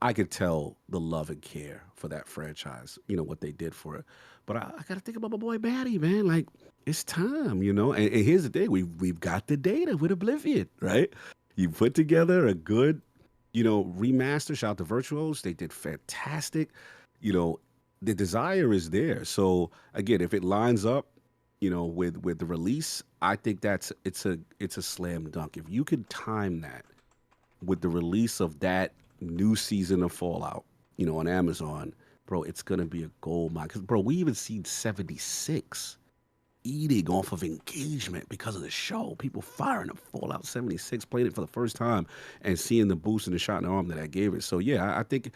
I could tell the love and care for that franchise, you know, what they did for it. But I got to think about my boy Batty, man. Like, it's time, you know? And here's the thing. We've got the data with Oblivion, right? You put together a good, you know, remaster. Shout out to Virtuos. They did fantastic. You know, the desire is there. So, again, if it lines up, you know, with the release, I think it's a slam dunk. If you could time that with the release of that new season of Fallout, you know, on Amazon, bro, it's going to be a gold mine. Because, bro, we even seen 76 eating off of engagement because of the show. People firing up Fallout 76, playing it for the first time and seeing the boost and the shot in the arm that gave it. So, yeah, I think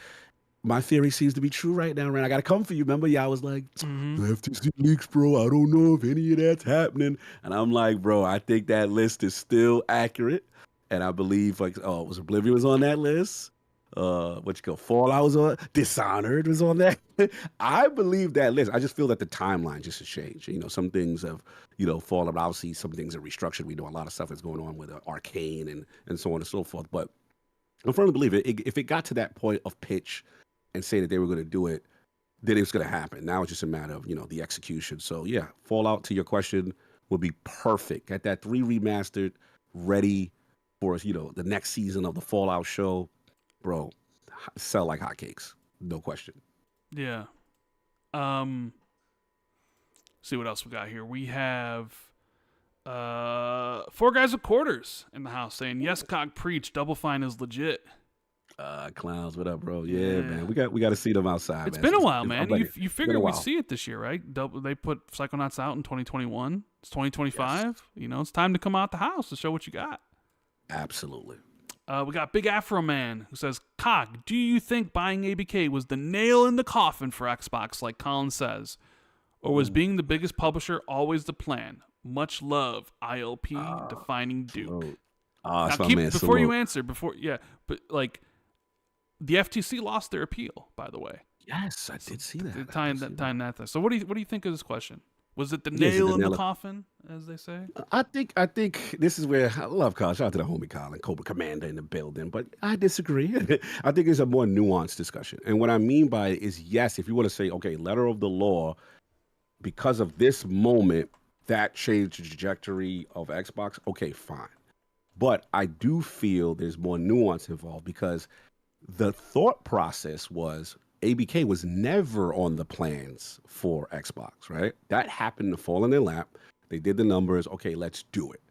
my theory seems to be true right now, Rand. I got to come for you. Remember, I was like, the FTC leaks, bro. I don't know if any of that's happening. And I'm like, bro, I think that list is still accurate. And I believe, was Oblivion was on that list. Fallout was on, Dishonored was on that. I believe that list. I just feel that the timeline just has changed. You know, some things have, you know, fallen. Obviously, some things are restructured. We know a lot of stuff is going on with Arcane and so on and so forth. But I'm firmly believe if it got to that point of pitch and say that they were going to do it, then it was going to happen. Now it's just a matter of, you know, the execution. So yeah, Fallout, to your question, would be perfect. Get that 3 remastered, ready for, you know, the next season of the Fallout show. Bro, sell like hotcakes. No question. Yeah. See what else we got here. We have 4 guys with quarters in the house saying, yes, COG preach, Double Fine is legit. Clowns, what up, bro? Yeah, man. We got to see them outside. It's been a while, man. You figure we'd see it this year, right? They put Psychonauts out in 2021. It's 2025. Yes. You know, it's time to come out the house to show what you got. Absolutely. We got Big Afro Man who says, COG, do you think buying ABK was the nail in the coffin for Xbox, like Colin says? Or was being the biggest publisher always the plan? Much love, ILP, defining Duke. Now, before you answer, but like, the FTC lost their appeal, by the way. Yes, I did see that. Time that. So what do you think of this question? Was it the nail in the coffin, as they say? I think this is where I love Colin. Shout out to the homie Colin, Cobra Commander in the building. But I disagree. I think it's a more nuanced discussion. And what I mean by it is, yes, if you want to say, okay, letter of the law, because of this moment, that changed the trajectory of Xbox, okay, fine. But I do feel there's more nuance involved because the thought process was ABK was never on the plans for Xbox, right? That happened to fall in their lap. They did the numbers. Okay, let's do it.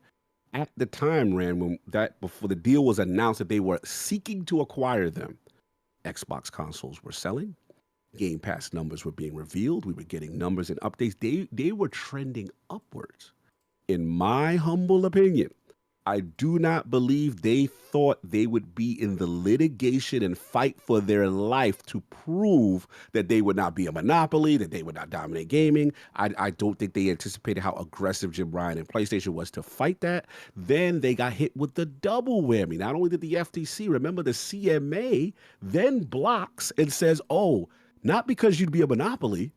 At the time, Rand, before the deal was announced that they were seeking to acquire them, Xbox consoles were selling. Game Pass numbers were being revealed. We were getting numbers and updates. They were trending upwards. In my humble opinion, I do not believe they thought they would be in the litigation and fight for their life to prove that they would not be a monopoly, that they would not dominate gaming. I don't think they anticipated how aggressive Jim Ryan and PlayStation was to fight that. Then they got hit with the double whammy. Not only did the FTC, remember the CMA, then blocks and says, oh, not because you'd be a monopoly,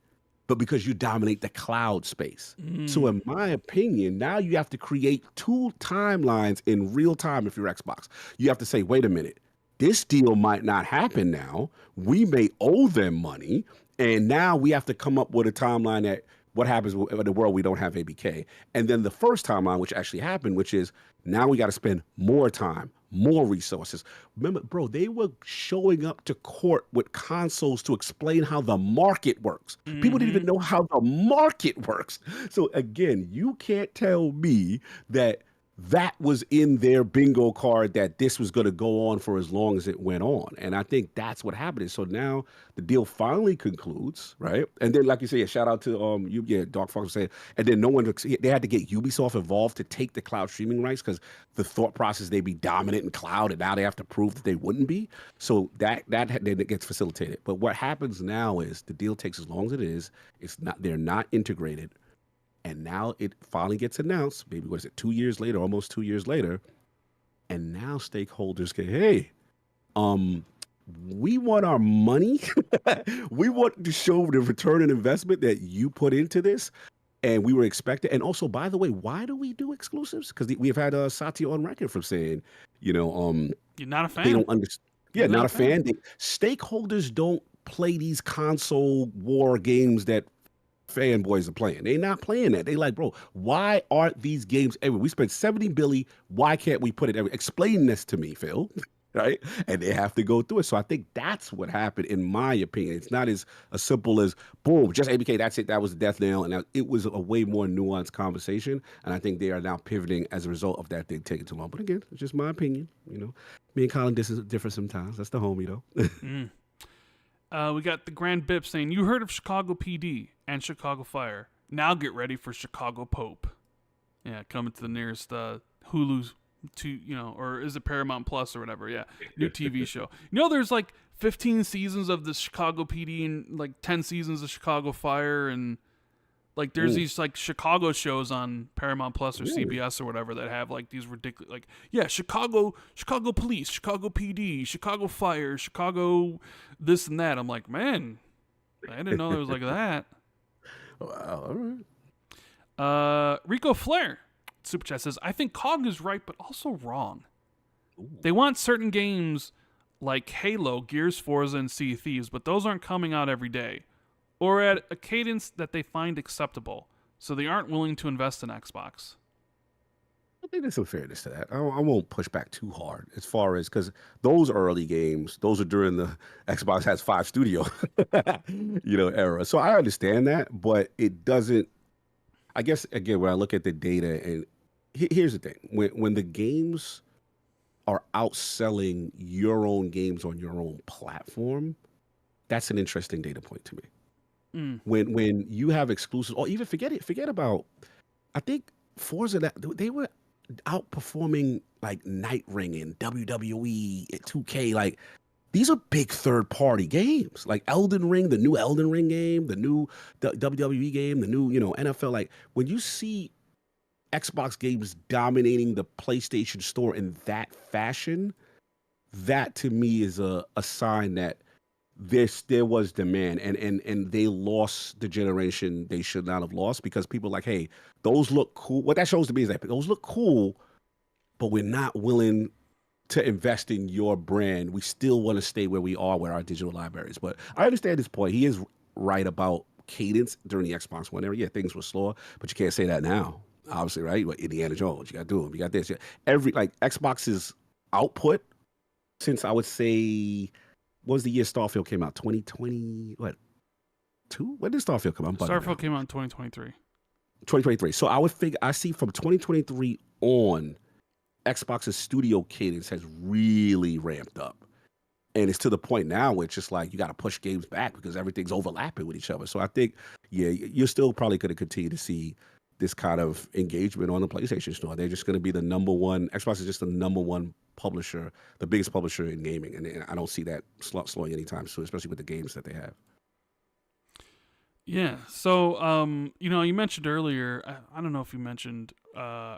but because you dominate the cloud space. So in my opinion, now you have to create 2 timelines in real time if you're Xbox. You have to say, wait a minute, this deal might not happen now. We may owe them money. And now we have to come up with a timeline that what happens in the world we don't have ABK. And then the first timeline, which actually happened, which is now we got to spend more time, more resources. Remember, bro, they were showing up to court with consoles to explain how the market works. People didn't even know how the market works. So again, you can't tell me that that was in their bingo card that this was going to go on for as long as it went on. And I think that's what happened. So now the deal finally concludes, right? And then, like you say, yeah, shout out to you, yeah, Dark Fox was saying, and then no one, they had to get Ubisoft involved to take the cloud streaming rights because the thought process they'd be dominant in cloud, and now they have to prove that they wouldn't be. So that then it gets facilitated. But what happens now is the deal takes as long as it is. It's not, they're not integrated. And now it finally gets announced, maybe, what is it, 2 years later, almost 2 years later. And now stakeholders get, hey, we want our money. We want to show the return on investment that you put into this. And we were expecting. And also, by the way, why do we do exclusives? Because we've had Satya on record from saying, you know, you're not a fan. They don't understand. Yeah, not a fan. Stakeholders don't play these console war games that fanboys are playing. They're not playing that. They like, bro, why aren't these games everywhere? We spent $70 billion. Why can't we put it everywhere? Explain this to me, Phil. Right? And they have to go through it. So I think that's what happened, in my opinion. It's not as simple as, boom, just ABK, that's it. That was the death nail. And it was a way more nuanced conversation. And I think they are now pivoting as a result of that thing taking too long. But again, it's just my opinion. You know, me and Colin differ sometimes. That's the homie, though. We got the Grand Bip saying, you heard of Chicago PD and Chicago Fire. Now get ready for Chicago Pope. Yeah, coming to the nearest Hulu's, to, you know, or is it Paramount Plus or whatever? Yeah, new TV show. You know, there's like 15 seasons of the Chicago PD and like 10 seasons of Chicago Fire, and like there's these like Chicago shows on Paramount Plus or CBS or whatever that have like these ridiculous, like, yeah, Chicago Police, Chicago PD, Chicago Fire, Chicago this and that. I'm like, man, I didn't know there was like that. Wow, all right. Rico Flair Super Chat says, I think COG is right, but also wrong. Ooh. They want certain games like Halo, Gears, Forza, and Sea of Thieves, but those aren't coming out every day, or at a cadence that they find acceptable, so they aren't willing to invest in Xbox. I think there's some fairness to that. I won't push back too hard as far as, because those early games, those are during the Xbox has 5 studio, era. So I understand that, but it doesn't. I guess again, when I look at the data, and here's the thing: when the games are outselling your own games on your own platform, that's an interesting data point to me. When you have exclusives, or even forget about, I think Forza, that they were outperforming like Night Ring and WWE, 2K. Like, these are big third-party games, like Elden Ring, the new Elden Ring game, the new WWE game, the new NFL. Like, when you see Xbox games dominating the PlayStation Store in that fashion, that to me is a sign that there was demand, and they lost the generation they should not have lost, because people are like, hey, those look cool. What that shows to me is that those look cool, but we're not willing to invest in your brand. We still want to stay where we are with our digital libraries. But I understand his point. He is right about cadence during the Xbox One era. Yeah, things were slower, but you can't say that now, obviously, right? What, Indiana Jones, you got Doom, you got this. Xbox's output since, I would say, what was the year Starfield came out? 2020, what? 2? When did Starfield come out? Starfield came out in 2023. 2023. So I see from 2023 on, Xbox's studio cadence has really ramped up. And it's to the point now where it's just like you got to push games back because everything's overlapping with each other. So I think, yeah, you're still probably going to continue to see this kind of engagement on the PlayStation Store. They're just going to be the number one. Xbox is just the number one publisher, the biggest publisher in gaming. And I don't see that slowing anytime soon, especially with the games that they have. Yeah. So, you mentioned earlier, I don't know if you mentioned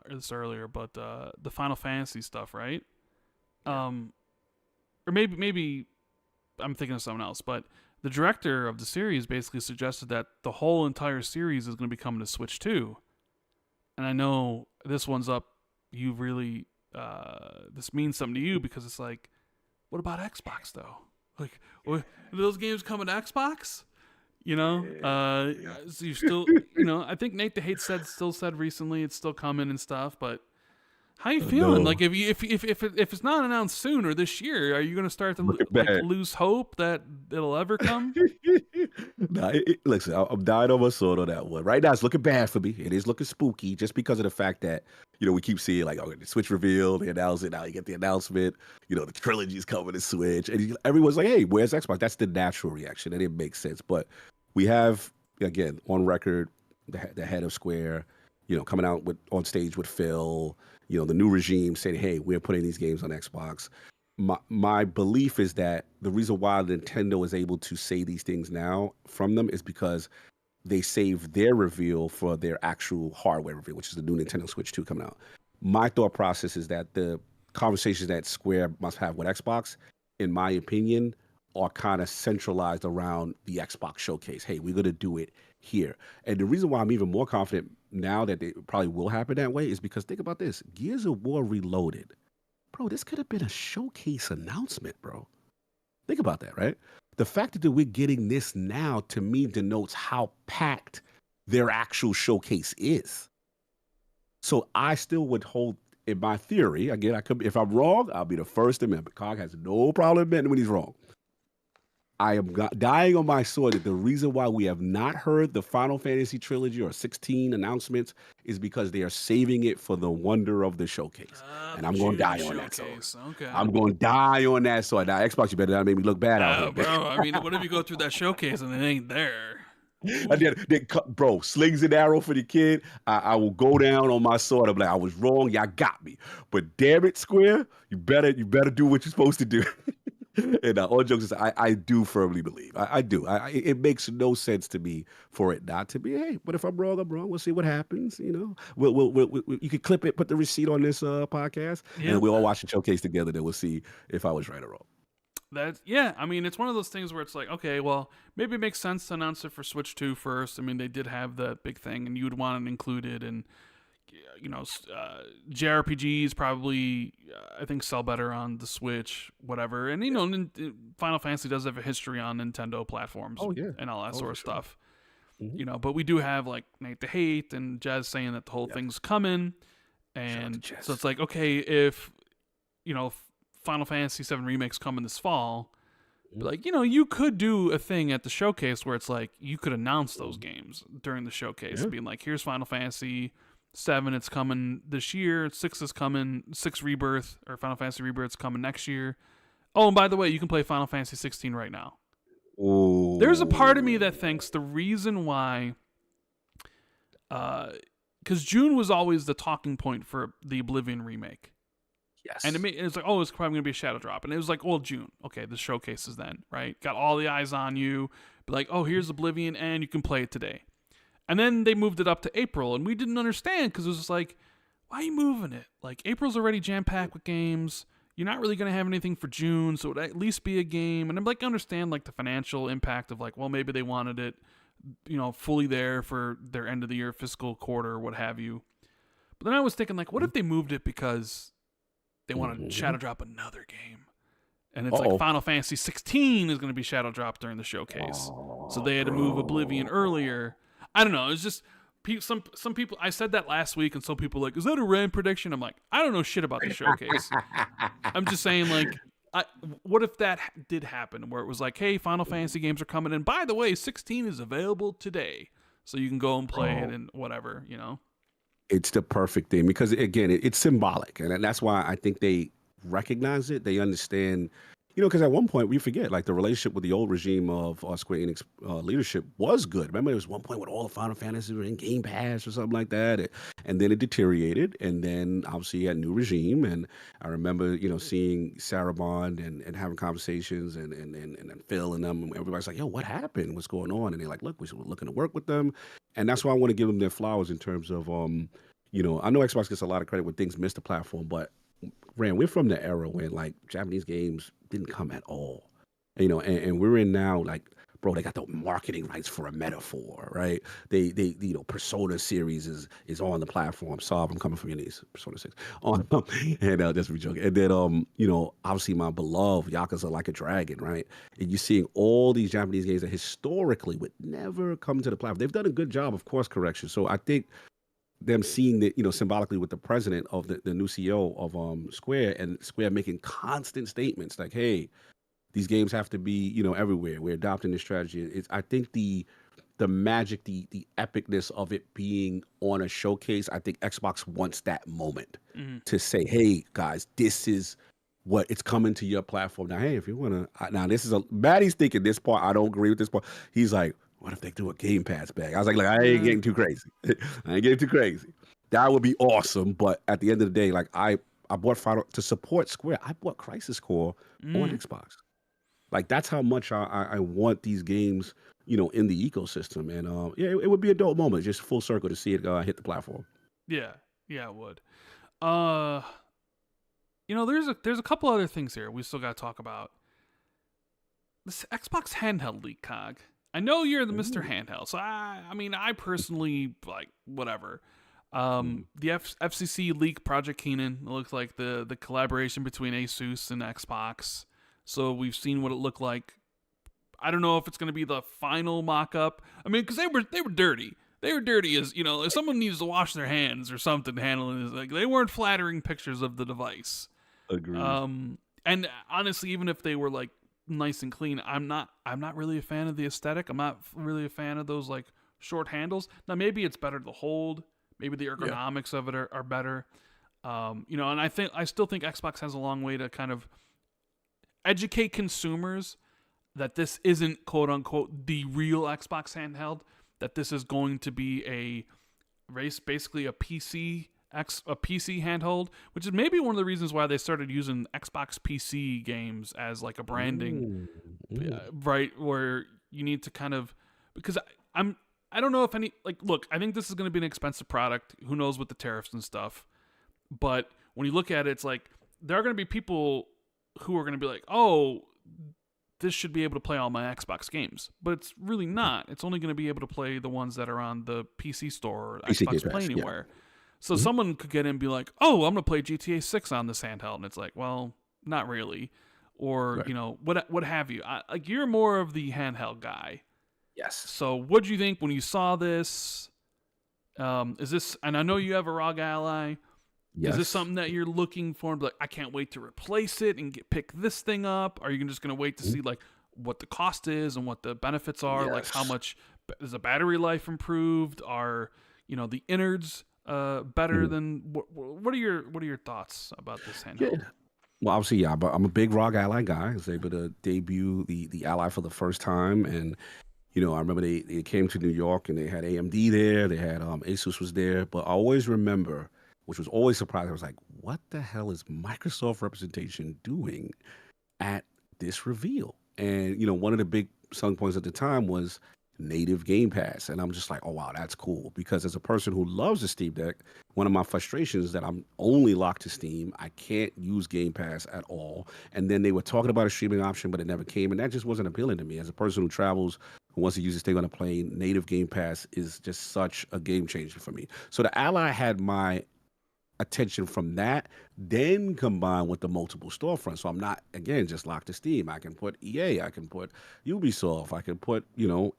this earlier, but the Final Fantasy stuff, right? Or maybe I'm thinking of someone else, but the director of the series basically suggested that the whole entire series is going to be coming to Switch 2. And I know this one's up. You really, this means something to you because it's like, what about Xbox though? Like, do those games coming to Xbox? So you still, I think Nate the Hate still said recently it's still coming and stuff, but how you feeling? No. Like, if it's not announced soon or this year, are you going to start to lose hope that it'll ever come? Nah, listen, I'm dying on my sword on that one. Right now, it's looking bad for me. It is looking spooky just because of the fact that, we keep seeing like, oh, the Switch reveal, they announce it. Now you get the announcement, the trilogy's coming to Switch. And everyone's like, hey, where's Xbox? That's the natural reaction. And it makes sense. But we have, again, on record, the head of Square, coming out on stage with Phil, the new regime saying, hey, we're putting these games on Xbox. My belief is that the reason why Nintendo is able to say these things now from them is because they save their reveal for their actual hardware reveal, which is the new Nintendo Switch 2 coming out. My thought process is that the conversations that Square must have with Xbox, in my opinion, are kind of centralized around the Xbox showcase. Hey, we're going to do it here. And the reason why I'm even more confident now that it probably will happen that way is because think about this. Gears of War Reloaded. Bro, this could have been a showcase announcement, bro. Think about that, right? The fact that we're getting this now, to me, denotes how packed their actual showcase is. So I still would hold, in my theory, again, if I'm wrong, I'll be the first to admit. Cog has no problem admitting when he's wrong. I am dying on my sword that the reason why we have not heard the Final Fantasy trilogy or 16 announcements is because they are saving it for the wonder of the showcase. And I'm going to die on that sword. Okay. I'm going to die on that sword. Now, Xbox, you better not make me look bad out here. Bro, I mean, what if you go through that showcase and it ain't there? Bro, slings and arrow for the kid. I will go down on my sword. I'm like, I was wrong. Y'all got me. But damn it, Square, you better do what you're supposed to do. And all jokes aside, I do firmly believe. I do. It makes no sense to me for it not to be. Hey, but if I'm wrong, I'm wrong. We'll see what happens. We'll you can clip it, put the receipt on this podcast, and we'll all watch the showcase together. Then we'll see if I was right or wrong. I mean, it's one of those things where it's like, okay, well, maybe it makes sense to announce it for Switch 2 first. I mean, they did have the big thing, and you would want it included, and JRPGs probably, I think, sell better on the Switch, whatever. And, Final Fantasy does have a history on Nintendo platforms and all that sort of stuff. Mm-hmm. But we do have, like, Nate the Hate and Jez saying that the whole thing's coming. And so it's like, okay, if, Final Fantasy VII Remake's coming this fall, but like, you could do a thing at the showcase where it's like, you could announce those games during the showcase, being like, here's Final Fantasy 7, it's coming this year. 6 is coming. 6 Rebirth or Final Fantasy Rebirth's coming next year. Oh, and by the way, you can play Final Fantasy 16 right now. Ooh. There's a part of me that thinks the reason why, because June was always the talking point for the Oblivion remake. Yes. And it's like, oh, it's probably going to be a shadow drop. And it was like, well, June. Okay, the showcase is then, right? Got all the eyes on you. But like, oh, here's Oblivion, and you can play it today. And then they moved it up to April, and we didn't understand because it was just like, why are you moving it? Like, April's already jam-packed with games. You're not really going to have anything for June, so it would at least be a game. And I'm like, I understand like the financial impact of like, well, maybe they wanted it, fully there for their end of the year fiscal quarter or what have you. But then I was thinking like, what if they moved it because they want to shadow drop another game? And it's like Final Fantasy 16 is going to be shadow dropped during the showcase. So they had to move Oblivion earlier. I don't know. It's just some people. I said that last week, and some people were like, "Is that a Rand prediction?" I'm like, I don't know shit about the showcase. I'm just saying, like, what if that did happen, where it was like, "Hey, Final Fantasy games are coming, and by the way, 16 is available today, so you can go and play it and whatever." It's the perfect thing because again, it's symbolic, and that's why I think they recognize it. They understand. Because at one point we forget, like the relationship with the old regime of Square Enix leadership was good. Remember, there was one point when all the Final Fantasy were in Game Pass or something like that, and then it deteriorated. And then obviously you had a new regime, and I remember seeing Sarah Bond and having conversations and Phil and them, and everybody's like, "Yo, what happened? What's going on?" And they're like, "Look, we're looking to work with them," and that's why I want to give them their flowers in terms of I know Xbox gets a lot of credit when things miss the platform, but Rand, we're from the era when like Japanese games didn't come at all, and we're in now like, bro, they got the marketing rights for a Metaphor, right? They Persona series is on the platform. Sorry, I'm coming from your knees, Persona 6 on, and just be joking. And then obviously my beloved Yakuza Like a Dragon, right? And you're seeing all these Japanese games that historically would never come to the platform. They've done a good job of course correction. So I think them seeing that, symbolically with the president of the new CEO of Square, and Square making constant statements like, hey, These games have to be, everywhere. We're adopting this strategy. I think the magic, the epicness of it being on a showcase, I think Xbox wants that moment Mm-hmm. to say, hey guys, this is what it's coming to your platform. Now, hey, if you want to, now this is Maddie's thinking this part, I don't agree with this part. He's like, what if they do a Game Pass bag? I was like, I ain't getting too crazy. I ain't getting too crazy. That would be awesome. But at the end of the day, like I bought Final to support Square. I bought Crisis Core on Xbox. Like that's how much I want these games, in the ecosystem. And yeah, it would be a dope moment, just full circle to see it hit the platform. Yeah, it would. There's a couple other things here we still got to talk about. This Xbox Handheld Leak, Cog. I know you're the Mr. Handheld, so I personally like whatever. The FCC leak Project Keenan. It looks like the collaboration between Asus and Xbox. So we've seen what it looked like. I don't know if it's going to be the final mock-up. I mean, because they were dirty. They were dirty as, if someone needs to wash their hands or something handling it. Like, they weren't flattering pictures of the device. Agreed. And honestly, even if they were like nice and clean, I'm not really a fan of the aesthetic. I'm not really a fan of those like short handles. Now maybe it's better to hold. Maybe the ergonomics of it are better. And I still think Xbox has a long way to kind of educate consumers that this isn't quote unquote the real Xbox handheld, that this is going to be basically a PC handheld, which is maybe one of the reasons why they started using Xbox PC games as like a branding, right? Where you need to kind of, because I don't know if look, I think this is going to be an expensive product. Who knows with the tariffs and stuff. But when you look at it, it's like there are going to be people who are going to be like, oh, this should be able to play all my Xbox games. But it's really not. It's only going to be able to play the ones that are on the PC store or PC Xbox Play Pass, Anywhere. So someone could get in and be like, oh, I'm going to play GTA 6 on this handheld. And it's like, well, not really. Or, what have you. You're more of the handheld guy. Yes. So what did you think when you saw this? Is this, and I know you have a ROG Ally. Yes. Is this something that you're looking for? Like, I can't wait to replace it and pick this thing up. Are you just going to wait to see like what the cost is and what the benefits are? Yes. Like how much is the battery life improved? Are, the innards better than what are your thoughts about this handheld? Yeah. Well, obviously, I'm a big ROG Ally guy. I was able to debut the Ally for the first time, and I remember they came to New York and they had AMD there, they had Asus was there, but I always remember, which was always surprising, I was like, what the hell is Microsoft representation doing at this reveal? And one of the big selling points at the time was native Game Pass. And I'm just like, oh, wow, that's cool. Because as a person who loves the Steam Deck, one of my frustrations is that I'm only locked to Steam. I can't use Game Pass at all. And then they were talking about a streaming option, but it never came. And that just wasn't appealing to me. As a person who travels, who wants to use this thing on a plane, native Game Pass is just such a game changer for me. So the Ally had my attention from that, then combined with the multiple storefronts. So I'm not, again, just locked to Steam. I can put EA, I can put Ubisoft, I can put,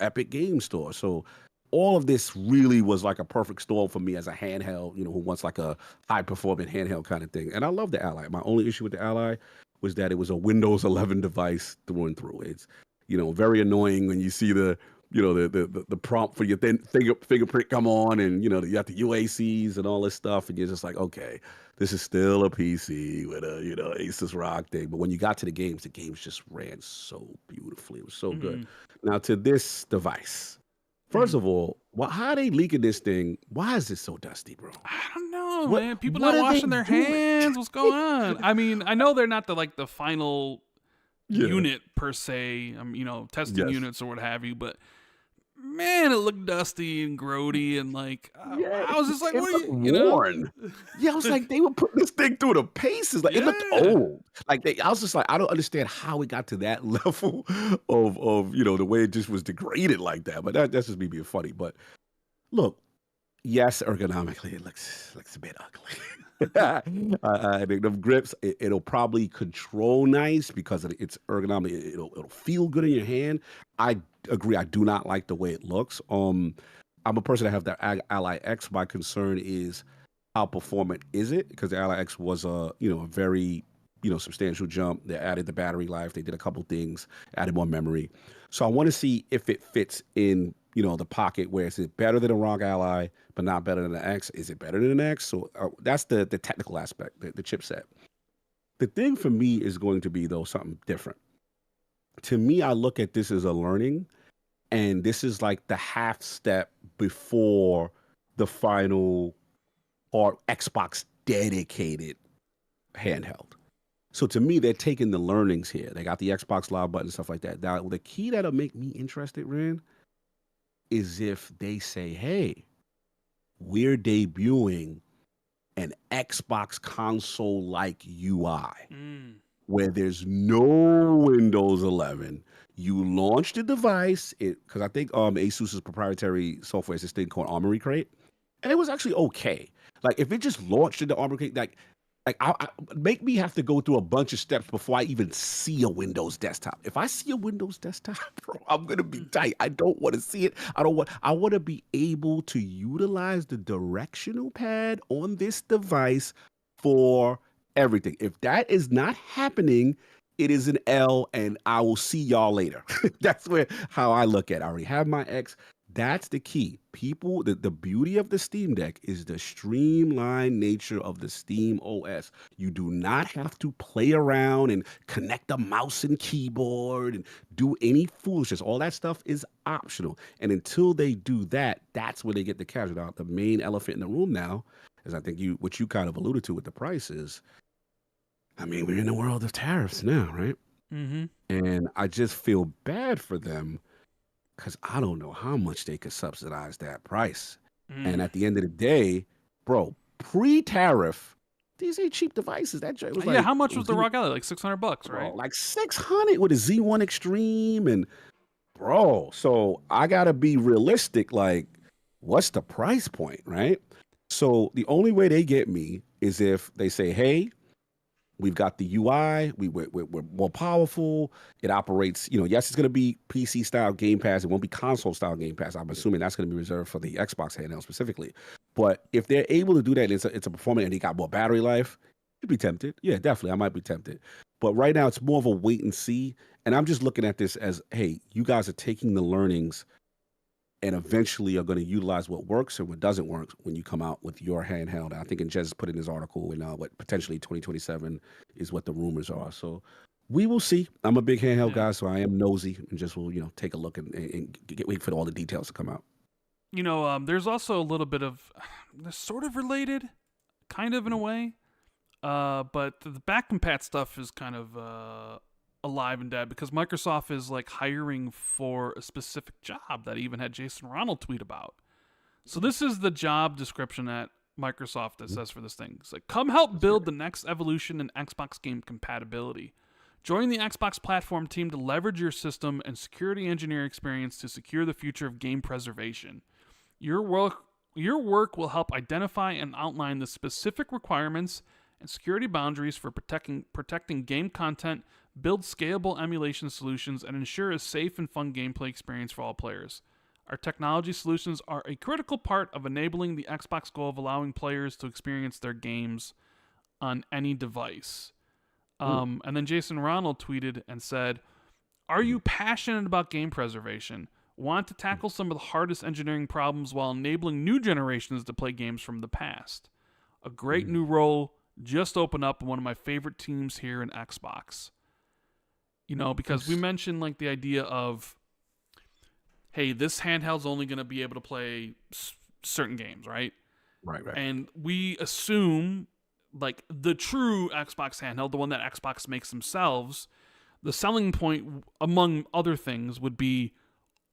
Epic Game Store. So all of this really was like a perfect storm for me as a handheld, who wants like a high performing handheld kind of thing. And I love the Ally. My only issue with the Ally was that it was a Windows 11 device through and through. It's, very annoying when you see the prompt for your fingerprint come on, and you have the UACs and all this stuff, and you're just like, okay, this is still a PC with a Asus ROG thing. But when you got to the games just ran so beautifully. It was so good. Now to this device, first of all, how are they leaking this thing? Why is it so dusty, bro? I don't know, man. People not washing their hands. What's going on? I mean, I know they're not the final unit per se, testing units or what have you, but man, it looked dusty and grody, and I was just like, what are you worn? Yeah, I was like, they were putting this thing through the paces. Like it looked old. I was just like, I don't understand how it got to that level of the way it just was degraded like that. But that's just me being funny. But look, yes, ergonomically it looks a bit ugly. I think the grips, it'll probably control nice because it's ergonomic. It'll feel good in your hand. I agree. I do not like the way it looks. I'm a person that have the Ally X. My concern is how performant is it? Because the Ally X was a very substantial jump. They added the battery life. They did a couple things, added more memory. So I want to see if it fits in, the pocket where is it better than a ROG Ally, but not better than an X? Is it better than an X? So that's the technical aspect, the chipset. The thing for me is going to be, though, something different. To me, I look at this as a learning, and this is like the half step before the final or Xbox dedicated handheld. So to me, they're taking the learnings here. They got the Xbox Live button and stuff like that. Now, the key that'll make me interested, Rand, is if they say, hey, we're debuting an Xbox console-like UI where there's no Windows 11. You launch the device, because I think Asus's proprietary software is this thing called Armory Crate, and it was actually okay. Like, if it just launched in the Armory Crate, like I make me have to go through a bunch of steps before I even see a Windows desktop. If I see a Windows desktop, bro, I'm gonna be tight. I don't want to see it. I want to be able to utilize the directional pad on this device for everything. If that is not happening, it is an L, and I will see y'all later. That's how I look at it. I already have my X. That's the key. People, the beauty of the Steam Deck is the streamlined nature of the Steam OS. You do not have to play around and connect a mouse and keyboard and do any foolishness. All that stuff is optional. And until they do that, that's where they get the casual out. The main elephant in the room now, as I think what you kind of alluded to with the prices. I mean, we're in the world of tariffs now, right? Mm-hmm. And I just feel bad for them, because I don't know how much they could subsidize that price. And at the end of the day, bro, pre-tariff, these ain't cheap devices. That joint was how much was the ROG Ally? Like $600, right? Bro, like $600 with a Z1 Extreme, and bro. So I gotta be realistic. Like, what's the price point, right? So the only way they get me is if they say, hey, we've got the UI. We're more powerful. It operates, yes, it's going to be PC style Game Pass. It won't be console style Game Pass. I'm assuming that's going to be reserved for the Xbox handheld specifically. But if they're able to do that, it's a performance, and they got more battery life, you'd be tempted. Yeah, definitely. I might be tempted. But right now, it's more of a wait and see. And I'm just looking at this as, hey, you guys are taking the learnings and eventually are going to utilize what works and what doesn't work when you come out with your handheld. I think Jez put in his article, and what potentially 2027 is what the rumors are. So we will see. I'm a big handheld guy, so I am nosy and just will, take a look and wait for all the details to come out. There's also a little bit of, they're sort of related, kind of in a way, but the back compat stuff is kind of alive and dead, because Microsoft is like hiring for a specific job that even had Jason Ronald tweet about. So this is the job description at Microsoft that says for this thing. It's like, come help build the next evolution in Xbox game compatibility. Join the Xbox platform team to leverage your system and security engineering experience to secure the future of game preservation. Your work will help identify and outline the specific requirements and security boundaries for protecting game content, build scalable emulation solutions, and ensure a safe and fun gameplay experience for all players. Our technology solutions are a critical part of enabling the Xbox goal of allowing players to experience their games on any device. And then Jason Ronald tweeted and said, are you passionate about game preservation? Want to tackle some of the hardest engineering problems while enabling new generations to play games from the past? A great new role just opened up in one of my favorite teams here in Xbox. Because we mentioned like the idea of, hey, this handheld's only going to be able to play certain games, right? Right. And we assume like the true Xbox handheld, the one that Xbox makes themselves, the selling point, among other things, would be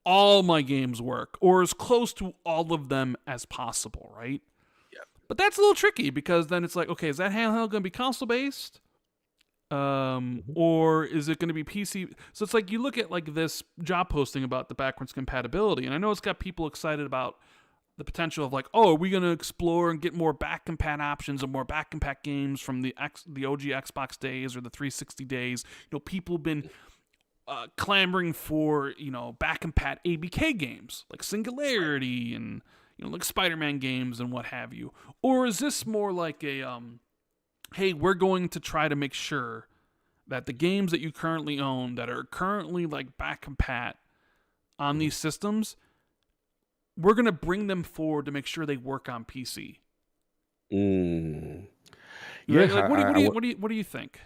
all my games work, or as close to all of them as possible, right? Yeah. But that's a little tricky, because then it's like, okay, is that handheld going to be console-based? Or is it going to be PC? So it's like you look at like this job posting about the backwards compatibility, and I know it's got people excited about the potential of like, oh, are we going to explore and get more back compat options and more back compat games from the OG Xbox days or the 360 days? People have been clamoring for back compat ABK games like Singularity and like Spider-Man games and what have you. Or is this more like a hey, we're going to try to make sure that the games that you currently own that are currently like back compat on these systems, we're going to bring them forward to make sure they work on PC. Mm. Right? Yeah, Like, what do you think?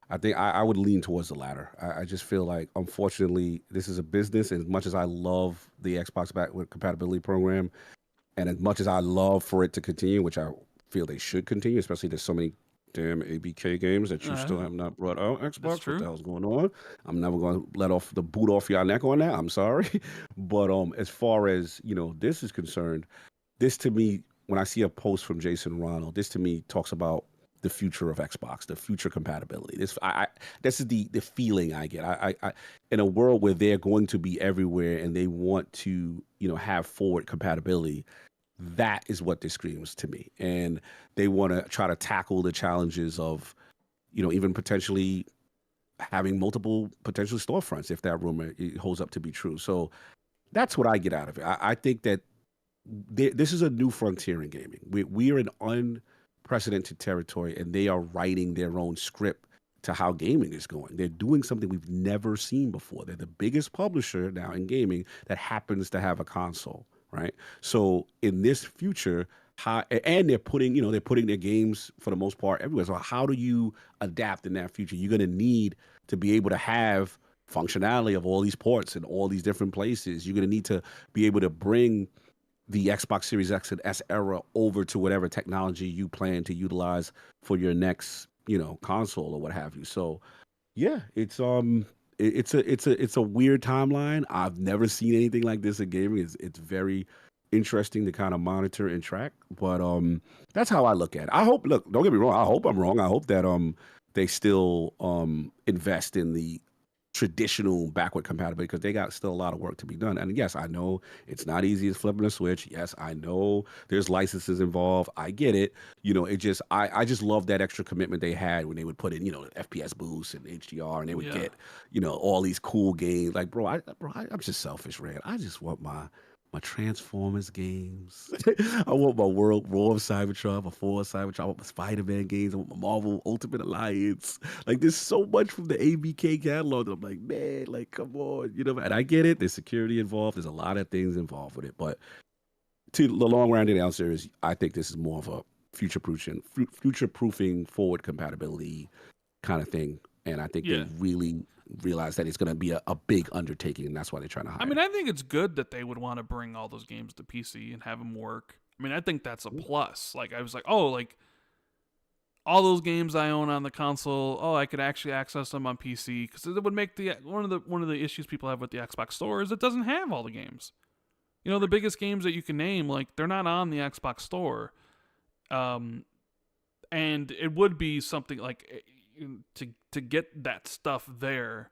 I think I would lean towards the latter. I just feel like, unfortunately, this is a business. And as much as I love the Xbox backward compatibility program, and as much as I love for it to continue, which I feel they should continue, especially there's so many damn ABK games that you still have not brought out. That's Xbox, what true. the hell's going on? I'm never going to let off the boot off your neck on that. I'm sorry, but as far as this is concerned, this to me, when I see a post from Jason Ronald, this to me talks about the future of Xbox, the future compatibility. This is the feeling I get. I in a world where they're going to be everywhere and they want to have forward compatibility. That is what this screams to me, and they want to try to tackle the challenges of even potentially having multiple potential storefronts if that rumor holds up to be true. So that's what I get out of it. I think that this is a new frontier in gaming. We are in unprecedented territory, and they are writing their own script to how gaming is going. They're doing something we've never seen before. They're the biggest publisher now in gaming that happens to have a console, right? So in this future, and they're putting their games for the most part everywhere. So how do you adapt in that future? You're going to need to be able to have functionality of all these ports in all these different places. You're going to need to be able to bring the Xbox Series X and S era over to whatever technology you plan to utilize for your next, console or what have you. So, yeah, it's a weird timeline. I've never seen anything like this in gaming. It's very interesting to kind of monitor and track, but that's how I look at it. I hope. Look, don't get me wrong. I hope I'm wrong. I hope that they still invest in the traditional backward compatibility because they got still a lot of work to be done. And yes, I know it's not easy as flipping a switch. Yes, I know there's licenses involved. I get it. It just I just love that extra commitment they had when they would put in FPS boost and HDR, and they would get all these cool games. Like I'm just selfish, Rand. I just want my Transformers games. I want my War of Cybertron, my Forza Cybertron. I want my Spider-Man games. I want my Marvel Ultimate Alliance. Like, there's so much from the ABK catalog that I'm like, man, like, come on, And I get it. There's security involved. There's a lot of things involved with it. But to the long-rounded answer is, I think this is more of a future-proofing, forward compatibility kind of thing. And I think they really realize that it's going to be a big undertaking, and that's why they're trying to hire. I mean, I think it's good that they would want to bring all those games to PC and have them work. I mean, I think that's a plus. Like, I was like, oh, like, all those games I own on the console, I could actually access them on PC, because it would make one of the issues people have with the Xbox Store is it doesn't have all the games. The biggest games that you can name, like, they're not on the Xbox Store. And it would be something like to get that stuff there,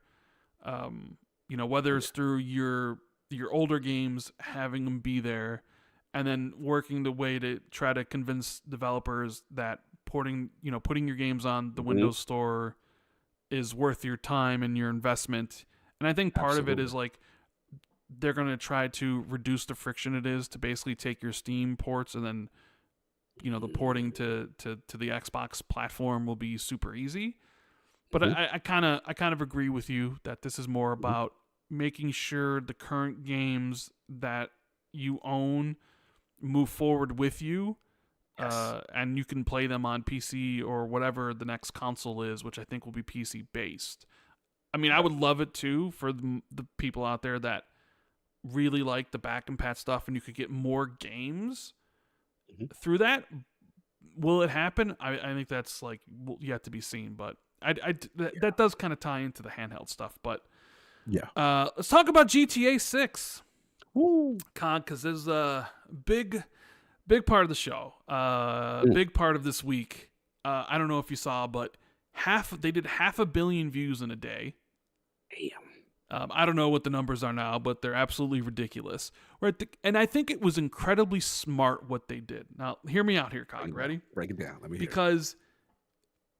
whether it's through your older games, having them be there, and then working the way to try to convince developers that putting your games on the Windows Store is worth your time and your investment. And I think part of it is like they're going to try to reduce the friction it is to basically take your Steam ports and then the porting to the Xbox platform will be super easy. But I kind of agree with you that this is more about making sure the current games that you own move forward with you, and you can play them on PC or whatever the next console is, which I think will be PC based. I mean, I would love it too for the people out there that really like the back compat stuff, and you could get more games through that. Will it happen? I think that's like yet to be seen, but that does kind of tie into the handheld stuff. But let's talk about GTA 6. Because there's a big part of the show, big part of this week. I don't know if you saw, but they did 500 million views in a day. Damn. I don't know what the numbers are now, but they're absolutely ridiculous. And I think it was incredibly smart what they did. Now, hear me out here, Cog. Ready? Break it down. Let me hear. Because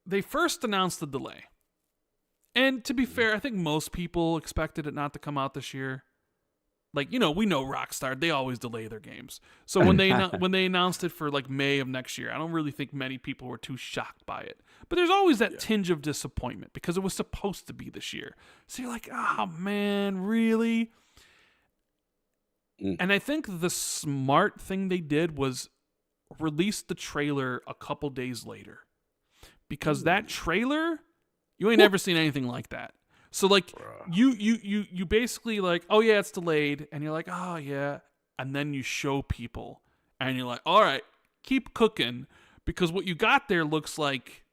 they first announced the delay. And to be fair, I think most people expected it not to come out this year. like, you know, we know Rockstar, they always delay their games. So when they announced it for like May of next year, I don't really think many people were too shocked by it. But there's always that tinge of disappointment because it was supposed to be this year. So you're like, oh man, really? And I think the smart thing they did was release the trailer a couple days later. Because that trailer, you ain't ever seen anything like that. So like you basically like, oh yeah, it's delayed, and you're like, oh yeah, and then you show people, and you're like, all right, keep cooking, because what you got there looks like,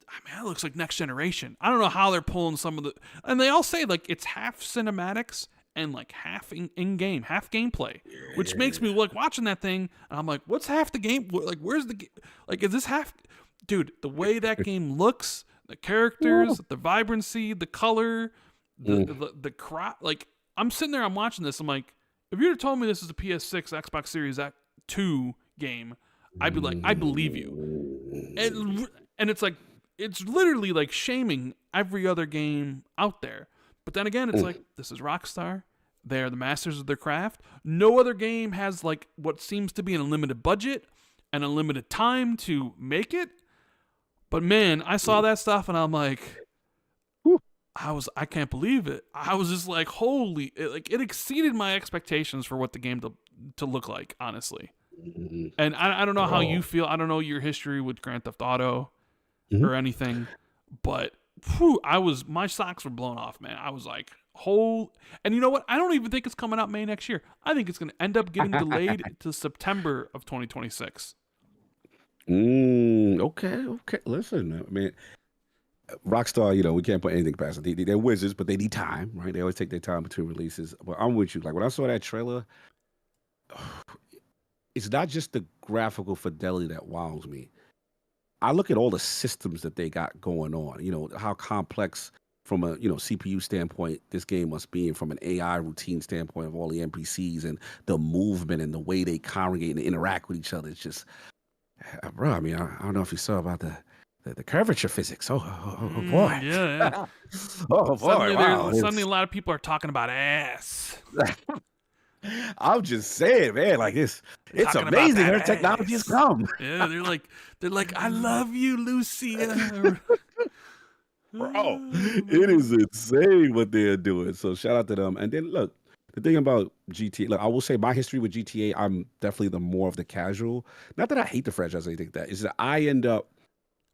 I mean, it looks like next generation. I don't know how they're pulling some of the, and they all say like it's half cinematics and like half in game, half gameplay, which makes me like watching that thing, and I'm like, what's half the game? Like, where's the like? Is this half? Dude, the way that game looks. The characters, the vibrancy, the color, the crop. Like, I'm sitting there, I'm watching this. I'm like, if you'd have told me this is a PS6, Xbox Series 2 game, I'd be like, I believe you. And it's like, it's literally like shaming every other game out there. But then again, it's like, this is Rockstar. They're the masters of their craft. No other game has like what seems to be an unlimited budget and unlimited time to make it. But man, I saw that stuff and I'm like, I can't believe it. I was just like, holy, it exceeded my expectations for what the game to look like, honestly. And I don't know how you feel. I don't know your history with Grand Theft Auto or anything, but my socks were blown off, man. I was like, and you know what? I don't even think it's coming out May next year. I think it's going to end up getting delayed to September of 2026. Okay. Listen, I mean, Rockstar, you know, we can't put anything past them. They're wizards, but they need time, right? They always take their time between releases. But I'm with you. Like, when I saw that trailer, it's not just the graphical fidelity that wows me. I look at all the systems that they got going on, you know, how complex from a, you know, CPU standpoint this game must be, and from an AI routine standpoint of all the NPCs and the movement and the way they congregate and interact with each other. It's just... Bro, I mean, I don't know if you saw about the curvature physics. Oh boy. Yeah. Oh boy. Suddenly a lot of people are talking about ass. I'm just saying, man, like it's amazing her technology has come. Yeah, they're like, I love you, Lucia. Bro, it is insane what they're doing. So shout out to them. And then look, the thing about GTA, look, I will say my history with GTA, I'm definitely the more of the casual. Not that I hate the franchise or anything like that. It's that I end up,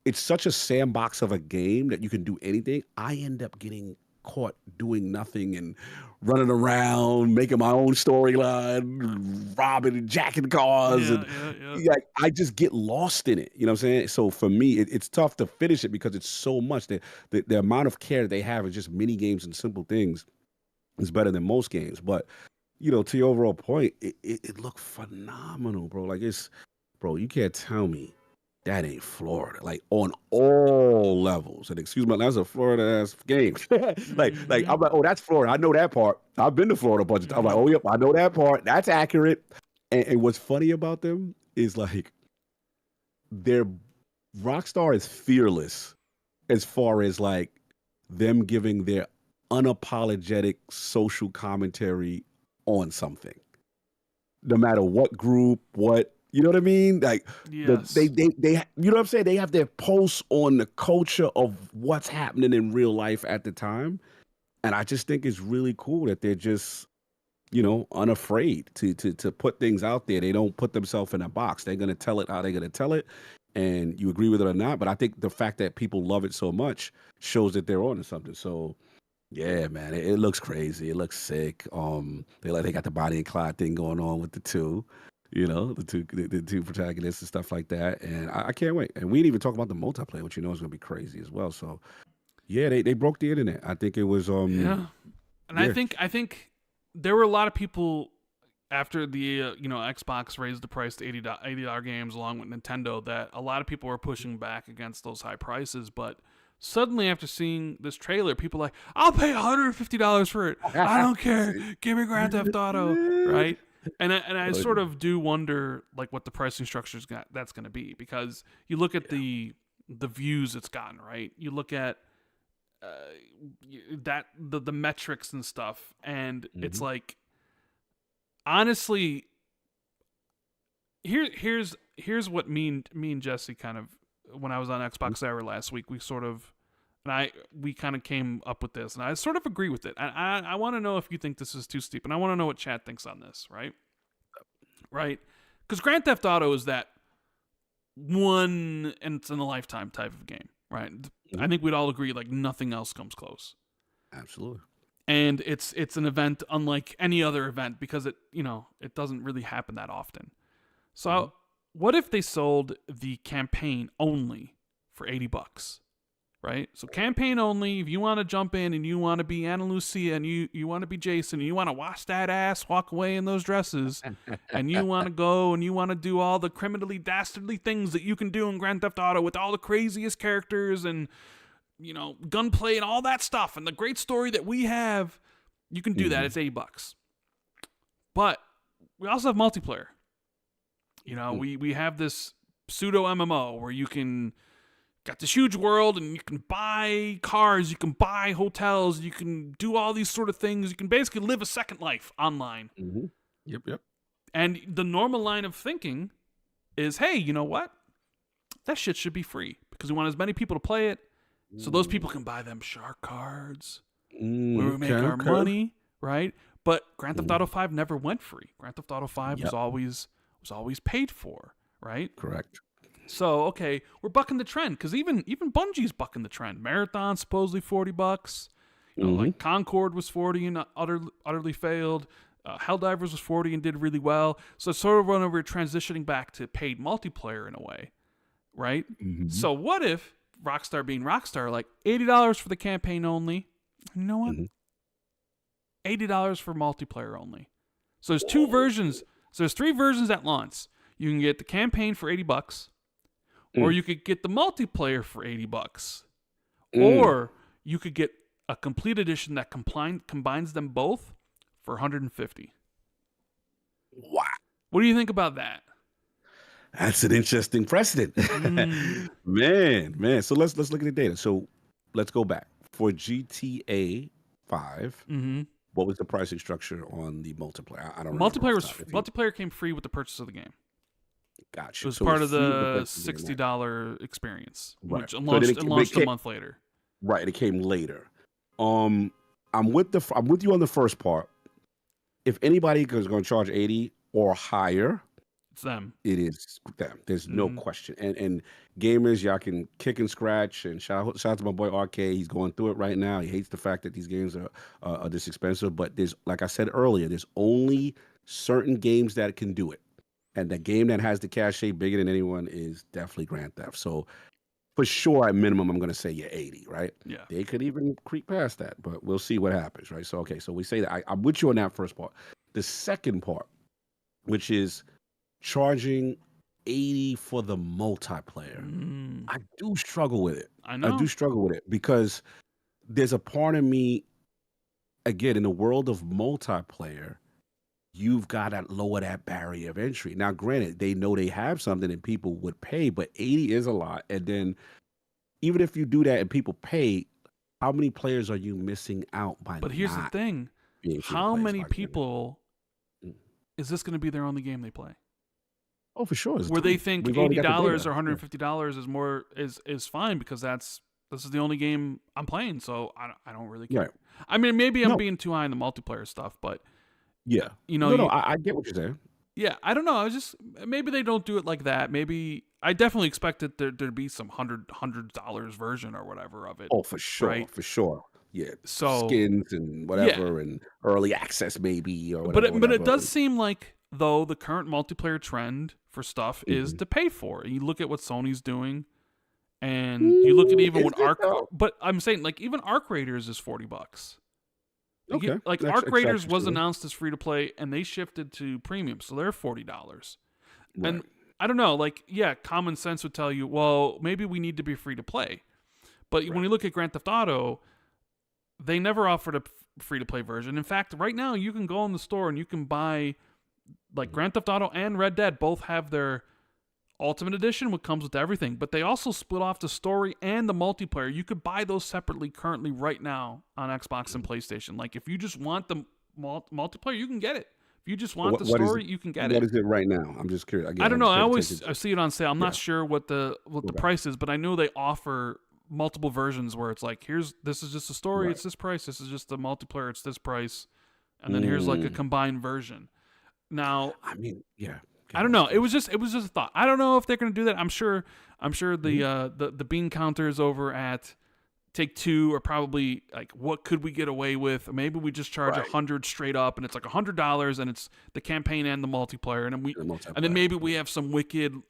it's such a sandbox of a game that you can do anything. I end up getting caught doing nothing and running around, making my own storyline, robbing and jacking cars. Like, I just get lost in it. You know what I'm saying? So for me, it's tough to finish it because it's so much. The amount of care they have is just mini games and simple things. It's better than most games, but you know, to your overall point, it looked phenomenal, bro. Like bro, you can't tell me that ain't Florida, like on all levels. And excuse me, that's a Florida ass game. like I'm like, oh, that's Florida. I know that part. I've been to Florida a bunch of times. I'm like, oh yep, I know that part. That's accurate. And what's funny about them is like their Rockstar is fearless as far as like them giving their unapologetic social commentary on something, no matter what group, what, you know what I mean? Like, yes. they you know what I'm saying? They have their pulse on the culture of what's happening in real life at the time, and I just think it's really cool that they're just, you know, unafraid to put things out there. They don't put themselves in a box. They're gonna tell it how they're gonna tell it, and you agree with it or not. But I think the fact that people love it so much shows that they're on to something. So. Yeah, man, it looks crazy. It looks sick. They got the Bonnie and Clyde thing going on with the two, you know, the two protagonists and stuff like that. And I can't wait. And we didn't even talk about the multiplayer, which you know is gonna be crazy as well. So yeah, they broke the internet. I think it was And I think there were a lot of people after the Xbox raised the price to $80 games along with Nintendo, that a lot of people were pushing back against those high prices, but suddenly, after seeing this trailer, people are like, I'll pay $150 for it. I don't care. Give me Grand Theft Auto, right? And I sort of do wonder like what the pricing structure that's going to be, because you look at the views it's gotten, right? You look at the metrics and stuff, and it's like honestly, here's what me and Jesse kind of, when I was on Xbox Hour last week, we kind of came up with this, and I sort of agree with it. I want to know if you think this is too steep, and I want to know what chat thinks on this, right? Right? Because Grand Theft Auto is that one and it's in a lifetime type of game, right? Mm-hmm. I think we'd all agree like nothing else comes close. Absolutely. And it's an event unlike any other event because it doesn't really happen that often. So what if they sold the campaign only for $80? Right? So campaign only, if you want to jump in and you want to be Ana Lucia and you want to be Jason and you want to wash that ass, walk away in those dresses, and you want to go and you want to do all the criminally dastardly things that you can do in Grand Theft Auto with all the craziest characters and, gunplay and all that stuff and the great story that we have, you can do that. It's $80. But we also have multiplayer. We have this pseudo MMO where you can got this huge world and you can buy cars, you can buy hotels, you can do all these sort of things. You can basically live a second life online. Mm-hmm. Yep. And the normal line of thinking is, hey, you know what? That shit should be free because we want as many people to play it so those people can buy them shark cards where we make our money, right? But Grand Theft Auto 5 never went free. Grand Theft Auto 5 was always paid for, right? Correct. So, okay, we're bucking the trend because even Bungie's bucking the trend. Marathon supposedly $40. Like Concord was 40 and utterly failed. Helldivers was 40 and did really well. So it's sort of when we're transitioning back to paid multiplayer in a way, right? Mm-hmm. So what if Rockstar being Rockstar, like $80 for the campaign only? You know what? $80 for multiplayer only. So there's two versions. So there's three versions at launch. You can get the campaign for $80. Or you could get the multiplayer for $80. Or you could get a complete edition that combines them both for $150. Wow. What do you think about that? That's an interesting precedent. Man. So let's look at the data. So let's go back. For GTA 5, what was the pricing structure on the multiplayer? I don't remember. Multiplayer came free with the purchase of the game. Gotcha. It was part of the $60 experience, which launched a month later. Right, it came later. I'm with you on the first part. If anybody is going to charge 80 or higher, it's them. It is them. There's no question. And gamers, y'all can kick and scratch. And shout out to my boy RK. He's going through it right now. He hates the fact that these games are this expensive. But there's, like I said earlier, there's only certain games that can do it. And the game that has the cachet bigger than anyone is definitely Grand Theft. So for sure, at minimum, I'm going to say 80, right? Yeah. They could even creep past that, but we'll see what happens, right? So, okay, so we say that. I'm with you on that first part. The second part, which is charging 80 for the multiplayer. I do struggle with it. I know. I do struggle with it because there's a part of me, again, in the world of multiplayer, you've got to lower that barrier of entry. Now, granted, they know they have something and people would pay, but 80 is a lot. And then even if you do that and people pay, how many players are you missing out by But here's the thing. How many people is this going to be their only game they play? Oh, for sure. Where they think $80 or $150 is fine because this is the only game I'm playing, so I don't really care. Right. I mean, maybe I'm being too high in the multiplayer stuff, but yeah, I get what you're saying. Yeah, I don't know. I just maybe they don't do it like that. Maybe I definitely expected there'd be some $100 version or whatever of it. Oh, for sure, right? For sure. Yeah, so skins and whatever, and early access maybe or whatever. But it does seem like though the current multiplayer trend for stuff is to pay for it. You look at what Sony's doing, and you look at even what Arc. But I'm saying like even Arc Raiders is $40. Okay. Like Arc Raiders was announced as free to play, and they shifted to premium, so they're $40. Right. And I don't know, like common sense would tell you, well, maybe we need to be free to play. But when you look at Grand Theft Auto, they never offered a free to play version. In fact, right now you can go in the store and you can buy like Grand Theft Auto and Red Dead both have their Ultimate Edition, which comes with everything, but they also split off the story and the multiplayer. You could buy those separately currently right now on Xbox and PlayStation. Like if you just want the multiplayer, you can get it If you just So want the what is story, you can get what it. is it right now? I'm just curious. I Again, don't I'm know. just I paying always attention I to. see it on sale. I'm Yeah. not sure what the Okay. price is, but I know they offer multiple versions where it's like, this is just a story, Right. it's this price. This is just the multiplayer, it's this price, and then here's like a Mm. combined version. Now, I mean, yeah. I Go don't ahead. know. It Finish. was just a thought. I don't know if they're going to do that. I'm sure Mhm. the bean counters over at Take Two are probably like, what could we get away with? Maybe we just charge Right. 100 straight up, and it's like $100, and it's the campaign and the multiplayer, and The then multiplayer. maybe we have some wicked,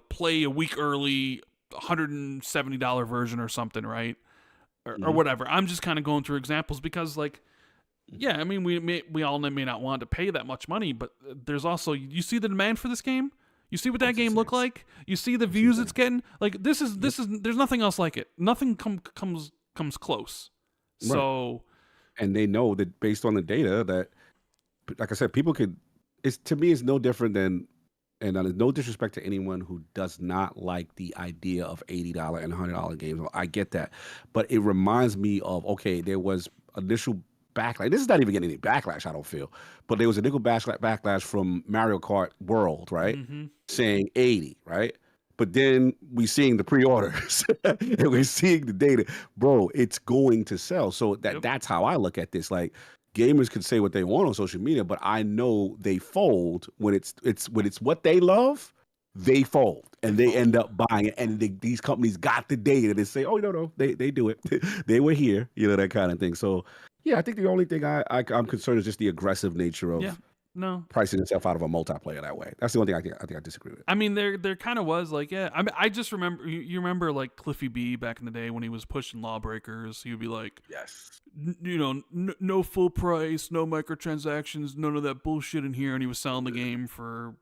play a week early, $170 version or something, right? Or Mhm. whatever. I'm just kind of going through examples because, like, yeah, I mean, we all may not want to pay that much money, but there's also, you see the demand for this game. You see what Oh, that it's game insane. look like. You see the It's views it's insane. getting. Like this is Yep. there's nothing else like it. Nothing comes close. Right. So And they know that based on the data that, like I said, people could. It's to me, it's no different than, and no disrespect to anyone who does not like the idea of $80 and $100 games. I get that, but it reminds me of, okay, there was initial backlash. This is not even getting any backlash, I don't feel, but there was initial backlash from Mario Kart World, right, mhm. saying 80, right. But then we seeing the pre-orders and we're seeing the data, bro. It's going to sell. So Yep. that's how I look at this. Like, gamers can say what they want on social media, but I know they fold when it's when it's what they love. They fold and they end up buying it. And these companies got the data to say, "Oh, no, they do it. They were here," that kind of thing. So, yeah, I think the only thing I'm concerned is just the aggressive nature Yeah. of No. pricing itself out of a multiplayer that way. That's the only thing I think I disagree with. I mean, there kind of was like, yeah. I mean, I just remember you remember like Cliffy B back in the day when he was pushing Lawbreakers. He would be like, Yes. no full price, no microtransactions, none of that bullshit in here, and he was selling the game for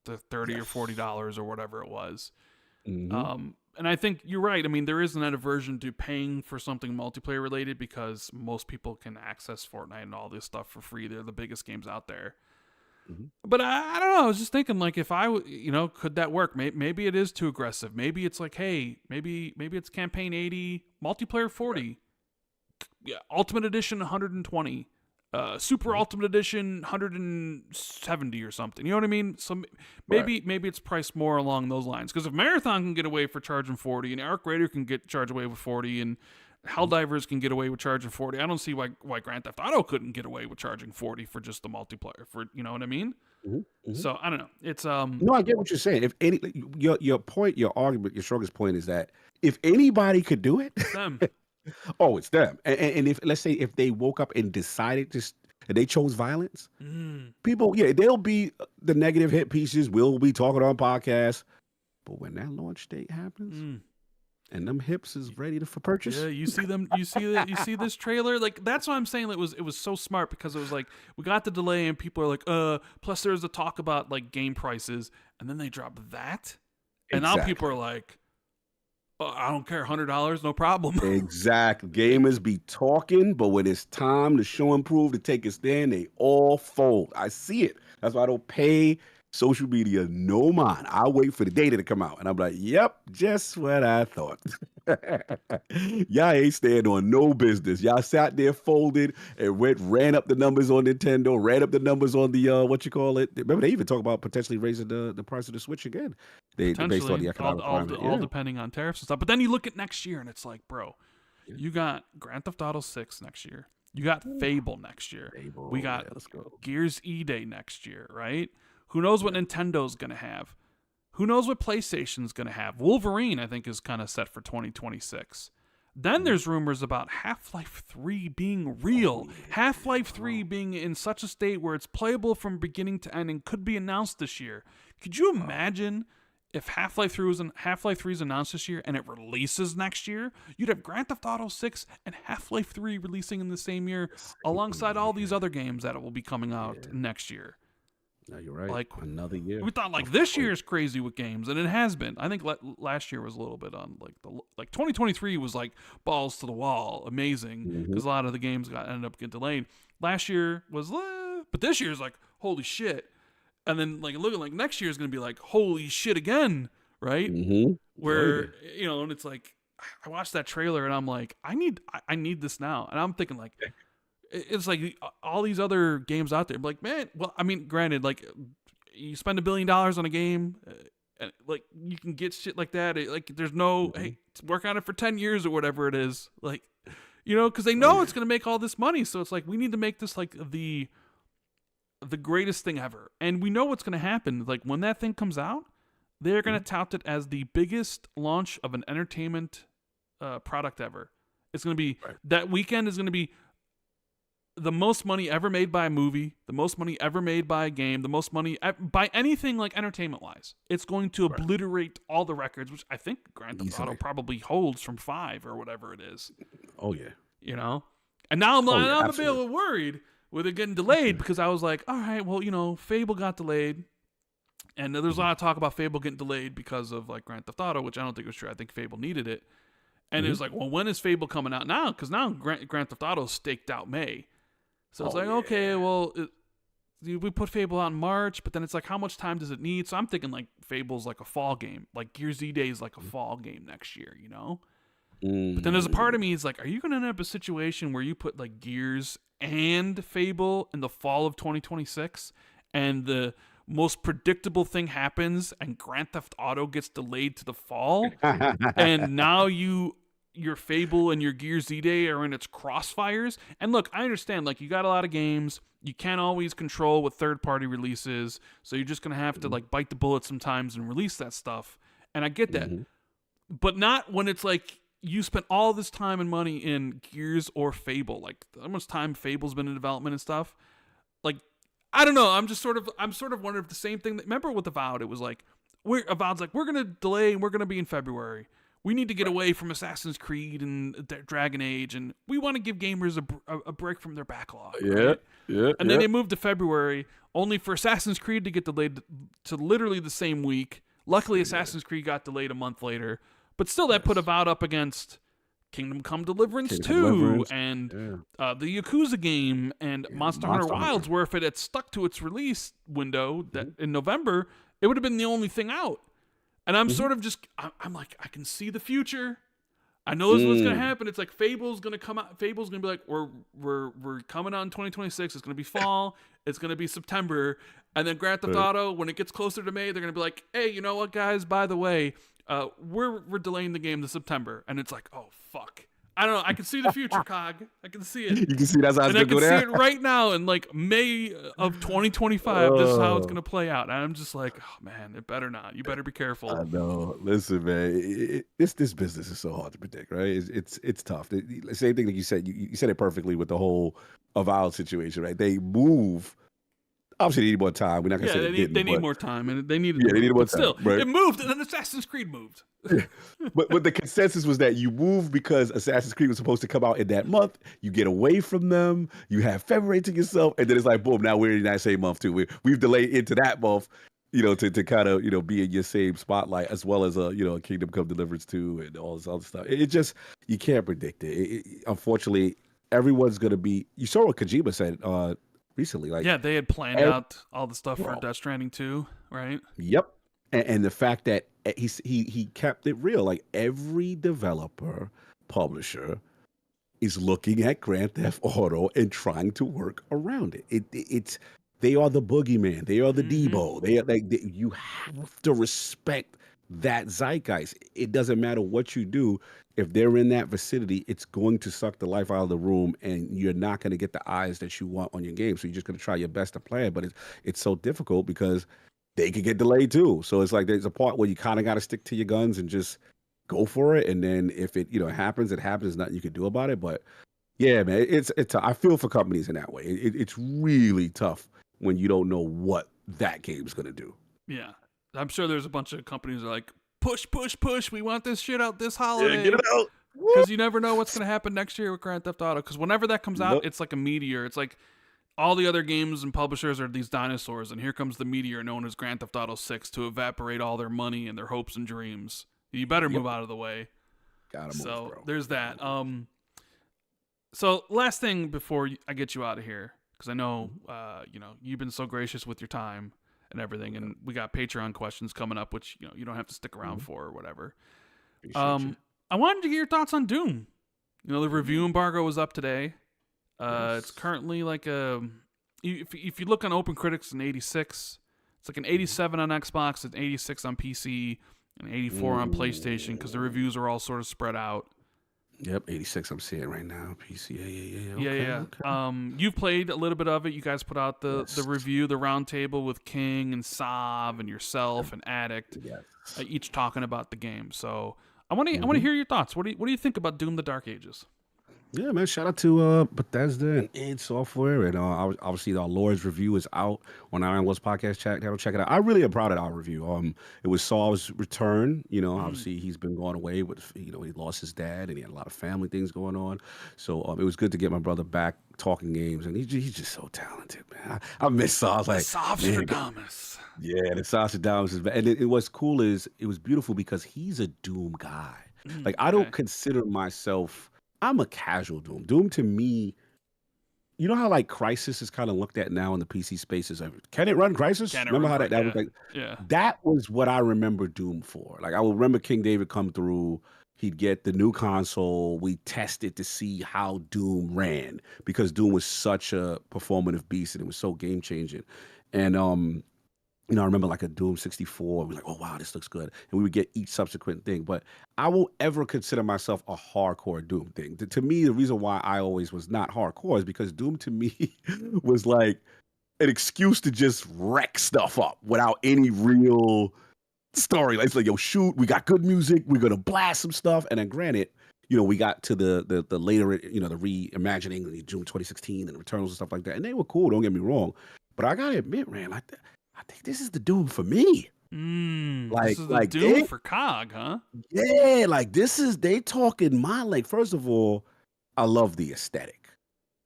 the $30 or $40 or whatever it was. Hmm. And I think you're right. I mean, there is an aversion to paying for something multiplayer related because most people can access Fortnite and all this stuff for free. They're the biggest games out there. Hmm. But I don't know. I was just thinking, like, if could that work? Maybe it is too aggressive. Maybe it's like, hey, maybe it's campaign 80, multiplayer 40, yeah, Ultimate Edition 120, Super Hmm. Ultimate Edition 170 or something. You know what I mean? So Right. maybe it's priced more along those lines. Because if Marathon can get away for charging 40, and Arc Raider can charge away with 40, and Helldivers can get away with charging 40, I don't see why Grand Theft Auto couldn't get away with charging 40 for just the multiplayer. For you know what I mean? Hmm. Hmm. So I don't know. It's No, I get what you're saying. If any, your point, your argument, your strongest point is that if anybody could do it, them. oh, it's them. And if, let's say, if they woke up and decided and they chose violence, Mm, people, yeah, they'll be the negative hit pieces. We'll be talking on podcasts. But when that launch date happens mm. and them hips is ready for purchase, Yeah, you see them. You see that. You see this trailer. Like that's why I'm saying it was so smart because it was like we got the delay and people are like, Plus there's the talk about like game prices, and then they drop that, and now exactly. people are like, I don't care, $100, no problem. Exactly. Gamers be talking, but when it's time to show and prove to take a stand, they all fold. I see it. That's why I don't pay social media no mind. I wait for the data to come out, and I'm like, "Yep, just what I thought." Y'all ain't stand on no business. Y'all sat there, folded, and ran up the numbers on Nintendo, ran up the numbers on the what you call it. Remember, they even talk about potentially raising the price of the Switch again. They based on Potentially, the economic climate. all Yeah. depending on tariffs and stuff. But then you look at next year, and it's like, bro, Yeah. you got Grand Theft Auto 6 next year. You got Fable next year. We Fable, got yeah, let's go. Gears E-Day next year, right? Who knows what Nintendo's going to have? Who knows what PlayStation's going to have? Wolverine, I think, is kind of set for 2026. Then there's rumors about Half-Life 3 being real. Oh, yeah. Half-Life 3 being in such a state where it's playable from beginning to end and could be announced this year. Could you imagine if Half-Life 3 is announced this year and it releases next year? You'd have Grand Theft Auto 6 and Half-Life 3 releasing in the same year alongside all these other games that will be coming out next year. No, you're right. Like, Another year. we thought like this year is crazy with games, and it has been. I think last year was a little bit on like 2023 was like balls to the wall, amazing because a lot of the games ended up getting delayed. Last year was, but this year's like holy shit, and then like looking like next year is gonna be like holy shit again, right? Mm-hmm. Where and it's like I watched that trailer and I'm like I need this now, and I'm thinking like it's like all these other games out there. Like, man, well, I mean, granted, like you spend $1 billion on a game, and like you can get shit like that. Like, there's no, hey, work on it for 10 years or whatever it is. Like, you know, because they know it's gonna make all this money. So it's like we need to make this like the greatest thing ever, and we know what's gonna happen. Like when that thing comes out, they're gonna tout it as the biggest launch of an entertainment product ever. It's gonna be that weekend is gonna be the most money ever made by a movie, the most money ever made by a game, the most money by anything like entertainment wise. It's going to obliterate all the records, which I think Grand Theft Auto probably holds from 5 or whatever it is. Oh yeah, you know. And now I'm a bit worried with it getting delayed because I was like, all right, well, you know, Fable got delayed, and there's a lot of talk about Fable getting delayed because of like Grand Theft Auto, which I don't think was true. I think Fable needed it, and it was like, well, when is Fable coming out now? Because now Grand Theft Auto staked out May. So it's okay, well, we put Fable out in March, but then it's like, how much time does it need? So I'm thinking like Fable's like a fall game, like Gears Z-Day is like a fall game next year, you know? But then there's a part of me is like, are you going to end up a situation where you put like Gears and Fable in the fall of 2026, and the most predictable thing happens, and Grand Theft Auto gets delayed to the fall, and now your Fable and your Gears Z-Day are in its crossfires. And look, I understand, like, you got a lot of games. You can't always control with third-party releases, so you're just going to have to, like, bite the bullet sometimes and release that stuff. And I get that. But not when it's, like, you spent all this time and money in Gears or Fable. Like, how much time Fable's been in development and stuff. Like, I don't know. I'm sort of wondering if the same thing. Remember with Avowed, it was like, Avowed's like, we're going to delay and we're going to be in February. We need to get away from Assassin's Creed and Dragon Age, and we want to give gamers a break from their backlog. Right? And then they moved to February, only for Assassin's Creed to get delayed to literally the same week. Luckily, Assassin's Creed got delayed a month later, but still that put Avowed up against Kingdom Come Deliverance 2 and the Yakuza game and Monster Hunter Wilds, where if it had stuck to its release window that in November, it would have been the only thing out. And I'm sort of just, I'm like, I can see the future. I know this is what's going to happen. It's like Fable's going to come out. Fable's going to be like, we're coming out in 2026. It's going to be fall. It's going to be September. And then Grand Theft Auto, when it gets closer to May, they're going to be like, hey, you know what, guys? By the way, we're delaying the game to September. And it's like, oh, fuck. I don't know. I can see the future, Cog. I can see it. You can see that's how it's going to go down. And I can see it right now in like May of 2025. This is how it's going to play out. And I'm just like, oh, man, it better not. You better be careful. I know. Listen, man, this business is so hard to predict, right? It's tough. The same thing that you said. You said it perfectly with the whole Avowed situation, right? They move. Obviously, they need more time. We're not going to say they need more time, and they needed. They needed more time. Still, right? It moved, and then Assassin's Creed moved. but the consensus was that you move because Assassin's Creed was supposed to come out in that month. You get away from them. You have February to yourself, and then it's like, boom! Now we're in that same month too. We've delayed into that month, you know, to kind of, you know, be in your same spotlight, as well as Kingdom Come Deliverance 2 and all this other stuff. It just, you can't predict it. Unfortunately, everyone's gonna be. You saw what Kojima said recently, like, they had planned out all the stuff for Death Stranding 2, right? Yep. And the fact that he kept it real, like every developer, publisher is looking at Grand Theft Auto and trying to work around it. It's they are the boogeyman, they are the Debo. You have to respect that zeitgeist. It doesn't matter what you do. If they're in that vicinity, it's going to suck the life out of the room, and you're not going to get the eyes that you want on your game. So you're just going to try your best to play it, but it's so difficult because they could get delayed too. So it's like there's a part where you kind of got to stick to your guns and just go for it. And then if it happens, it happens. There's nothing you can do about it. But yeah, man, it's I feel for companies in that way. It's really tough when you don't know what that game's going to do. Yeah, I'm sure there's a bunch of companies that are like, push. We want this shit out this holiday. Yeah, get it out. Because you never know what's going to happen next year with Grand Theft Auto. Because whenever that comes out, it's like a meteor. It's like all the other games and publishers are these dinosaurs, and here comes the meteor known as Grand Theft Auto 6 to evaporate all their money and their hopes and dreams. You better move out of the way. Gotta move, bro. There's that. So last thing before I get you out of here, because I know you've been so gracious with your time and everything, and we got Patreon questions coming up, which you don't have to stick around for or whatever. I wanted to get your thoughts on Doom. The review embargo was up today. It's currently like if you look on Open Critics, an 86. It's like an 87 on Xbox, an 86 on PC, and 84 on PlayStation because the reviews are all sort of spread out. Yep, 86 I'm seeing right now. PC, yeah. Yeah. Okay. You've played a little bit of it. You guys put out the Yes. review, the roundtable with King and Sav and yourself and Addict, Yes. each talking about the game. So I want to hear your thoughts. What do you think about Doom: The Dark Ages? Yeah, man. Shout out to Bethesda and id Software. And obviously, our Lord's review is out on Iron Wars podcast channel. Check it out. I really am proud of our review. It was Saul's return. Obviously, he's been going away with, he lost his dad and he had a lot of family things going on. So it was good to get my brother back talking games. And he's just so talented, man. I miss Saul. Like, Sostradamus. yeah, the Sostradamus is, and what's cool is it was beautiful because he's a Doom guy. Like, I don't consider myself. I'm a casual Doom. Doom to me, you know how like Crisis is kind of looked at now in the PC space as can it run Crisis? Remember how that was like? Yeah. That was what I remember Doom for. Like I will remember King David come through. He'd get the new console. We tested to see how Doom ran because Doom was such a performative beast and it was so game changing. And I remember like a Doom 64. We're like, oh, wow, this looks good. And we would get each subsequent thing. But I won't ever consider myself a hardcore Doom thing. To me, the reason why I always was not hardcore is because Doom to me was like an excuse to just wreck stuff up without any real story. Like, it's like, yo, shoot, we got good music. We're going to blast some stuff. And then granted, we got to the later, the reimagining, the June 2016 and the Returnals and stuff like that. And they were cool, don't get me wrong. But I got to admit, man, I think this is the Doom for me. This is the Doom for COG, huh? Yeah, like they talking my like. First of all, I love the aesthetic.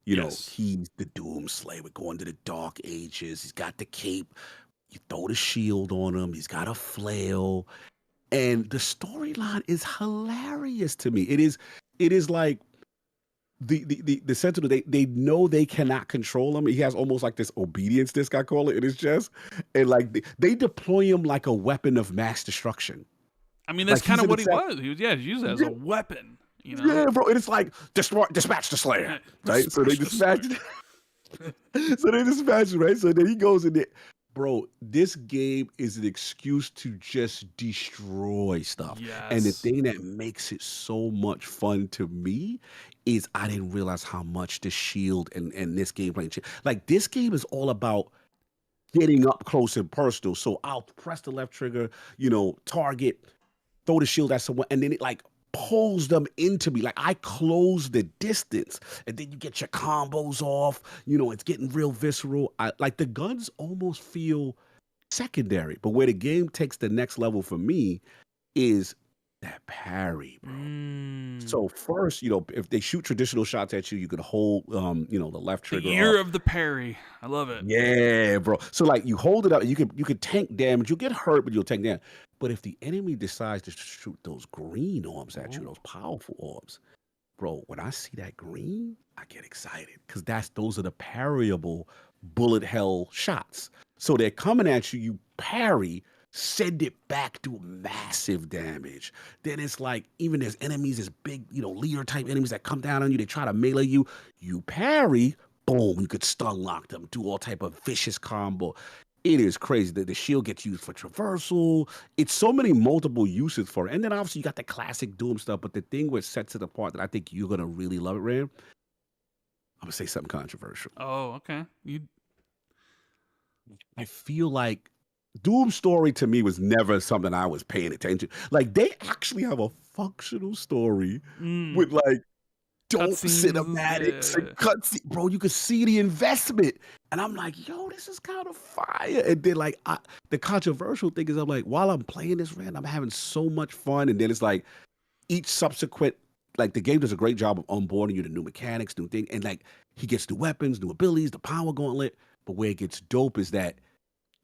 He's the Doom Slayer. We're going to the Dark Ages. He's got the cape. You throw the shield on him. He's got a flail, and the storyline is hilarious to me. It is like. The Sentinel, they know they cannot control him. He has almost like this obedience disc, I call it, in his chest. And like they deploy him like a weapon of mass destruction. I mean, that's like kind of what he was. He used it as a weapon. Yeah, bro. And it's like dispatch the Slayer. Right? So they dispatch right? So then he goes in there. Bro, this game is an excuse to just destroy stuff. Yes. And the thing that makes it so much fun to me is I didn't realize how much the shield and this gameplay. Like, this game is all about getting up close and personal. So I'll press the left trigger, target, throw the shield at someone, and then it like pulls them into me. Like, I close the distance, and then you get your combos off. It's getting real visceral. Like, the guns almost feel secondary, but where the game takes the next level for me is that parry, bro. So first, if they shoot traditional shots at you, you could hold, the left trigger. The year of the parry. I love it. Yeah, bro. So like you hold it up, and you could tank damage. You'll get hurt, but you'll tank damage. But if the enemy decides to shoot those green orbs at you, those powerful orbs, bro, when I see that green, I get excited because those are the parryable bullet hell shots. So they're coming at you, you parry, send it back, do massive damage. Then it's like, even there's enemies, there's big, leader type enemies that come down on you, they try to melee you, you parry, boom, you could stun lock them, do all type of vicious combo. It is crazy that the shield gets used for traversal. It's so many multiple uses for it. And then obviously you got the classic Doom stuff, but the thing which sets it apart that I think you're going to really love it, Rand, I'm going to say something controversial. Oh, okay. I feel like Doom story to me was never something I was paying attention to. Like, they actually have a functional story with like dope cinematics and cutscenes. Bro, you could see the investment. And I'm like, yo, this is kind of fire. And then like the controversial thing is I'm like, while I'm playing this, Rand, I'm having so much fun. And then it's like each subsequent, like the game does a great job of onboarding you to new mechanics, new thing. And like he gets new weapons, new abilities, the power gauntlet. But where it gets dope is that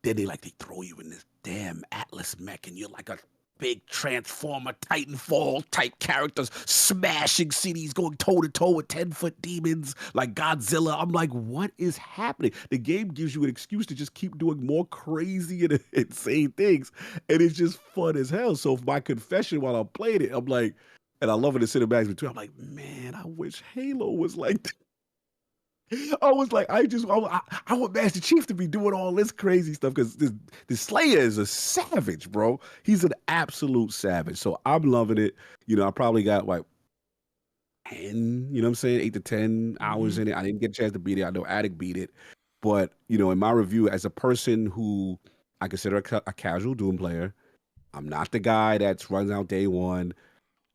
then they throw you in this damn Atlas mech and you're like a big Transformer, Titanfall type characters smashing cities, going toe to toe with 10-foot demons like Godzilla. I'm like, what is happening? The game gives you an excuse to just keep doing more crazy and insane things. And it's just fun as hell. So my confession while I'm playing it, I'm like, and I love it in cinematics between, I'm like, man, I wish Halo was like that. I was like, I want Master Chief to be doing all this crazy stuff because this Slayer is a savage, bro. He's an absolute savage. So I'm loving it. I probably got like 10, you know what I'm saying, 8 to 10 hours in it. I didn't get a chance to beat it. I know Addict beat it, but in my review, as a person who I consider a casual Doom player, I'm not the guy that's runs out day one.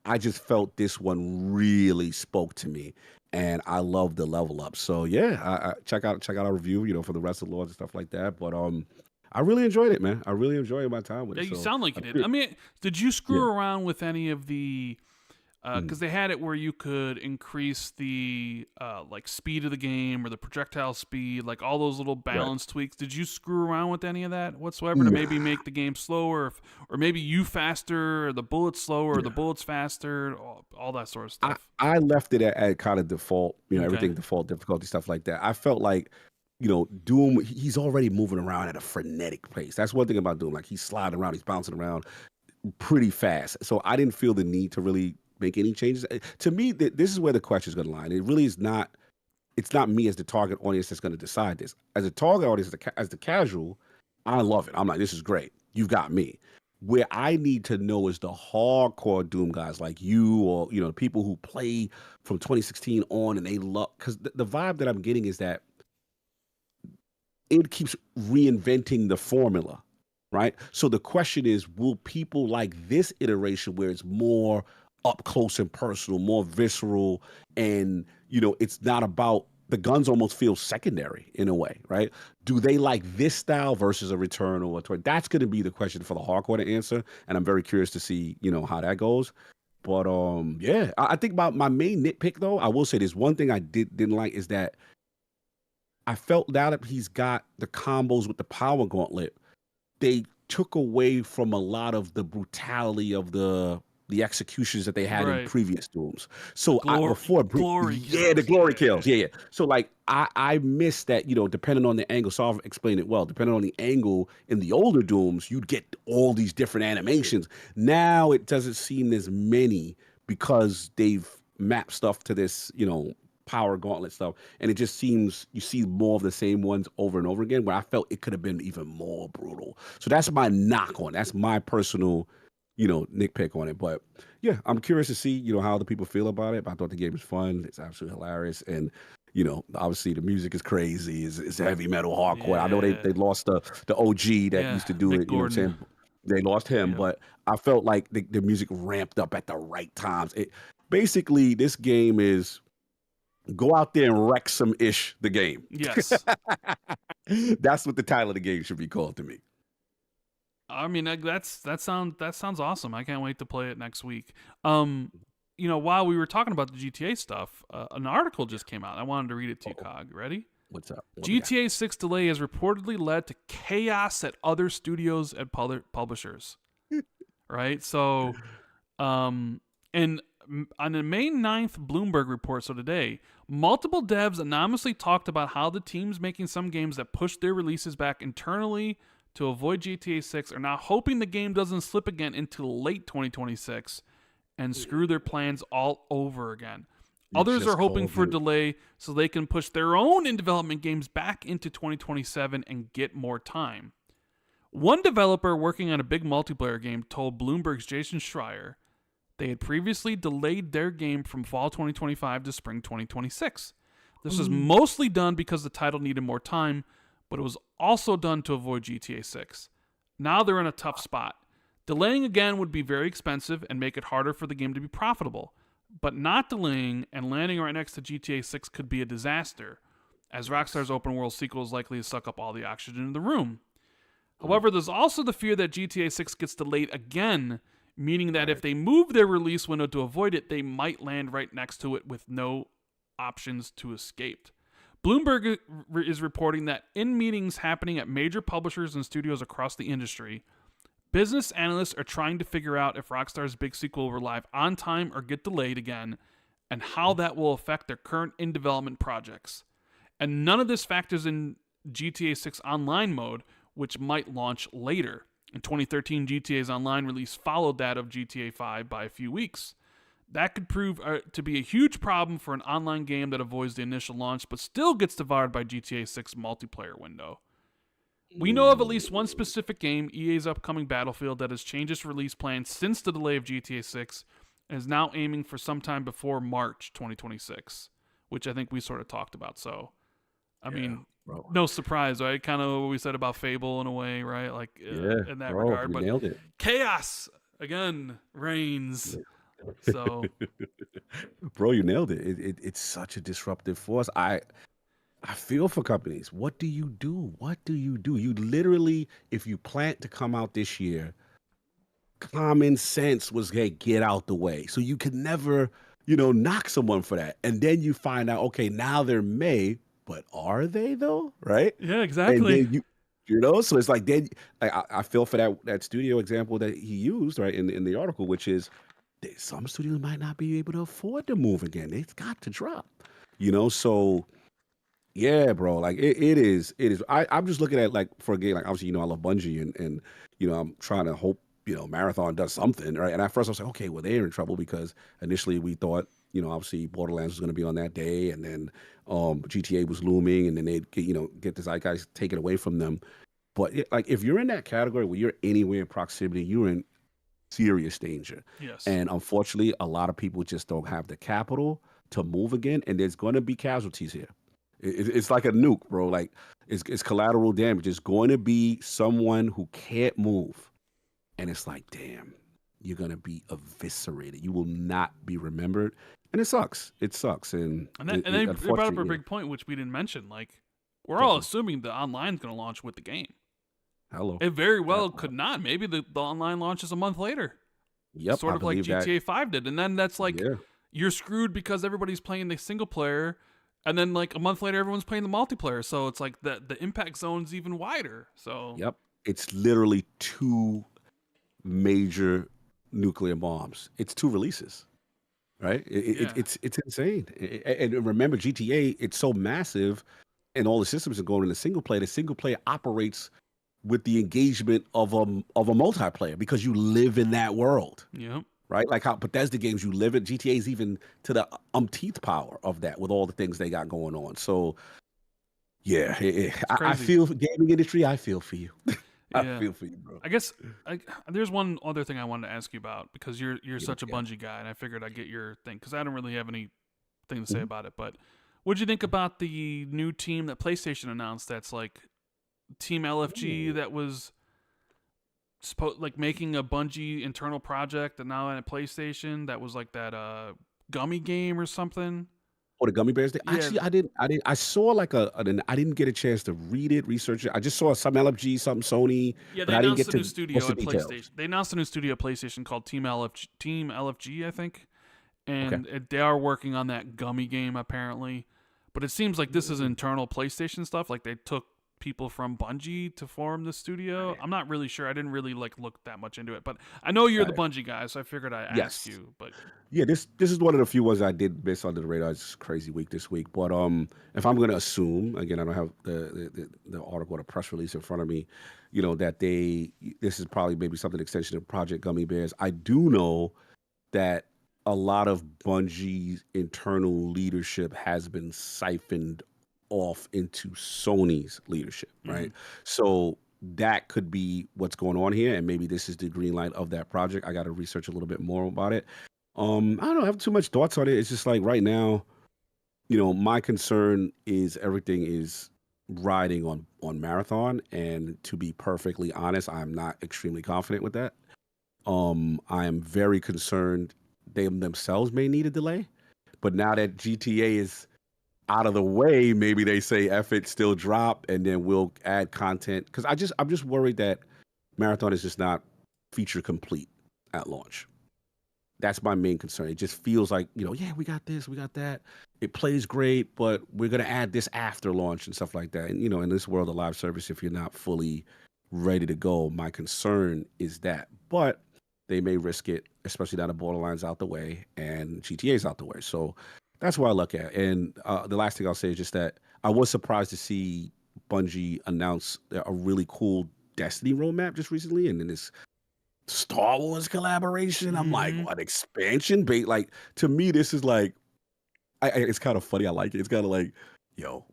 I just felt this one really spoke to me, and I love the level up. So yeah, I check out our review, for the rest of the Lords and stuff like that. But I really enjoyed it, man. I really enjoyed my time with Yeah, it. you So sound like you did. I mean, did you screw yeah. around with any of the? Because they had it where you could increase the like speed of the game or the projectile speed, like all those little Right. balance tweaks. Did you screw around with any of that whatsoever to maybe make the game slower, or maybe you faster, or the bullets slower, or the bullets faster, all that sort of stuff? I left it at kind of default, Okay. everything default difficulty, stuff like that. I felt like, Doom, he's already moving around at a frenetic pace. That's one thing about Doom. Like he's sliding around, he's bouncing around pretty fast. So I didn't feel the need to really make any changes. To me, this is where the question is going to lie. And it really is not. It's not me as the target audience that's going to decide this. As a target audience, as the casual, I love it. I'm like, this is great. You've got me. Where I need to know is the hardcore Doom guys like you, or the people who play from 2016 on, and they love, because the vibe that I'm getting is that it keeps reinventing the formula, right? So the question is, will people like this iteration where it's more up close and personal, more visceral, and it's not about the guns, almost feel secondary in a way, right? Do they like this style versus a Return or a Toy? That's going to be the question for the hardcore to answer, and I'm very curious to see how that goes. But yeah, I think about my main nitpick though. I will say there's one thing I didn't like is that I felt now that he's got the combos with the power gauntlet, they took away from a lot of the brutality of the executions that they had in Right. previous Dooms. So Glory kills. the glory kills. Yeah. So like I missed that, depending on the angle, Solve explained it well, depending on the angle in the older Dooms, you'd get all these different animations. Now it doesn't seem as many because they've mapped stuff to this, power gauntlet stuff, and it just seems you see more of the same ones over and over again, where I felt it could have been even more brutal. So that's my knock on. That's my personal, nitpick on it. But yeah, I'm curious to see, how the people feel about it. But I thought the game was fun. It's absolutely hilarious, and obviously the music is crazy. It's heavy metal hardcore. I know they lost the OG that used to do Nick it. You know what I'm saying? They lost him, but I felt like the music ramped up at the right times. Basically, this game is go out there and wreck some ish the game. Yes. That's what the title of the game should be called to me. I mean, that sounds awesome. I can't wait to play it next week. While we were talking about the GTA stuff, an article just came out. I wanted to read it to you, Cog. Ready? What's up? GTA 6 delay has reportedly led to chaos at other studios and publishers. Right? So, and on the May 9th Bloomberg report, so today, multiple devs anonymously talked about how the teams making some games that pushed their releases back internally to avoid GTA 6 are now hoping the game doesn't slip again into late 2026 and screw their plans all over again. Others are hoping for delay so they can push their own in-development games back into 2027 and get more time. One developer working on a big multiplayer game told Bloomberg's Jason Schreier they had previously delayed their game from fall 2025 to spring 2026. This was mostly done because the title needed more time, but it was also done to avoid GTA 6. Now they're in a tough spot. Delaying again would be very expensive and make it harder for the game to be profitable. But not delaying and landing right next to GTA 6 could be a disaster, as Rockstar's open world sequel is likely to suck up all the oxygen in the room. However, there's also the fear that GTA 6 gets delayed again, meaning that if they move their release window to avoid it, they might land right next to it with no options to escape. Bloomberg is reporting that in meetings happening at major publishers and studios across the industry, business analysts are trying to figure out if Rockstar's big sequel will arrive on time or get delayed again, and how that will affect their current in-development projects. And none of this factors in GTA 6 Online mode, which might launch later. In 2013, GTA's Online release followed that of GTA 5 by a few weeks. That could prove to be a huge problem for an online game that avoids the initial launch but still gets devoured by GTA 6 multiplayer window. We know of at least one specific game, EA's upcoming Battlefield, that has changed its release plan since the delay of GTA 6 and is now aiming for sometime before March 2026, which I think we sort of talked about. So, I mean, bro. no surprise, right? Kind of what we said about Fable in a way, right? Like in that regard. You But nailed it. chaos, again, reigns. So, bro, you nailed it. It's such a disruptive force. I feel for companies. What do you do? What do you do? You literally, if you plan to come out this year, common sense was, hey, get out the way. So you could never, knock someone for that. And then you find out, okay, now they're May, but are they though? Right? yeah, And exactly. then so it's like then I feel for that studio example that he used, right, in the article, which is some studios might not be able to afford to move again. It's got to drop. So yeah, bro. Like it is. I'm just looking at, like, for a game, like, obviously, I love Bungie, and I'm trying to hope Marathon does something, right? And at first I was like, okay, well, they're in trouble because initially we thought obviously Borderlands was going to be on that day, and then GTA was looming, and then they'd get this guys taken away from them. But like, if you're in that category where you're anywhere in proximity, you're in serious danger. Yes. And unfortunately, a lot of people just don't have the capital to move again, and there's going to be casualties here. It's like a nuke, bro. Like, it's collateral damage. It's going to be someone who can't move, and it's like, damn, you're going to be eviscerated. You will not be remembered, and it sucks. It sucks. And then you brought up a big point, which we didn't mention. Like, we're all assuming the online's going to launch with the game. Hello. It very well could not. Maybe the online launches a month later. Yep. Sort of like GTA 5 did. And then that's like, you're screwed because everybody's playing the single player, and then like a month later, everyone's playing the multiplayer. So it's like the impact zone's even wider. So yep. It's literally 2 major nuclear bombs. It's 2 releases. Right? It's insane. And remember, GTA, it's so massive, and all the systems are going in the single player. The single player operates with the engagement of a multiplayer because you live in that world. Yep. Right? Like how Bethesda games, you live in. GTA is even to the umpteenth power of that with all the things they got going on. So, yeah, I feel for gaming industry. I feel for you. I feel for you, bro. I guess there's one other thing I wanted to ask you about, because you're such a Bungie guy, and I figured I'd get your thing, because I don't really have anything to say about it. But what'd you think about the new team that PlayStation announced? That's like Team LFG, that was like making a Bungie internal project, and now at PlayStation, that was like that gummy game or something. Oh, the gummy bears. Actually, I didn't. I saw like I didn't get a chance to read it, research it. I just saw some LFG, something Sony. Yeah, they announced a new studio at PlayStation. They announced a new studio at PlayStation called Team LFG, I think, and they are working on that gummy game apparently. But it seems like this is internal PlayStation stuff. Like they took people from Bungie to form the studio. I'm not really sure. I didn't really look that much into it, but I know you're the Bungie guy, so I figured I'd ask you. But yeah, this is one of the few ones I did miss under the radar. It's a crazy week this week, but if I'm going to assume, again, I don't have the article or the press release in front of me, that this is probably maybe something extension of Project Gummy Bears. I do know that a lot of Bungie's internal leadership has been siphoned off into Sony's leadership, right? So that could be what's going on here, and maybe this is the green light of that project. I got to research a little bit more about it. I don't have too much thoughts on it. It's just like right now, my concern is everything is riding on Marathon, and to be perfectly honest, I'm not extremely confident with that. I am very concerned they themselves may need a delay, but now that GTA is out of the way, maybe they say F it, still drop, and then we'll add content. Because I'm just worried that Marathon is just not feature complete at launch. That's my main concern. It just feels like, yeah, we got this, we got that. It plays great, but we're gonna add this after launch and stuff like that. And in this world of live service, if you're not fully ready to go, my concern is that. But they may risk it, especially now the Borderlands out the way and GTA's out the way. So that's what I look at. And the last thing I'll say is just that I was surprised to see Bungie announce a really cool Destiny roadmap just recently, and then this Star Wars collaboration. I'm like, Mm-hmm. what expansion bait? Like to me, this is like, it's kind of funny. I like it. It's kind of like, yo,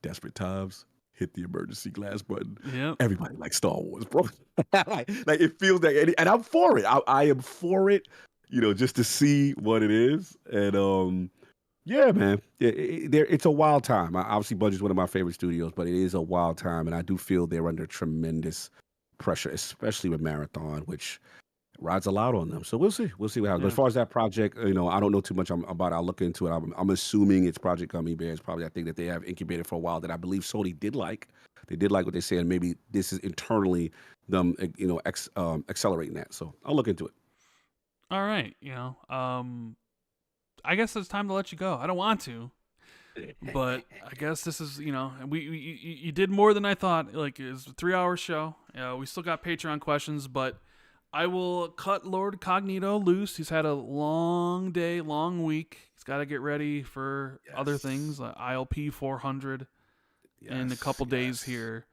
desperate times, hit the emergency glass button. Yep. Everybody likes Star Wars, bro. Like it feels like, and I'm for it. I am for it. Just to see what it is, and yeah, man, it's a wild time. Obviously, Bungie's one of my favorite studios, but it is a wild time, and I do feel they're under tremendous pressure, especially with Marathon, which rides a lot on them. So we'll see. We'll see what happens. But Yeah. as far as that project, I don't know too much about it. I'll look into it. I'm assuming it's Project Gummy Bears, probably a thing that they have incubated for a while that I believe Sony did like. They did like what they said, and maybe this is internally them, accelerating that. So I'll look into it. All right. I guess it's time to let you go. I don't want to, but I guess this is, you did more than I thought. Like, it was a 3-hour show. We still got Patreon questions, but I will cut Lord Cognito loose. He's had a long day, long week. He's got to get ready for other things, ILP 400 in a couple days here.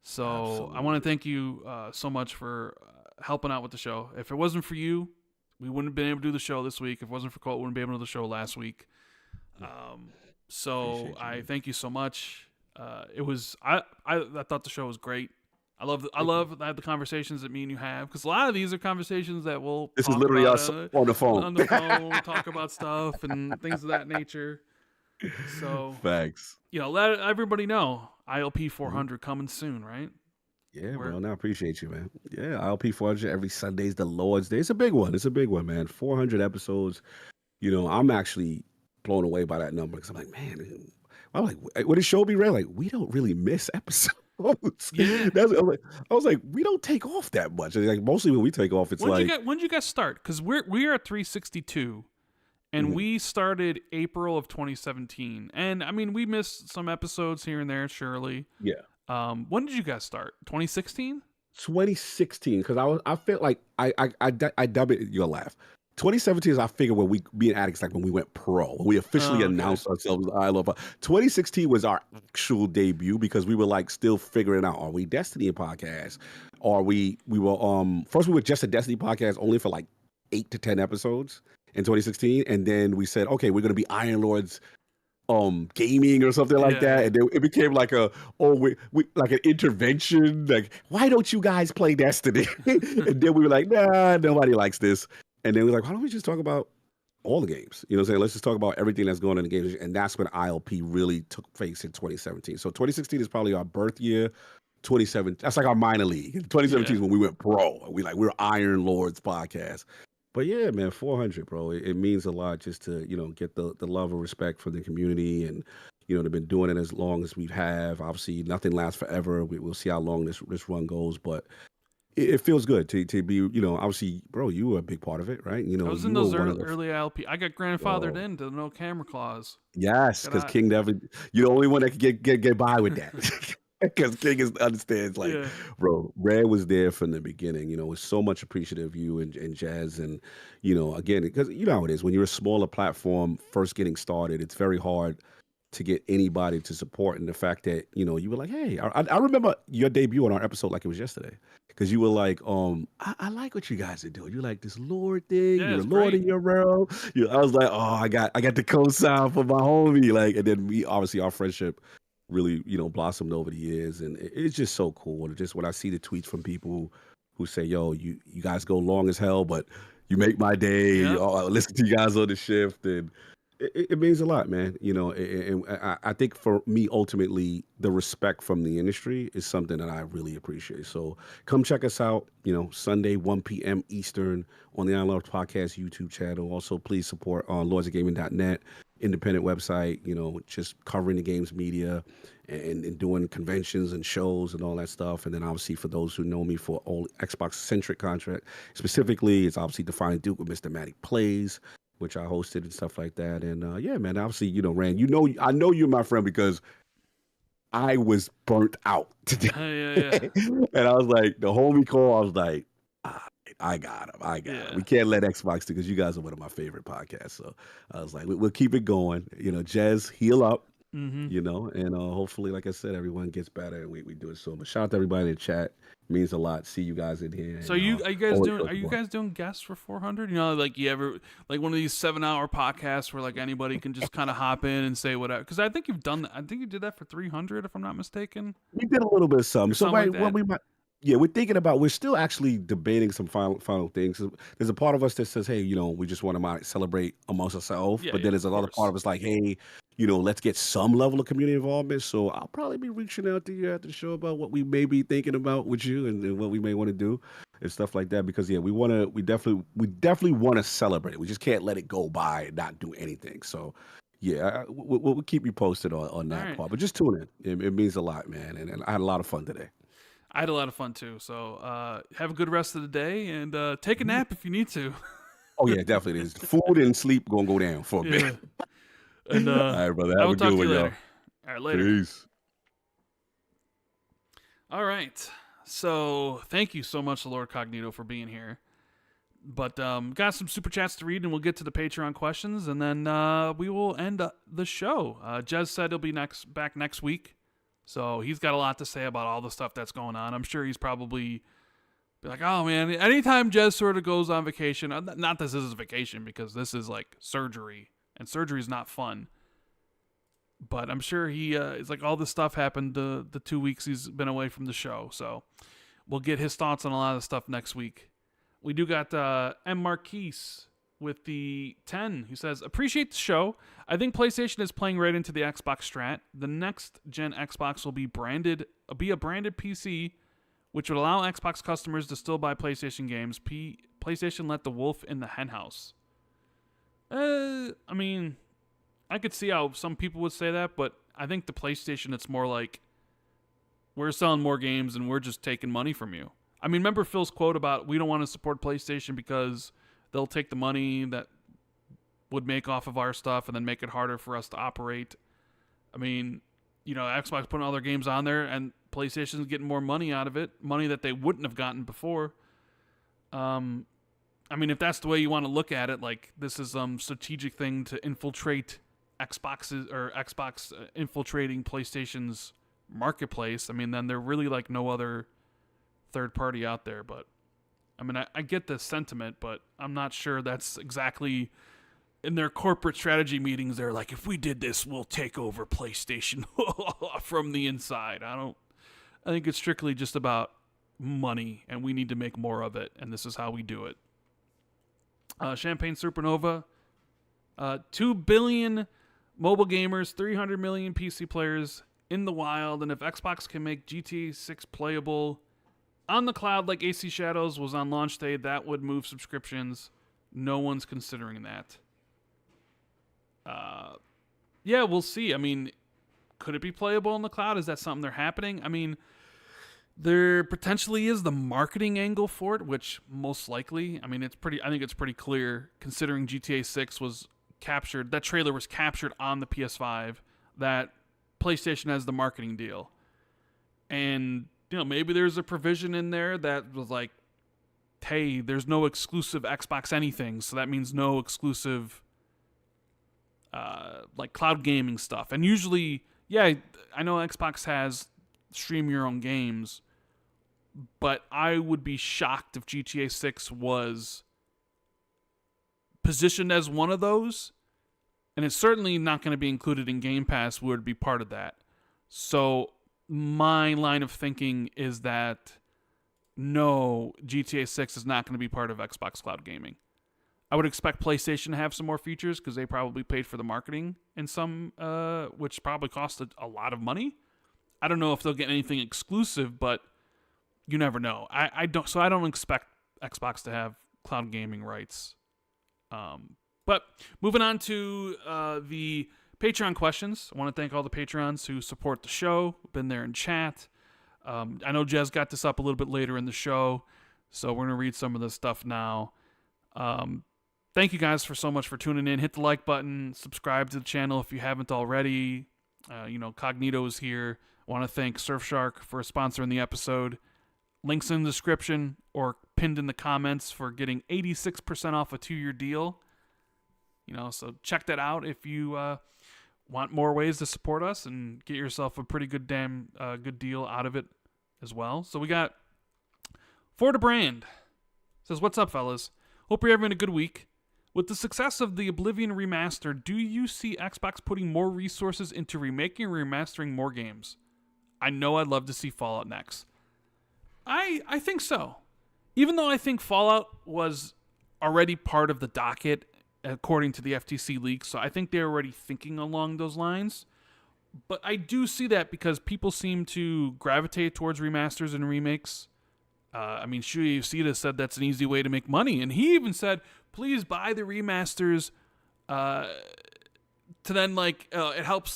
So Absolutely. I want to thank you so much for helping out with the show. If it wasn't for you, we wouldn't have been able to do the show this week. If it wasn't for Colt, we wouldn't be able to do the show last week. So I thank you so much. It was I thought the show was great. I love the conversations that me and you have, because a lot of these are conversations that we'll This is talk literally about, us on the phone. On the phone, talk about stuff and things of that nature. So Facts. let everybody know ILP 400 coming soon, right? Yeah, bro. No, I appreciate you, man. Yeah, ILP 400 every Sunday's the Lord's Day. It's a big one. It's a big one, man. 400 episodes. I'm actually blown away by that number, because I'm like, man, I'm like, when the show be read, like, we don't really miss episodes. Yeah. I was like, we don't take off that much. Like, mostly when we take off, it's when like, did you guys start? Because we are at 362, and we started April of 2017. And I mean, we missed some episodes here and there, surely. yeah. When did you guys start? 2016? 2016, because I felt like I dub it. You'll laugh. 2017 is, I figure, when we being addicts, like when we went pro, when we officially announced ourselves. I love. 2016 was our actual debut, because we were like still figuring out, are we Destiny podcast? Or we were first we were just a Destiny podcast only for like 8 to 10 episodes in 2016, and then we said, okay, we're gonna be Iron Lords gaming or something like that, and then it became like we like an intervention, like, why don't you guys play Destiny? And then we were like, nah, nobody likes this. And then we were like, why don't we just talk about all the games? You know what I'm saying? Let's just talk about everything that's going on in the games. And that's when ILP really took place in 2017. So 2016 is probably our birth year. 2017, that's like our minor league. 2017 is when we went pro. We're Iron Lords podcast. But yeah, man, 400, bro. It means a lot just to, get the love and respect from the community. And, they've been doing it as long as we have. Obviously, nothing lasts forever. We'll see how long this run goes. But it feels good to be, obviously, bro, you were a big part of it, right? I was in those early ILP. I got grandfathered into no camera clause. Yes, because King never, you're the only one that can get by with that. Because King understands, like, bro, Rand was there from the beginning. Was so much appreciative of you and Jez. And, again, because you know how it is. When you're a smaller platform first getting started, it's very hard to get anybody to support. And the fact that, you were like, hey, I remember your debut on our episode like it was yesterday. Because you were like, I like what you guys are doing. You like this Lord thing. You're a Lord in your realm. I was like, oh, I got the co-sign for my homie. Like, and then we obviously our friendship really, blossomed over the years, and it's just so cool. And just when I see the tweets from people who say, yo, you guys go long as hell, but you make my day. Yep. I listen to you guys on the shift, and it means a lot, man. And I think for me, ultimately, the respect from the industry is something that I really appreciate. So come check us out, Sunday, 1 p.m. Eastern on the Iron Lords Podcast YouTube channel. Also, please support on lordsofgaming.net, independent website, just covering the games media and doing conventions and shows and all that stuff. And then obviously for those who know me for all Xbox-centric content, specifically, it's obviously Defining Duke with Mr. Matty Plays, which I hosted and stuff like that. And yeah, man, obviously, Rand, I know you're my friend because I was burnt out today. And I was like, the homie call, I was like, I got him. We can't let Xbox do, because you guys are one of my favorite podcasts. So I was like, we'll keep it going. Jez, heal up. Mm-hmm. And hopefully, like I said, everyone gets better and we do it soon. But shout out to everybody in the chat. Means a lot. See you guys in here. So And are you guys always doing show are you support. guys doing guests for 400? You know, like you ever like one of these 7-hour podcasts where like anybody can just kind of hop in and say whatever. Because I think you've done that. I think you did that for 300, if I'm not mistaken, We did a little bit of something. or So something like right, what that. we might, yeah, we're thinking about. We're still actually debating some final things. There's a part of us that says, hey, we just want to celebrate amongst ourselves. Yeah, But yeah, then there's of another part course. of us like, hey, let's get some level of community involvement. So I'll probably be reaching out to you after the show about what we may be thinking about with you and what we may want to do and stuff like that. Because yeah, we definitely want to celebrate it. We just can't let it go by and not do anything. So yeah, we'll keep you posted on All that right. part. But just tune in. It means a lot, man. And I had a lot of fun today. I had a lot of fun too. So have a good rest of the day and take a nap if you need to. Oh yeah, definitely. There's food and sleep gonna go down for a bit. Yeah. And All right, brother. I Have will a good talk to you one, later. y'all. All right, later. Peace. All right. So thank you so much, Lord Cognito, for being here. But got some super chats to read, and we'll get to the Patreon questions, and then we will end the show. Jez said he'll be back next week, so he's got a lot to say about all the stuff that's going on. I'm sure he's probably be like, "Oh man, anytime Jez sort of goes on vacation, not this is a vacation because this is like surgery, and surgery is not fun." But I'm sure he is like all this stuff happened the 2 weeks he's been away from the show, so we'll get his thoughts on a lot of stuff next week. We do got M. Marquise with the 10, who says, appreciate the show. I think PlayStation is playing right into the Xbox strat. The next gen Xbox will be a branded PC, which would allow Xbox customers to still buy PlayStation games. PlayStation let the wolf in the henhouse. I mean, I could see how some people would say that, but I think the PlayStation, it's more like we're selling more games and we're just taking money from you. I mean, remember Phil's quote about we don't want to support PlayStation because they'll take the money that would make off of our stuff and then make it harder for us to operate. I mean, Xbox putting all their games on there and PlayStation's getting more money out of it, money that they wouldn't have gotten before. I mean, if that's the way you want to look at it, like this is some strategic thing to infiltrate Xbox infiltrating PlayStation's marketplace. I mean, then they're really like no other third party out there. But I mean, I get the sentiment, but I'm not sure that's exactly in their corporate strategy meetings. They're like, if we did this, we'll take over PlayStation from the inside. I think it's strictly just about money, and we need to make more of it, and this is how we do it. Champagne Supernova, 2 billion mobile gamers, 300 million PC players in the wild, and if Xbox can make GTA 6 playable on the cloud like AC Shadows was on launch day, that would move subscriptions. No one's considering that. Yeah, we'll see. I mean, could it be playable on the cloud? Is that something they're happening? I mean, there potentially is the marketing angle for it, which most likely, I mean, I think it's pretty clear considering GTA 6 was captured, that trailer was captured on the PS5, that PlayStation has the marketing deal. And maybe there's a provision in there that was like, hey, there's no exclusive Xbox anything, so that means no exclusive like cloud gaming stuff. And usually, yeah, I know Xbox has stream your own games, but I would be shocked if GTA 6 was positioned as one of those, and it's certainly not going to be included in Game Pass where it'd be part of that. So my line of thinking is that no, GTA 6 is not going to be part of Xbox Cloud Gaming. I would expect PlayStation to have some more features because they probably paid for the marketing in some, which probably cost a lot of money. I don't know if they'll get anything exclusive, but you never know. I don't expect Xbox to have cloud gaming rights. But moving on to the Patreon questions. I want to thank all the Patrons who support the show, been there in chat. I know Jez got this up a little bit later in the show, so we're going to read some of this stuff now. Thank you guys so much for tuning in. Hit the like button, subscribe to the channel if you haven't already. Cognito is here. I want to thank Surfshark for sponsoring the episode. Links in the description or pinned in the comments for getting 86% off a 2-year deal. So check that out if you want more ways to support us and get yourself a pretty good good deal out of it as well. So we got For the Brand. Says, what's up, fellas? Hope you're having a good week. With the success of the Oblivion remaster, do you see Xbox putting more resources into remaking or remastering more games? I know I'd love to see Fallout next. I think so. Even though I think Fallout was already part of the docket, according to the FTC leaks, so I think they're already thinking along those lines. But I do see that because people seem to gravitate towards remasters and remakes. I mean, Shuya Yoshida said that's an easy way to make money, and he even said, please buy the remasters to then, like, it helps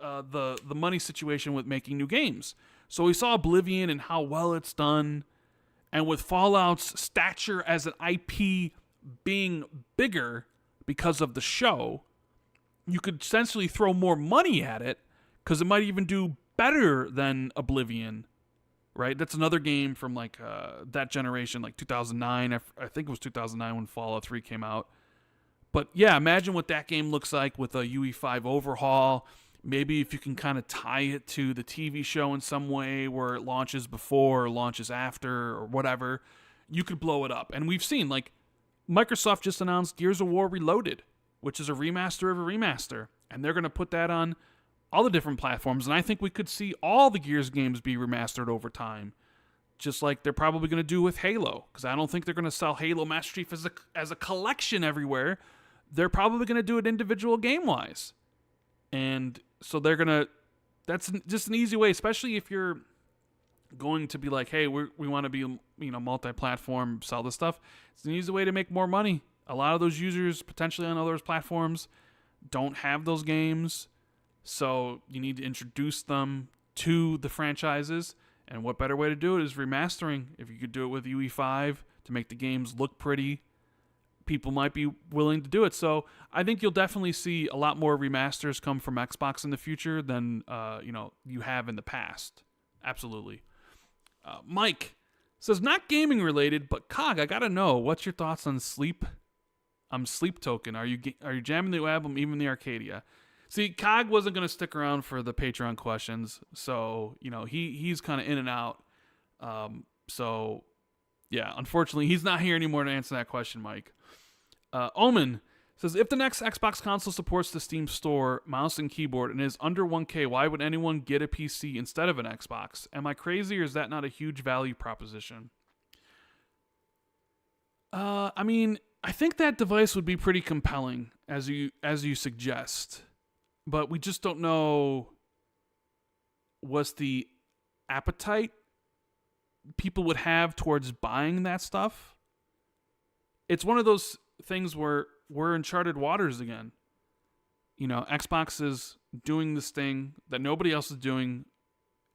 the money situation with making new games. So we saw Oblivion and how well it's done, and with Fallout's stature as an IP being bigger because of the show, you could essentially throw more money at it because it might even do better than Oblivion, right? That's another game from like that generation, like 2009. I think it was 2009 when Fallout 3 came out. But yeah, imagine what that game looks like with a UE5 overhaul. Maybe if you can kind of tie it to the TV show in some way where it launches before or launches after or whatever, you could blow it up. And we've seen, like, Microsoft just announced Gears of War Reloaded, which is a remaster of a remaster. And they're going to put that on all the different platforms. And I think we could see all the Gears games be remastered over time, just like they're probably going to do with Halo. Because I don't think they're going to sell Halo Master Chief as a collection everywhere. They're probably going to do it individual game-wise. And so they're going to... That's just an easy way, especially if you're going to be like, hey, we want to be, multi-platform, sell this stuff. It's an easy way to make more money. A lot of those users, potentially on other platforms, don't have those games. So you need to introduce them to the franchises. And what better way to do it is remastering. If you could do it with UE5 to make the games look pretty, people might be willing to do it. So I think you'll definitely see a lot more remasters come from Xbox in the future than you have in the past. Absolutely. Mike says, not gaming related, but Cog, I gotta know, what's your thoughts on Sleep Token? Are you jamming the album, even the Arcadia? See, Cog wasn't gonna stick around for the Patreon questions, so he's kind of in and out. So yeah, unfortunately, he's not here anymore to answer that question, Mike. Omen says, if the next Xbox console supports the Steam Store mouse and keyboard and is under 1K, why would anyone get a PC instead of an Xbox? Am I crazy, or is that not a huge value proposition? I mean, I think that device would be pretty compelling, as you suggest, but we just don't know what's the appetite people would have towards buying that stuff. It's one of those things where we're in uncharted waters again. Xbox is doing this thing that nobody else is doing,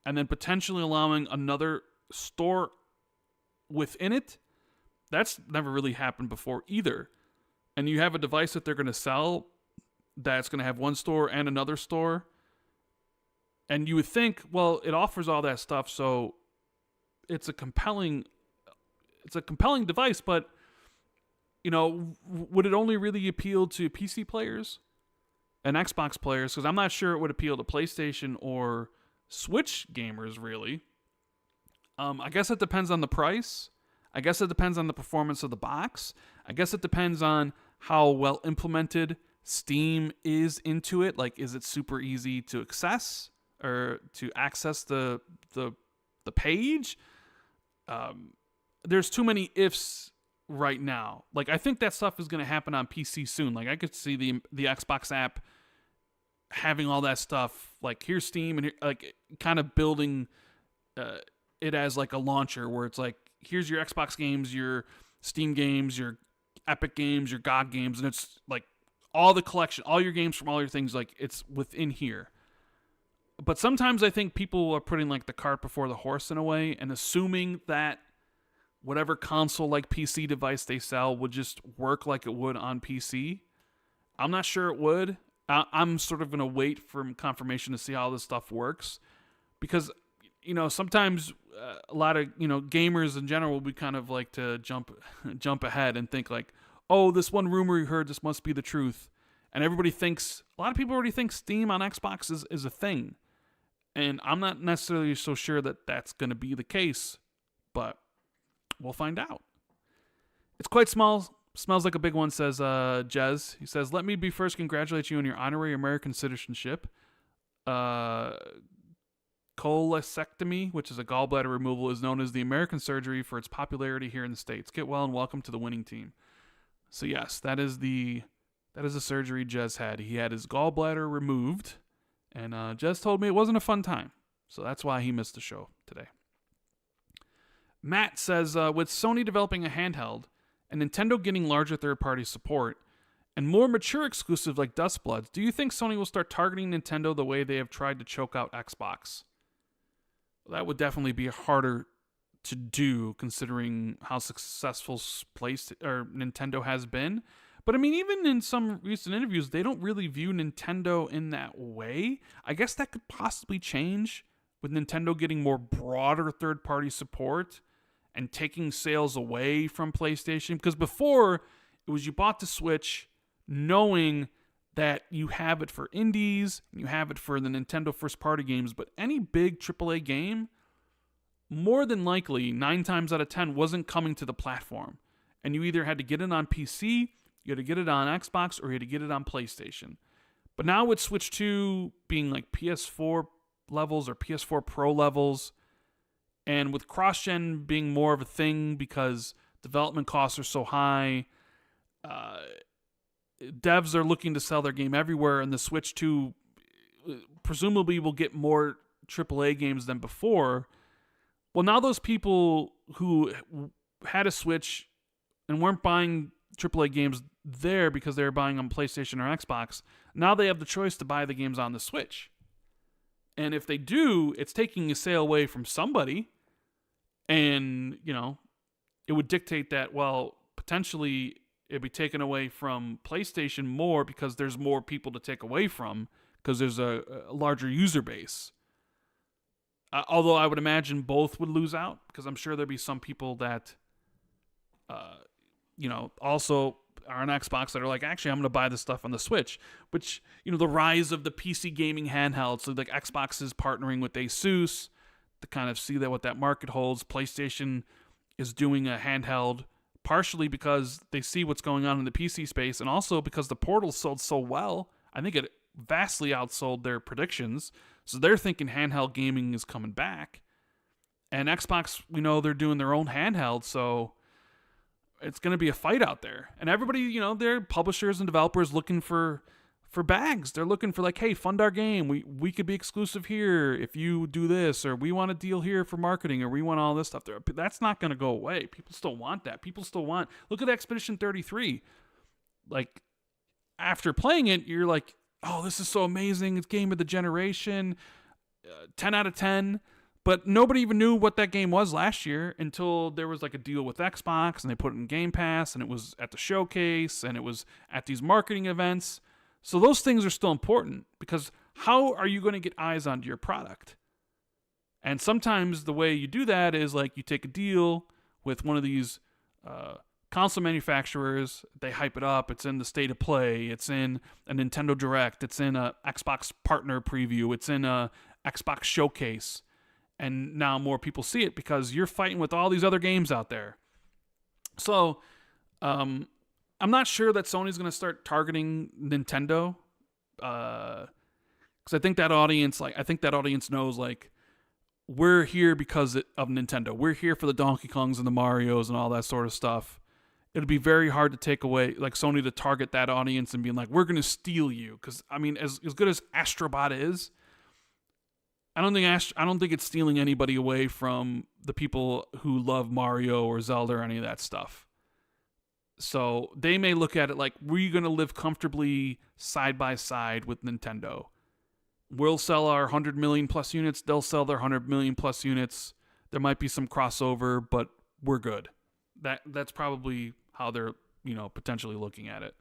and then potentially allowing another store within it. That's never really happened before either. And you have a device that they're going to sell that's going to have one store and another store. And you would think, well, it offers all that stuff, so it's a compelling device, but would it only really appeal to PC players and Xbox players? Because I'm not sure it would appeal to PlayStation or Switch gamers, really. I guess it depends on the price. I guess it depends on the performance of the box. I guess it depends on how well implemented Steam is into it. Like, is it super easy to access or to access the page? There's too many ifs right now. Like, I think that stuff is going to happen on PC soon. Like, I could see the Xbox app having all that stuff. Like, here's Steam, and like kind of building it as like a launcher where it's like, here's your Xbox games, your Steam games, your Epic games, your GOG games, and it's like all the collection, all your games from all your things, like it's within here. But sometimes I think people are putting like the cart before the horse in a way and assuming that whatever console like PC device they sell would just work like it would on PC. I'm not sure it would. I'm sort of going to wait for confirmation to see how this stuff works, because sometimes a lot of gamers in general will be kind of like to jump ahead and think like, oh, this one rumor you heard, this must be the truth, And a lot of people already think Steam on Xbox is a thing. And I'm not necessarily so sure that that's going to be the case, but we'll find out. It's quite small. Smells like a big one, says Jez. He says, let me be first congratulate you on your honorary American citizenship. Cholecystectomy, which is a gallbladder removal, is known as the American surgery for its popularity here in the States. Get well and welcome to the winning team. So yes, that is a surgery Jez had. He had his gallbladder removed, and Jez told me it wasn't a fun time. So that's why he missed the show today. Matt says, with Sony developing a handheld and Nintendo getting larger third-party support and more mature exclusives like Dustbloods, do you think Sony will start targeting Nintendo the way they have tried to choke out Xbox? Well, that would definitely be harder to do considering how successful Nintendo has been. But I mean, even in some recent interviews, they don't really view Nintendo in that way. I guess that could possibly change with Nintendo getting more broader third-party support and taking sales away from PlayStation. Because before, it was you bought the Switch knowing that you have it for indies, you have it for the Nintendo first-party games, but any big AAA game, more than likely, 9 times out of 10, wasn't coming to the platform. And you either had to get it on PC, you had to get it on Xbox, or you had to get it on PlayStation. But now with Switch 2 being like PS4 levels or PS4 Pro levels, and with cross-gen being more of a thing because development costs are so high, devs are looking to sell their game everywhere, and the Switch 2 presumably will get more AAA games than before. Well, now those people who had a Switch and weren't buying AAA games there because they were buying on PlayStation or Xbox, now they have the choice to buy the games on the Switch. And if they do, it's taking a sale away from somebody. And, it would dictate that, well, potentially it'd be taken away from PlayStation more because there's more people to take away from because there's a larger user base. Although I would imagine both would lose out because I'm sure there'd be some people that, also are on Xbox that are like, actually, I'm going to buy this stuff on the Switch, which, the rise of the PC gaming handheld. So like Xbox is partnering with Asus to kind of see what that market holds. PlayStation is doing a handheld partially because they see what's going on in the PC space and also because the Portal sold so well. I think it vastly outsold their predictions. So they're thinking handheld gaming is coming back. And Xbox, we know they're doing their own handheld, so it's going to be a fight out there. And everybody, they're publishers and developers looking for bags. They're looking for like, hey, fund our game. We could be exclusive here if you do this, or we want a deal here for marketing, or we want all this stuff there. That's not going to go away. People still want that. Look at Expedition 33. Like, after playing it, you're like, oh, this is so amazing. It's game of the generation. 10 out of 10. But nobody even knew what that game was last year until there was like a deal with Xbox and they put it in Game Pass and it was at the showcase and it was at these marketing events. So those things are still important because how are you going to get eyes onto your product? And sometimes the way you do that is like you take a deal with one of these console manufacturers, they hype it up, it's in the State of Play, it's in a Nintendo Direct, it's in a Xbox Partner Preview, it's in a Xbox Showcase. And now more people see it because you're fighting with all these other games out there. So, I'm not sure that Sony's going to start targeting Nintendo, because I think that audience knows like we're here because of Nintendo. We're here for the Donkey Kongs and the Marios and all that sort of stuff. It'd be very hard to take away like Sony to target that audience and being like, we're going to steal you. Because I mean, as good as Astrobot is, I don't think it's stealing anybody away from the people who love Mario or Zelda or any of that stuff. So they may look at it like, we're going to live comfortably side by side with Nintendo. We'll sell our 100 million plus units. They'll sell their 100 million plus units. There might be some crossover, but we're good. That's probably how they're, potentially looking at it.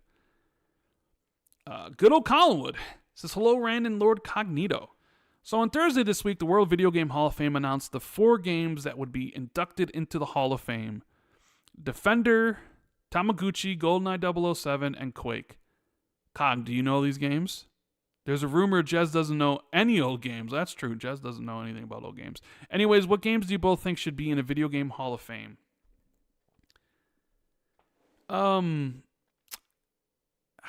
Good old Collinwood says, hello, Rand and Lord Cognito. So on Thursday this week, the World Video Game Hall of Fame announced the 4 games that would be inducted into the Hall of Fame. Defender, Tamagotchi, GoldenEye 007, and Quake. Cog, do you know these games? There's a rumor Jez doesn't know any old games. That's true. Jez doesn't know anything about old games. Anyways, what games do you both think should be in a video game Hall of Fame?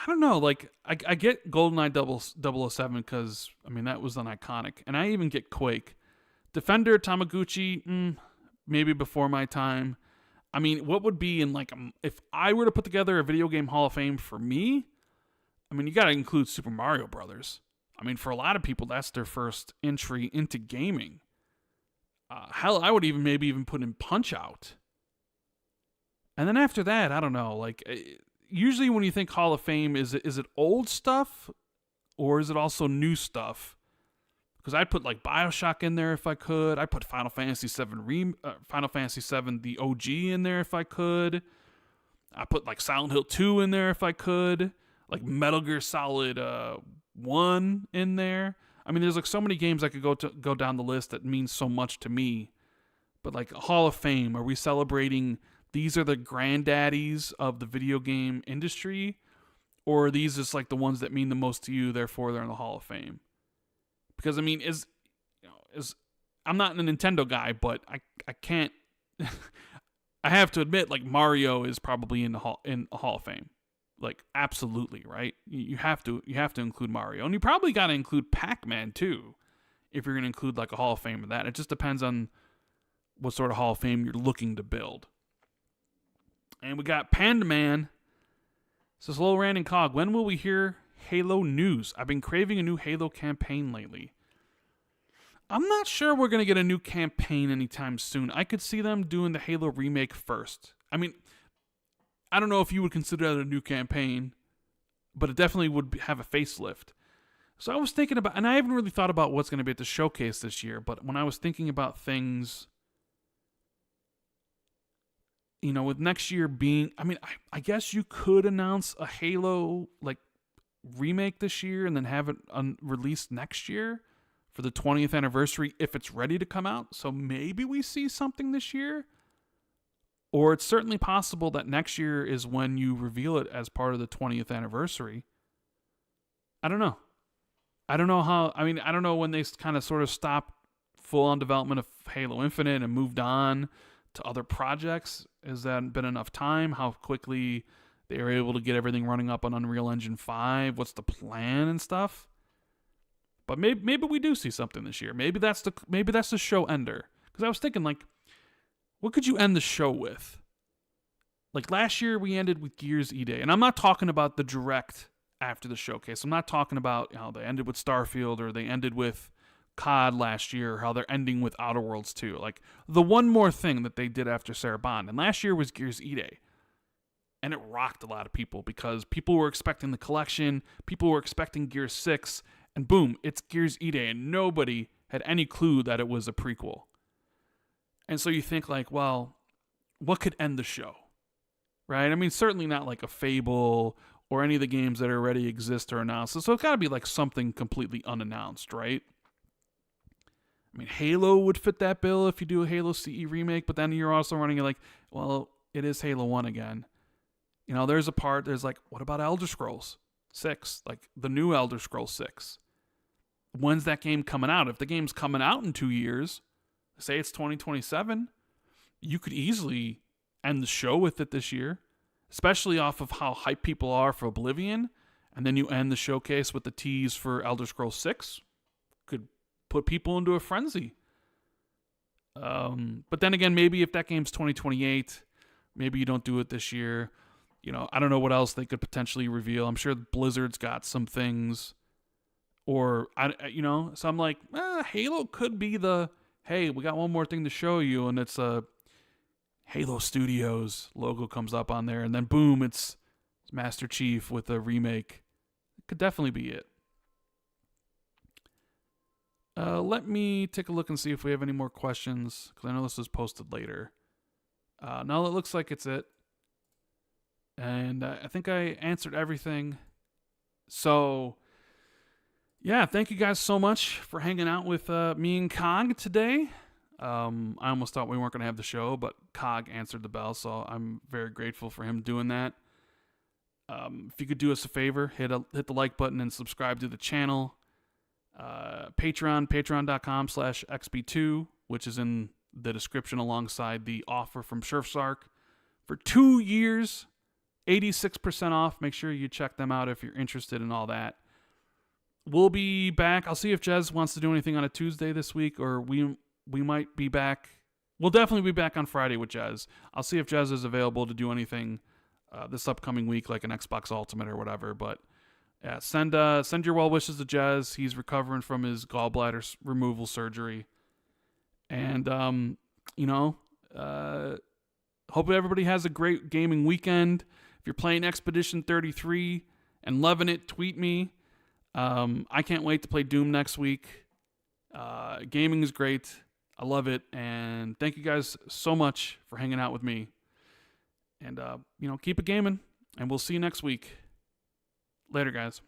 I don't know. Like, I get GoldenEye 007 because, I mean, that was an iconic. And I even get Quake. Defender, Tamaguchi, maybe before my time. I mean, what would be in, like, if I were to put together a video game Hall of Fame for me, I mean, you got to include Super Mario Brothers. I mean, for a lot of people, that's their first entry into gaming. Hell, I would maybe even put in Punch-Out. And then after that, I don't know, like... Usually when you think Hall of Fame, is it old stuff or is it also new stuff? Because I'd put like BioShock in there if I could. I'd put Final Fantasy VII the OG in there if I could. I put like Silent Hill 2 in there if I could. Like Metal Gear Solid 1 in there. I mean, there's like so many games I could go down the list that mean so much to me. But like Hall of Fame, are we celebrating... These are the granddaddies of the video game industry, or are these just like the ones that mean the most to you, therefore they're in the Hall of Fame? Because I mean, I'm not a Nintendo guy, but I can't. I have to admit, like Mario is probably in the Hall of Fame, like absolutely, right? You have to include Mario, and you probably got to include Pac-Man too, if you're going to include like a Hall of Fame of that. It just depends on what sort of Hall of Fame you're looking to build. And we got Panda Man. Says, hello, Rand and Cog. When will we hear Halo news? I've been craving a new Halo campaign lately. I'm not sure we're going to get a new campaign anytime soon. I could see them doing the Halo remake first. I mean, I don't know if you would consider that a new campaign, but it definitely would have a facelift. So I was thinking about, and I haven't really thought about what's going to be at the showcase this year, but when I was thinking about things... You know, with next year being... I mean, I guess you could announce a Halo, like, remake this year and then have it released next year for the 20th anniversary if it's ready to come out. So maybe we see something this year. Or it's certainly possible that next year is when you reveal it as part of the 20th anniversary. I don't know. I don't know how... I mean, I don't know when they kind of sort of stopped full-on development of Halo Infinite and moved on to other projects. Has that been enough time? How quickly they were able to get everything running up on Unreal Engine 5? What's the plan and stuff? But maybe we do see something this year. Maybe that's the show ender. Because I was thinking, like, what could you end the show with? Like last year we ended with Gears E-Day, and I'm not talking about the direct after the showcase. I'm not talking about how they ended with Starfield or they ended with COD last year, how they're ending with Outer Worlds 2. Like, the one more thing that they did after Sarah Bond. And last year was Gears E-Day. And it rocked a lot of people because people were expecting the collection, people were expecting Gears 6, and boom, it's Gears E-Day, and nobody had any clue that it was a prequel. And so you think, like, well, what could end the show? Right? I mean, certainly not like a Fable or any of the games that already exist or announced. So it's got to be like something completely unannounced, right? I mean, Halo would fit that bill if you do a Halo CE remake, but then you're also running it like, well, it is Halo 1 again. You know, there's like, what about Elder Scrolls 6? Like, the new Elder Scrolls 6. When's that game coming out? If the game's coming out in 2 years, say it's 2027, you could easily end the show with it this year, especially off of how hyped people are for Oblivion, and then you end the showcase with the tease for Elder Scrolls 6. Could put people into a frenzy. But then again, maybe if that game's 2028, maybe you don't do it this year. You know, I don't know what else they could potentially reveal. I'm sure Blizzard's got some things. Or, so I'm like, Halo could be hey, we got one more thing to show you, and it's a Halo Studios logo comes up on there, and then boom, it's Master Chief with a remake. It could definitely be it. Let me take a look and see if we have any more questions, because I know this was posted later. No, it looks like it's it. And I think I answered everything. So, yeah, thank you guys so much for hanging out with me and Cog today. I almost thought we weren't going to have the show, but Cog answered the bell, so I'm very grateful for him doing that. If you could do us a favor, hit the like button and subscribe to the channel. Patreon.com/XB2, which is in the description alongside the offer from Surfsark for 2 years, 86% off. Make sure you check them out if you're interested in all that. We'll be back. I'll see if Jez wants to do anything on a Tuesday this week, or we might be back. We'll definitely be back on Friday with Jez. I'll see if Jez is available to do anything this upcoming week, like an Xbox Ultimate or whatever. But yeah, send your well wishes to Jez. He's recovering from his gallbladder removal surgery, and hope everybody has a great gaming weekend. If you're playing Expedition 33 and loving it, tweet me. I can't wait to play Doom next week. Gaming is great. I love it. And thank you guys so much for hanging out with me. And, keep it gaming. And we'll see you next week. Later, guys.